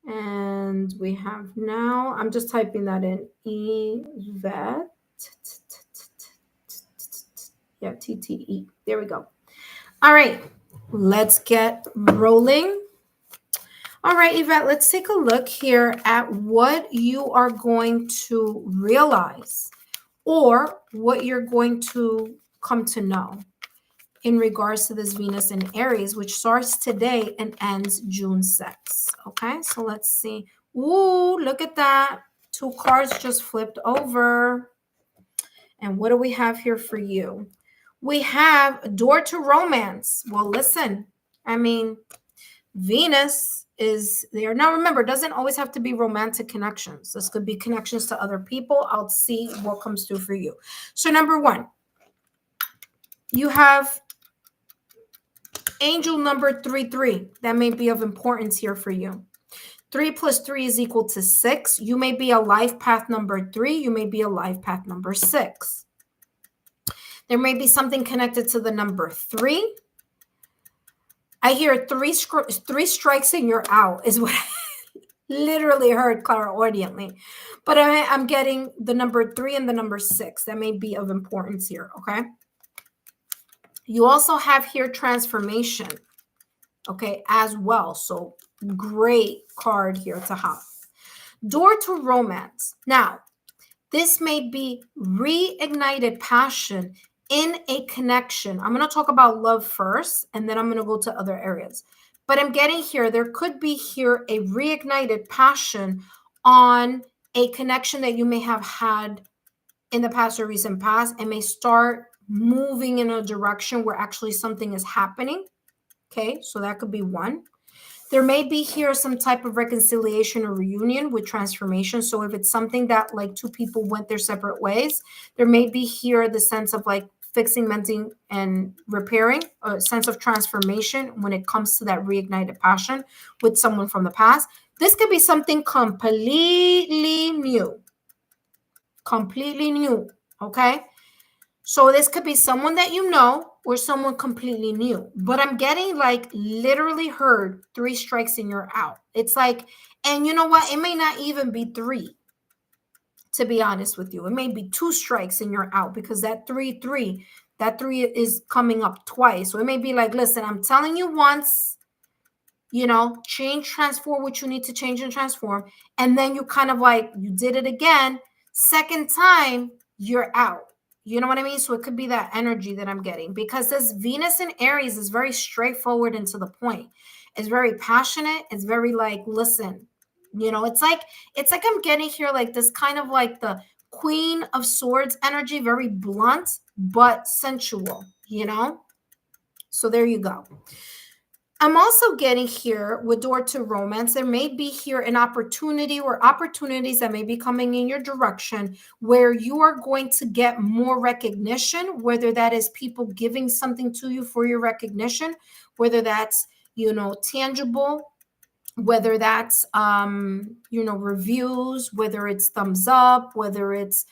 And we have now, I'm just typing that in, Yvette. Yeah, TTE. There we go. All right. Let's get rolling. All right, Yvette, let's take a look here at what you are going to realize or what you're going to come to know in regards to this Venus in Aries, which starts today and ends June 6th. Okay, so let's see. Ooh, look at that. 2 cards just flipped over. And what do we have here for you? We have Door to Romance. Well, listen, I mean, Venus is there. Now, remember, it doesn't always have to be romantic connections. This could be connections to other people. I'll see what comes through for you. So number 1, you have angel number 33. That may be of importance here for you. 3 plus 3 is equal to 6. You may be a life path number 3. You may be a life path number 6. There may be something connected to the number 3. I hear three strikes and you're out is what I literally heard clairaudiently. But I'm getting the number 3 and the number 6. That may be of importance here, okay? You also have here transformation, okay, as well. So great card here to have. Door to Romance. Now, this may be reignited passion in a connection. I'm going to talk about love first, and then I'm going to go to other areas. But I'm getting here, there could be here a reignited passion on a connection that you may have had in the past or recent past, and may start moving in a direction where actually something is happening. Okay, so that could be one. There may be here some type of reconciliation or reunion with transformation. So if it's something that like 2 people went their separate ways, there may be here the sense of like fixing, mending, and repairing, a sense of transformation when it comes to that reignited passion with someone from the past. This could be something completely new. Completely new, okay? So this could be someone that you know or someone completely new. But I'm getting like literally heard 3 strikes and you're out. It's like, and you know what? It may not even be 3, to be honest with you. It may be 2 strikes and you're out because that 3 is coming up twice. So it may be like, listen, I'm telling you once, you know, change, transform what you need to change and transform. And then you kind of like, you did it again. Second time, you're out. You know what I mean? So it could be that energy that I'm getting because this Venus in Aries is very straightforward and to the point. It's very passionate. It's very like, listen, you know, it's like I'm getting here like this kind of like the Queen of Swords energy, very blunt, but sensual, you know? So there you go. I'm also getting here with door to romance. There may be here an opportunity or opportunities that may be coming in your direction where you are going to get more recognition, whether that is people giving something to you for your recognition, whether that's, tangible, whether that's, reviews, whether it's thumbs up, whether it's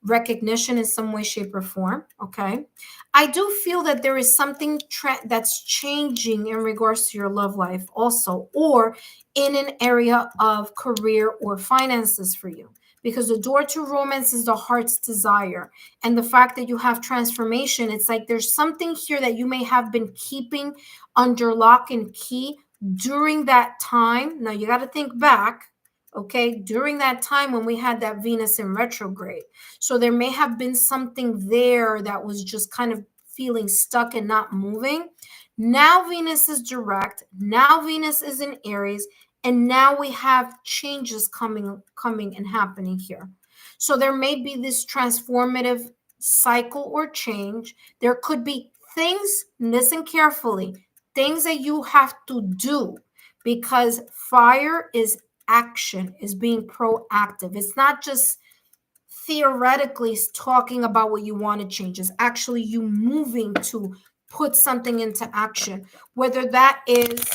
recognition in some way, shape, or form. Okay. I do feel that there is something that's changing in regards to your love life also, or in an area of career or finances for you. Because the door to romance is the heart's desire. And the fact that you have transformation, it's like there's something here that you may have been keeping under lock and key during that time. Now you got to think back, okay, during that time when we had that Venus in retrograde. So there may have been something there that was just kind of feeling stuck and not moving. Now Venus is direct. Now Venus is in Aries. And now we have changes coming and happening here. So there may be this transformative cycle or change. There could be things, listen carefully, things that you have to do, because fire is action, is being proactive. It's not just theoretically talking about what you want to change. It's actually you moving to put something into action, whether that is,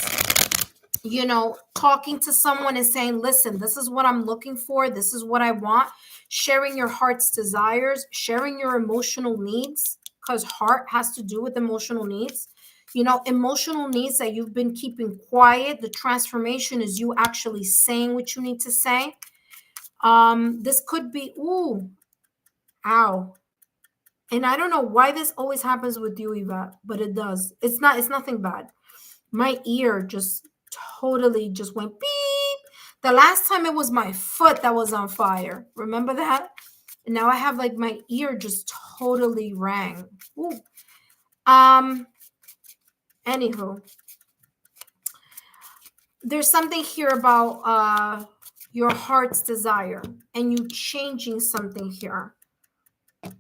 talking to someone and saying, listen, this is what I'm looking for, this is what I want, sharing your heart's desires, sharing your emotional needs, because heart has to do with emotional needs. Emotional needs that you've been keeping quiet. The transformation is you actually saying what you need to say. This could be, ooh, ow. And I don't know why this always happens with you, Eva, but it does. It's nothing bad. My ear just totally just went beep. The last time it was my foot that was on fire. Remember that? And now I have like my ear just totally rang. Ooh. Anywho, there's something here about your heart's desire and you changing something here,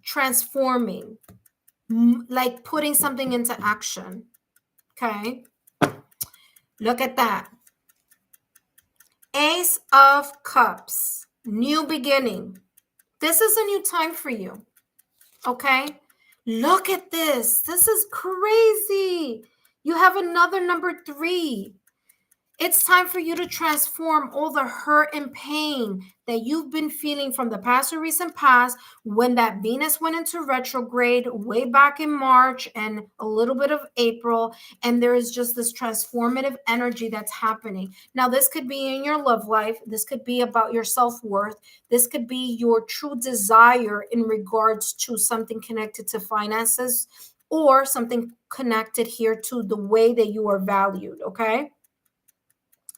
transforming, like putting something into action. Okay, look at that. Ace of Cups, new beginning. This is a new time for you. Okay, look at this. This is crazy. You have another number 3. It's time for you to transform all the hurt and pain that you've been feeling from the past or recent past when that Venus went into retrograde way back in March and a little bit of April. And there is just this transformative energy that's happening. Now, this could be in your love life. This could be about your self-worth. This could be your true desire in regards to something connected to finances or something connected here to the way that you are valued, okay?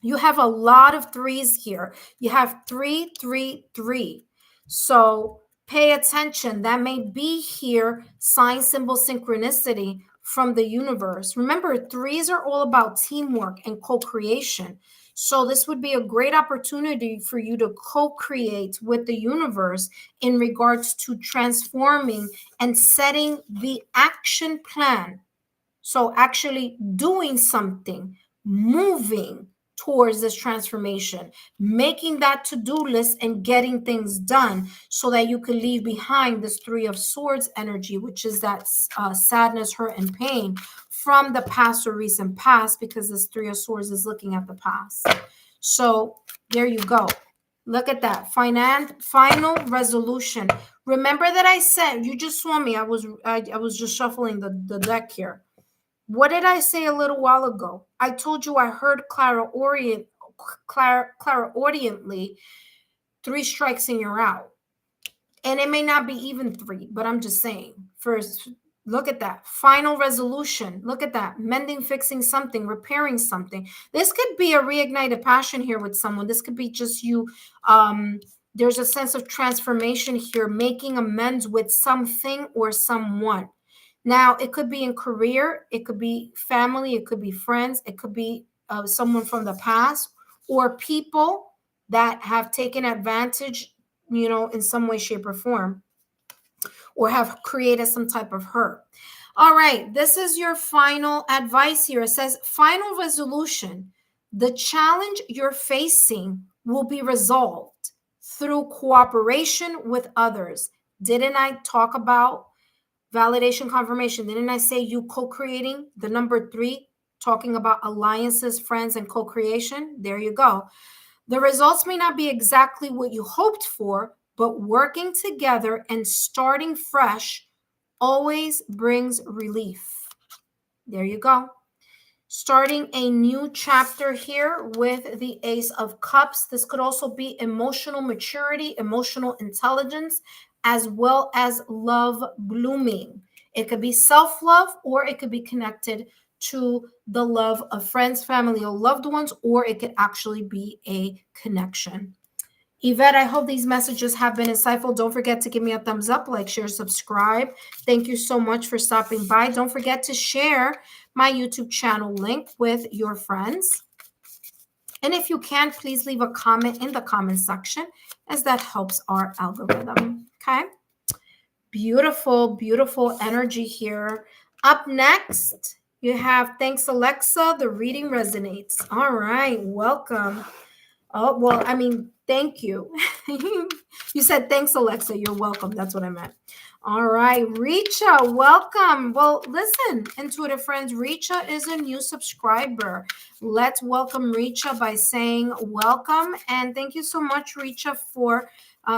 You have a lot of 3s here. You have 3, 3, 3. So pay attention. That may be here sign, symbol, synchronicity from the universe. Remember, 3s are all about teamwork and co-creation. So this would be a great opportunity for you to co-create with the universe in regards to transforming and setting the action plan. So actually doing something, moving towards this transformation, making that to-do list and getting things done so that you can leave behind this 3 of Swords energy, which is that sadness, hurt, and pain from the past or recent past, because this 3 of Swords is looking at the past. So there you go. Look at that. Final resolution. Remember that I said, you just saw me. I was just shuffling the deck here. What did I say a little while ago? I told you I heard clairaudiently 3 strikes and you're out. And it may not be even 3, but I'm just saying. First, look at that. Final resolution. Look at that. Mending, fixing something, repairing something. This could be a reignited passion here with someone. This could be just you. There's a sense of transformation here, making amends with something or someone. Now, it could be in career, it could be family, it could be friends, it could be someone from the past, or people that have taken advantage, in some way, shape, or form, or have created some type of hurt. All right, this is your final advice here. It says, final resolution. The challenge you're facing will be resolved through cooperation with others. Didn't I talk about validation confirmation? Didn't I say you co-creating? The number 3, talking about alliances, friends, and co-creation. There you go. The results may not be exactly what you hoped for, but working together and starting fresh always brings relief. There you go. Starting a new chapter here with the Ace of Cups. This could also be emotional maturity, emotional intelligence, as well as love blooming. It could be self-love, or it could be connected to the love of friends, family, or loved ones, or it could actually be a connection. Yvette, I hope these messages have been insightful. Don't forget to give me a thumbs up, like, share, subscribe. Thank you so much for stopping by. Don't forget to share my YouTube channel link with your friends. And if you can, please leave a comment in the comment section, as that helps our algorithm. Okay. Beautiful, beautiful energy here. Up next, you have Thanks, Alexa. The reading resonates. All right. Welcome. Oh, well, I mean, thank you. You said thanks, Alexa. You're welcome. That's what I meant. All right, Richa, welcome. Well, listen, intuitive friends, Richa is a new subscriber. Let's welcome Richa by saying welcome. And thank you so much, Richa, for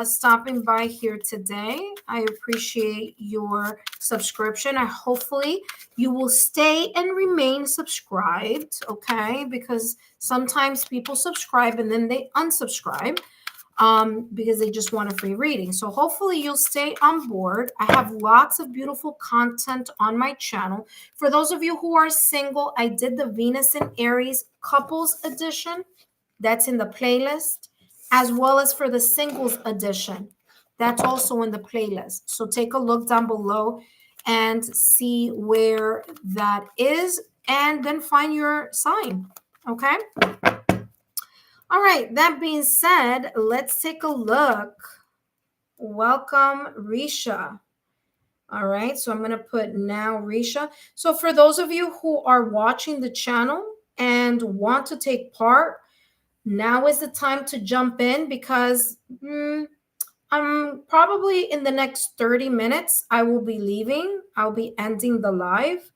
stopping by here today. I appreciate your subscription. Hopefully you will stay and remain subscribed, okay? Because sometimes people subscribe and then they unsubscribe because they just want a free reading. So hopefully you'll stay on board. I have lots of beautiful content on my channel. For those of you who are single, I did the Venus and Aries couples edition. That's in the playlist, as well as for the singles edition. That's also in the playlist. So take a look down below and see where that is, and then find your sign. Okay. All right. That being said, let's take a look. Welcome, Risha. All right. So I'm going to put now Risha. So for those of you who are watching the channel and want to take part, now is the time to jump in, because I'm probably in the next 30 minutes, I will be leaving. I'll be ending the live.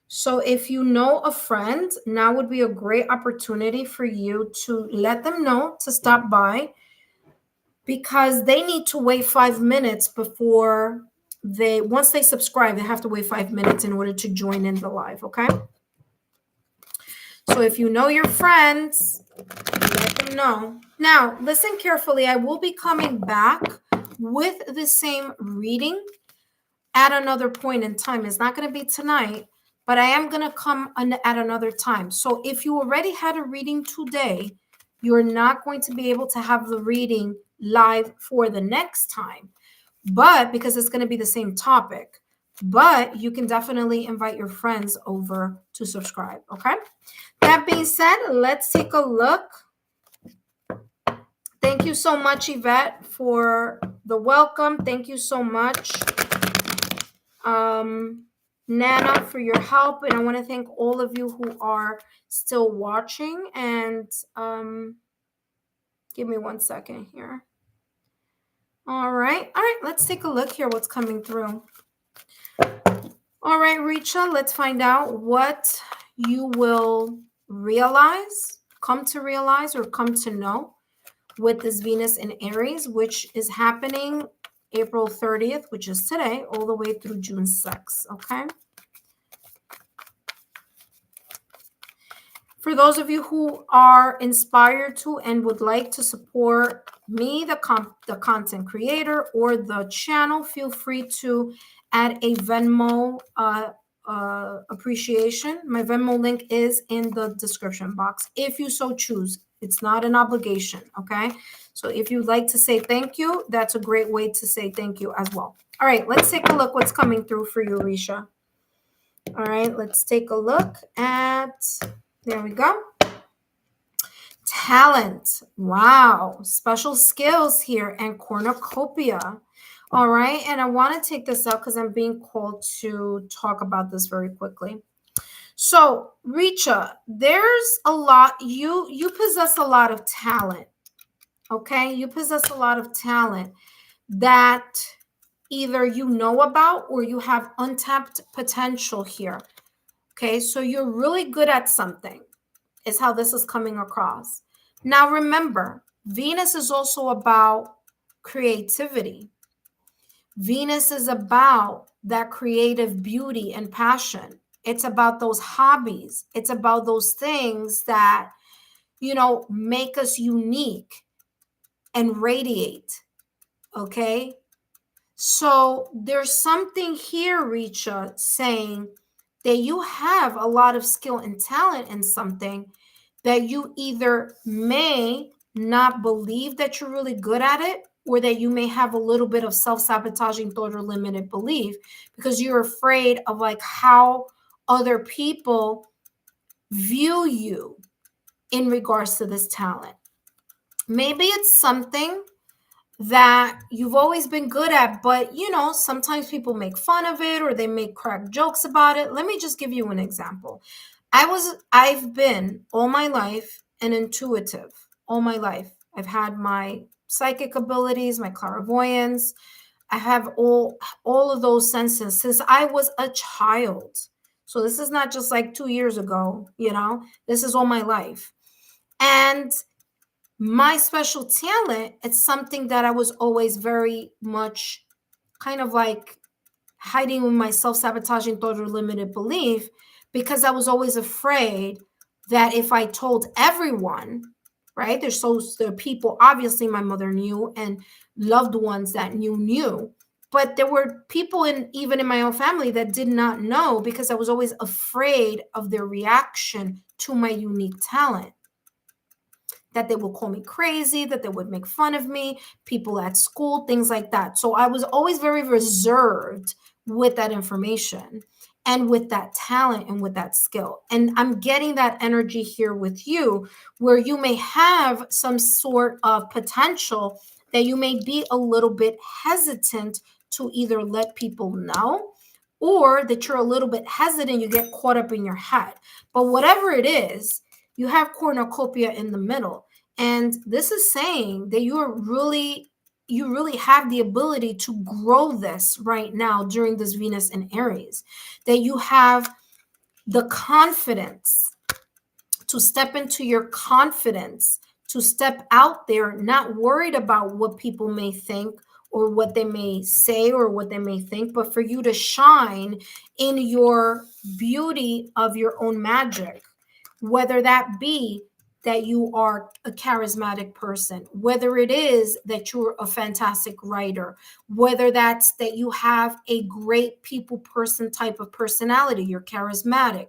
So if you know a friend, now would be a great opportunity for you to let them know to stop by, because they need to wait 5 minutes before once they subscribe, they have to wait 5 minutes in order to join in the live, okay? So if you know your friends, let them know. Now, listen carefully. I will be coming back with the same reading at another point in time. It's not going to be tonight, but I am going to come at another time. So if you already had a reading today, you're not going to be able to have the reading live for the next time, but because it's going to be the same topic. But you can definitely invite your friends over to subscribe, okay? That being said, let's take a look. Thank you so much, Yvette, for the welcome. Thank you so much, Nana, for your help. And I want to thank all of you who are still watching. And give me 1 second here. All right. Let's take a look here what's coming through. All right, Richa, let's find out what you will realize, come to realize, or come to know with this Venus in Aries, which is happening April 30th, which is today, all the way through June 6th, okay? For those of you who are inspired to and would like to support me, the content creator, or the channel, feel free to add a Venmo appreciation. My Venmo link is in the description box, if you so choose. It's not an obligation, okay? So if you'd like to say thank you, that's a great way to say thank you as well. All right, let's take a look what's coming through for you, Risha. All right, let's take a look at... There we go. Talent. Wow. Special skills here and cornucopia. All right. And I want to take this out because I'm being called to talk about this very quickly. So, Richa, there's a lot, you possess a lot of talent. Okay? You possess a lot of talent that either you know about or you have untapped potential here. Okay? So you're really good at something. Is how this is coming across. Now remember, Venus is also about creativity. Venus is about that creative beauty and passion. It's about those hobbies. It's about those things that, make us unique and radiate. Okay. So there's something here, Richa, saying that you have a lot of skill and talent in something that you either may not believe that you're really good at it, or that you may have a little bit of self-sabotaging thought or limited belief because you're afraid of like how other people view you in regards to this talent. Maybe it's something that you've always been good at, but sometimes people make fun of it or they make crack jokes about it. Let me just give you an example. I've been all my life an intuitive. All my life I've had my psychic abilities, my clairvoyance. I have all of those senses since I was a child. So this is not just like 2 years ago, this is all my life. And my special talent, it's something that I was always very much kind of like hiding with my self-sabotaging thought or limited belief, because I was always afraid that if I told everyone, right, there are people, obviously my mother knew and loved ones that knew, but there were people even in my own family that did not know, because I was always afraid of their reaction to my unique talent, that they would call me crazy, that they would make fun of me, people at school, things like that. So I was always very reserved with that information and with that talent and with that skill. And I'm getting that energy here with you, where you may have some sort of potential that you may be a little bit hesitant to either let people know, or that you're a little bit hesitant, you get caught up in your head. But whatever it is, you have cornucopia in the middle. And this is saying that you really have the ability to grow this right now during this Venus in Aries, that you have the confidence to step into your confidence, to step out there, not worried about what people may think or what they may say or what they may think, but for you to shine in your beauty of your own magic, whether that be that you are a charismatic person, whether it is that you're a fantastic writer, whether that's that you have a great people person type of personality, you're charismatic.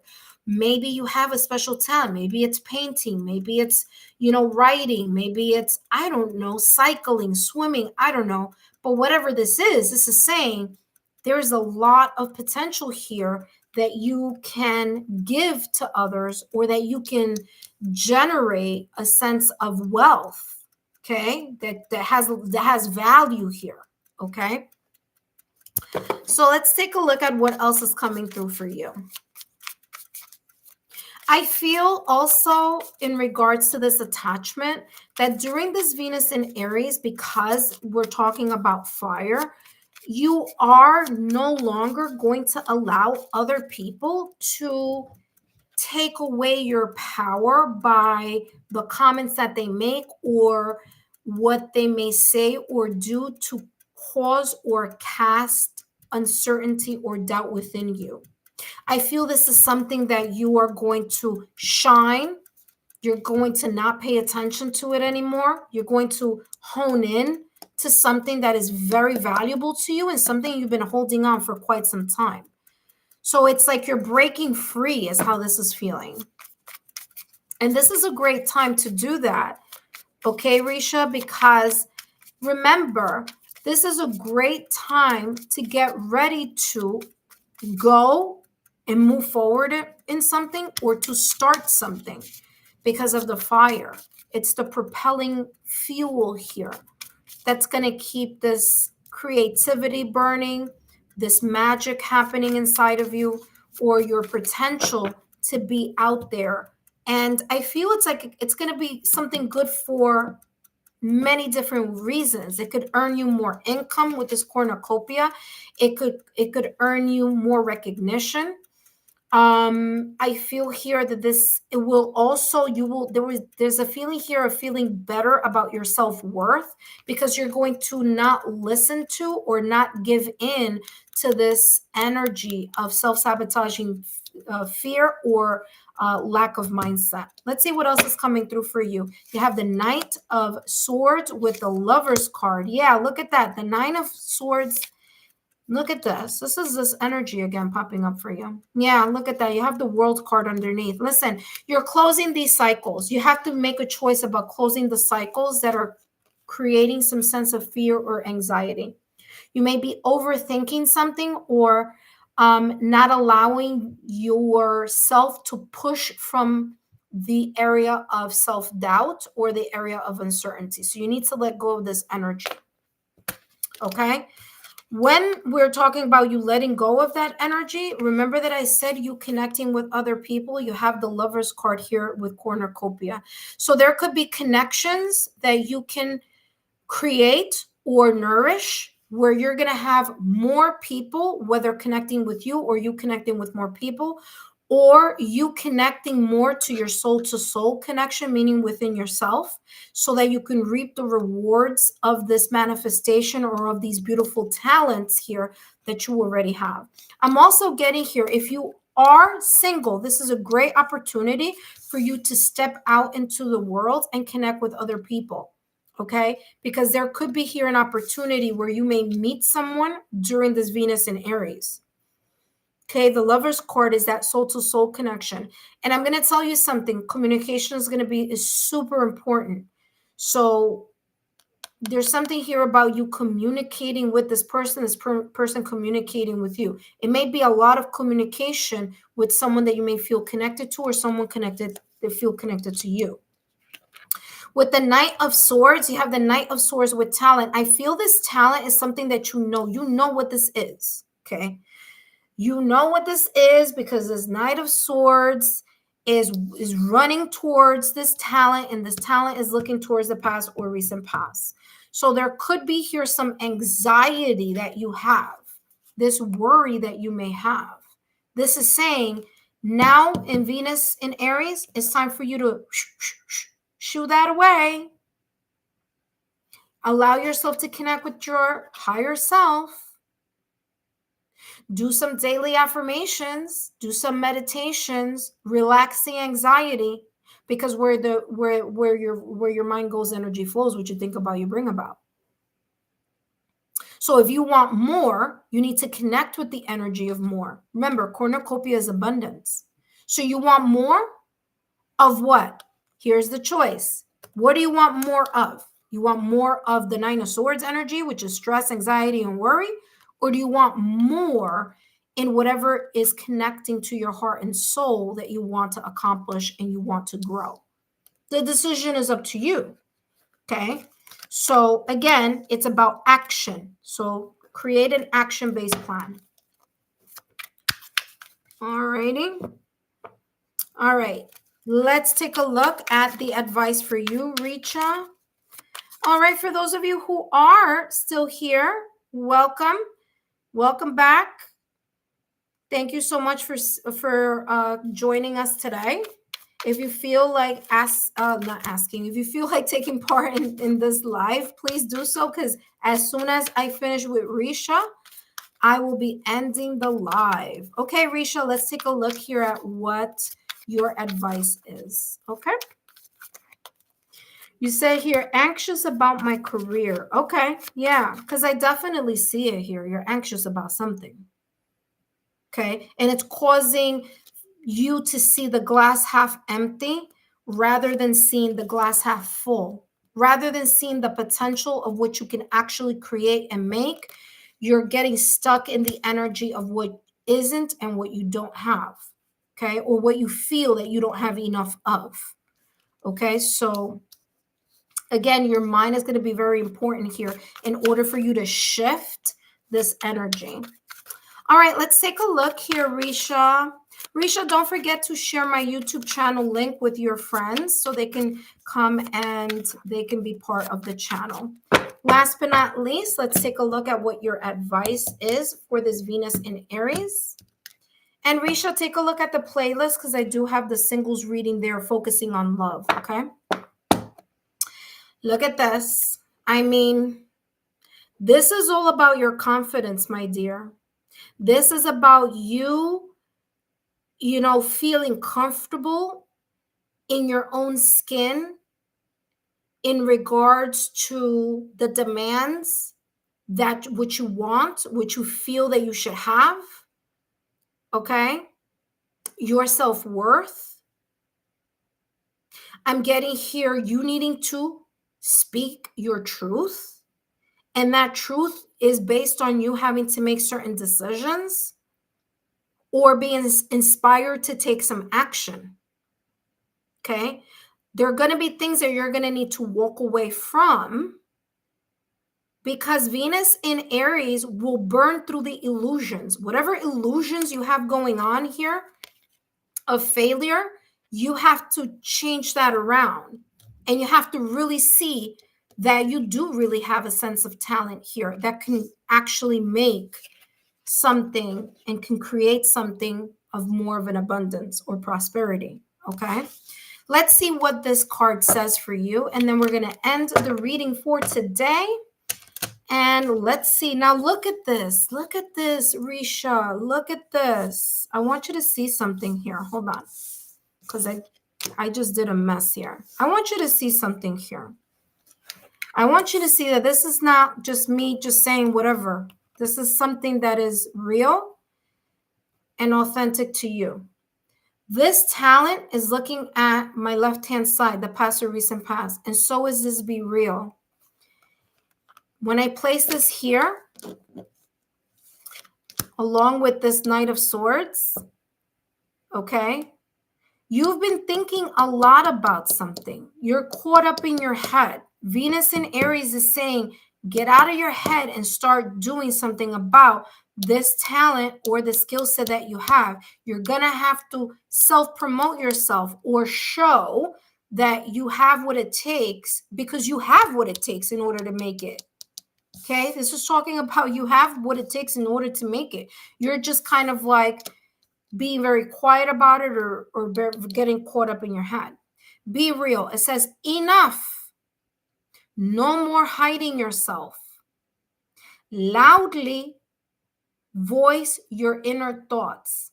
Maybe you have a special talent. Maybe it's painting. Maybe it's, writing. Maybe it's, I don't know, cycling, swimming. I don't know. But whatever this is saying there's a lot of potential here that you can give to others, or that you can generate a sense of wealth, okay, that has value here. Okay, so let's take a look at what else is coming through for you. I feel also in regards to this attachment that during this Venus in Aries, because we're talking about fire, you are no longer going to allow other people to take away your power by the comments that they make or what they may say or do to cause or cast uncertainty or doubt within you. I feel this is something that you are going to shine. You're going to not pay attention to it anymore. You're going to hone in to something that is very valuable to you and something you've been holding on for quite some time. So it's like you're breaking free is how this is feeling. And this is a great time to do that. Okay, Risha, because remember, this is a great time to get ready to go and move forward in something or to start something because of the fire. It's the propelling fuel here that's going to keep this creativity burning, this magic happening inside of you, or your potential to be out there. And I feel it's like it's going to be something good for many different reasons. It could earn you more income with this cornucopia. It could earn you more recognition. I feel here that this it will also you will there's a feeling here of feeling better about your self-worth, because you're going to not listen to or not give in to this energy of self-sabotaging fear or lack of mindset. Let's see what else is coming through for you. You have the Knight of Swords with the Lover's card. Yeah, look at that. The Nine of Swords. Look at this. This is this energy again popping up for you. Yeah, look at that. You have the World card underneath. Listen, you're closing these cycles. You have to make a choice about closing the cycles that are creating some sense of fear or anxiety. You may be overthinking something, or not allowing yourself to push from the area of self-doubt or the area of uncertainty. So you need to let go of this energy. Okay? When we're talking about you letting go of that energy, remember that I said you connecting with other people. You have the Lover's card here with cornucopia. So there could be connections that you can create or nourish, where you're going to have more people, whether connecting with you or you connecting with more people, or you connecting more to your soul to soul connection, meaning within yourself, so that you can reap the rewards of this manifestation or of these beautiful talents here that you already have. I'm also getting here, if you are single, this is a great opportunity for you to step out into the world and connect with other people. Okay, because there could be here an opportunity where you may meet someone during this Venus in Aries. Okay, the Lover's card is that soul to soul connection. And I'm going to tell you something, communication is super important. So there's something here about you communicating with this person, person communicating with you. It may be a lot of communication with someone that you may feel connected to, or someone connected that feel connected to you. With the Knight of Swords, you have the Knight of Swords with talent. I feel this talent is something that you know what this is. Okay. You know what this is, because this Knight of Swords is running towards this talent, and this talent is looking towards the past or recent past. So there could be here some anxiety that you have, this worry that you may have. This is saying now in Venus in Aries, it's time for you to shoo that away. Allow yourself to connect with your higher self. Do some daily affirmations, do some meditations, relax the anxiety, because where your mind goes, energy flows. What you think about, you bring about. So if you want more, you need to connect with the energy of more. Remember, cornucopia is abundance. So you want more of what? Here's the choice. What do you want more of? You want more of the Nine of Swords energy, which is stress, anxiety, and worry? Or do you want more in whatever is connecting to your heart and soul that you want to accomplish and you want to grow? The decision is up to you. Okay. So again, it's about action. So create an action-based plan. All righty. All right. Let's take a look at the advice for you, Richa. All right. For those of you who are still here, welcome. Welcome back. Thank you so much for joining us today. If you feel like if you feel like taking part in this live, please do so, because as soon as I finish with Risha, I will be ending the live. Okay, Risha, let's take a look here at what your advice is. Okay. You say here, anxious about my career. Okay, yeah, because I definitely see it here. You're anxious about something. Okay, and it's causing you to see the glass half empty rather than seeing the glass half full, rather than seeing the potential of what you can actually create and make. You're getting stuck in the energy of what isn't and what you don't have. Okay, or what you feel that you don't have enough of. Okay, so Again, your mind is going to be very important here in order for you to shift this energy. All right, let's take a look here, Risha. Risha, don't forget to share my YouTube channel link with your friends so they can come and they can be part of the channel. Last but not least, let's take a look at what your advice is for this Venus in Aries. And Risha, take a look at the playlist because I do have the singles reading there focusing on love, okay? Look at this. I mean, this is all about your confidence, my dear. This is about you, feeling comfortable in your own skin in regards to the demands that what you want, what you feel that you should have, okay? Your self-worth. I'm getting here you needing to speak your truth. And that truth is based on you having to make certain decisions or being inspired to take some action. Okay? There are going to be things that you're going to need to walk away from because Venus in Aries will burn through the illusions. Whatever illusions you have going on here of failure, you have to change that around. And you have to really see that you do really have a sense of talent here that can actually make something and can create something of more of an abundance or prosperity. Okay. Let's see what this card says for you. And then we're going to end the reading for today. And let's see. Now look at this. Look at this, Risha. Look at this. I want you to see something here. Hold on. Because I just did a mess here. I want you to see something here. I want you to see that this is not just me just saying whatever. This is something that is real and authentic to you. This talent is looking at my left-hand side, the past or recent past, and so is this be real. When I place this here, along with this Knight of Swords, okay, you've been thinking a lot about something. You're caught up in your head. Venus in Aries is saying, get out of your head and start doing something about this talent or the skill set that you have. You're going to have to self-promote yourself or show that you have what it takes because you have what it takes in order to make it. Okay, this is talking about you have what it takes in order to make it. You're just kind of like being very quiet about it or getting caught up in your head. Be real. It says enough. No more hiding yourself. Loudly voice your inner thoughts.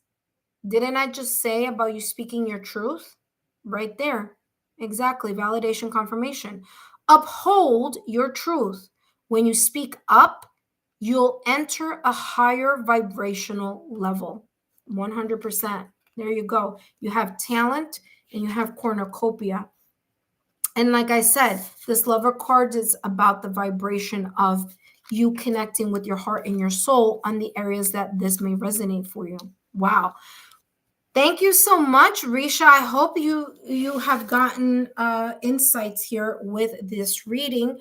Didn't I just say about you speaking your truth? Right there. Exactly. Validation, confirmation. Uphold your truth. When you speak up, you'll enter a higher vibrational level. 100%. There you go. You have talent and you have cornucopia. And like I said, this Lover card is about the vibration of you connecting with your heart and your soul on the areas that this may resonate for you. Wow. Thank you so much, Risha. I hope you have gotten insights here with this reading.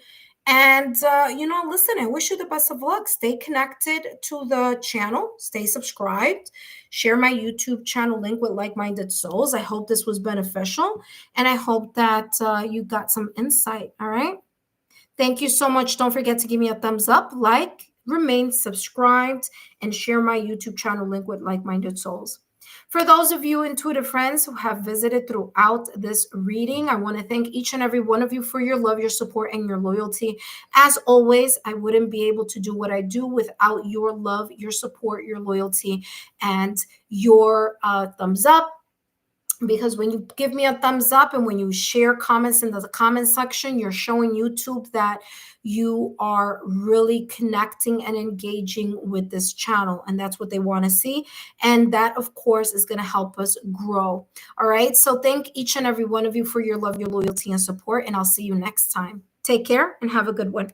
And, listen, I wish you the best of luck. Stay connected to the channel. Stay subscribed. Share my YouTube channel link with like-minded souls. I hope this was beneficial. And I hope that you got some insight. All right. Thank you so much. Don't forget to give me a thumbs up, like, remain subscribed, and share my YouTube channel link with like-minded souls. For those of you intuitive friends who have visited throughout this reading, I want to thank each and every one of you for your love, your support, and your loyalty. As always, I wouldn't be able to do what I do without your love, your support, your loyalty, and your thumbs up. Because when you give me a thumbs up and when you share comments in the comment section, you're showing YouTube that you are really connecting and engaging with this channel. And that's what they want to see. And that, of course, is going to help us grow. All right. So thank each and every one of you for your love, your loyalty, and support. And I'll see you next time. Take care and have a good one.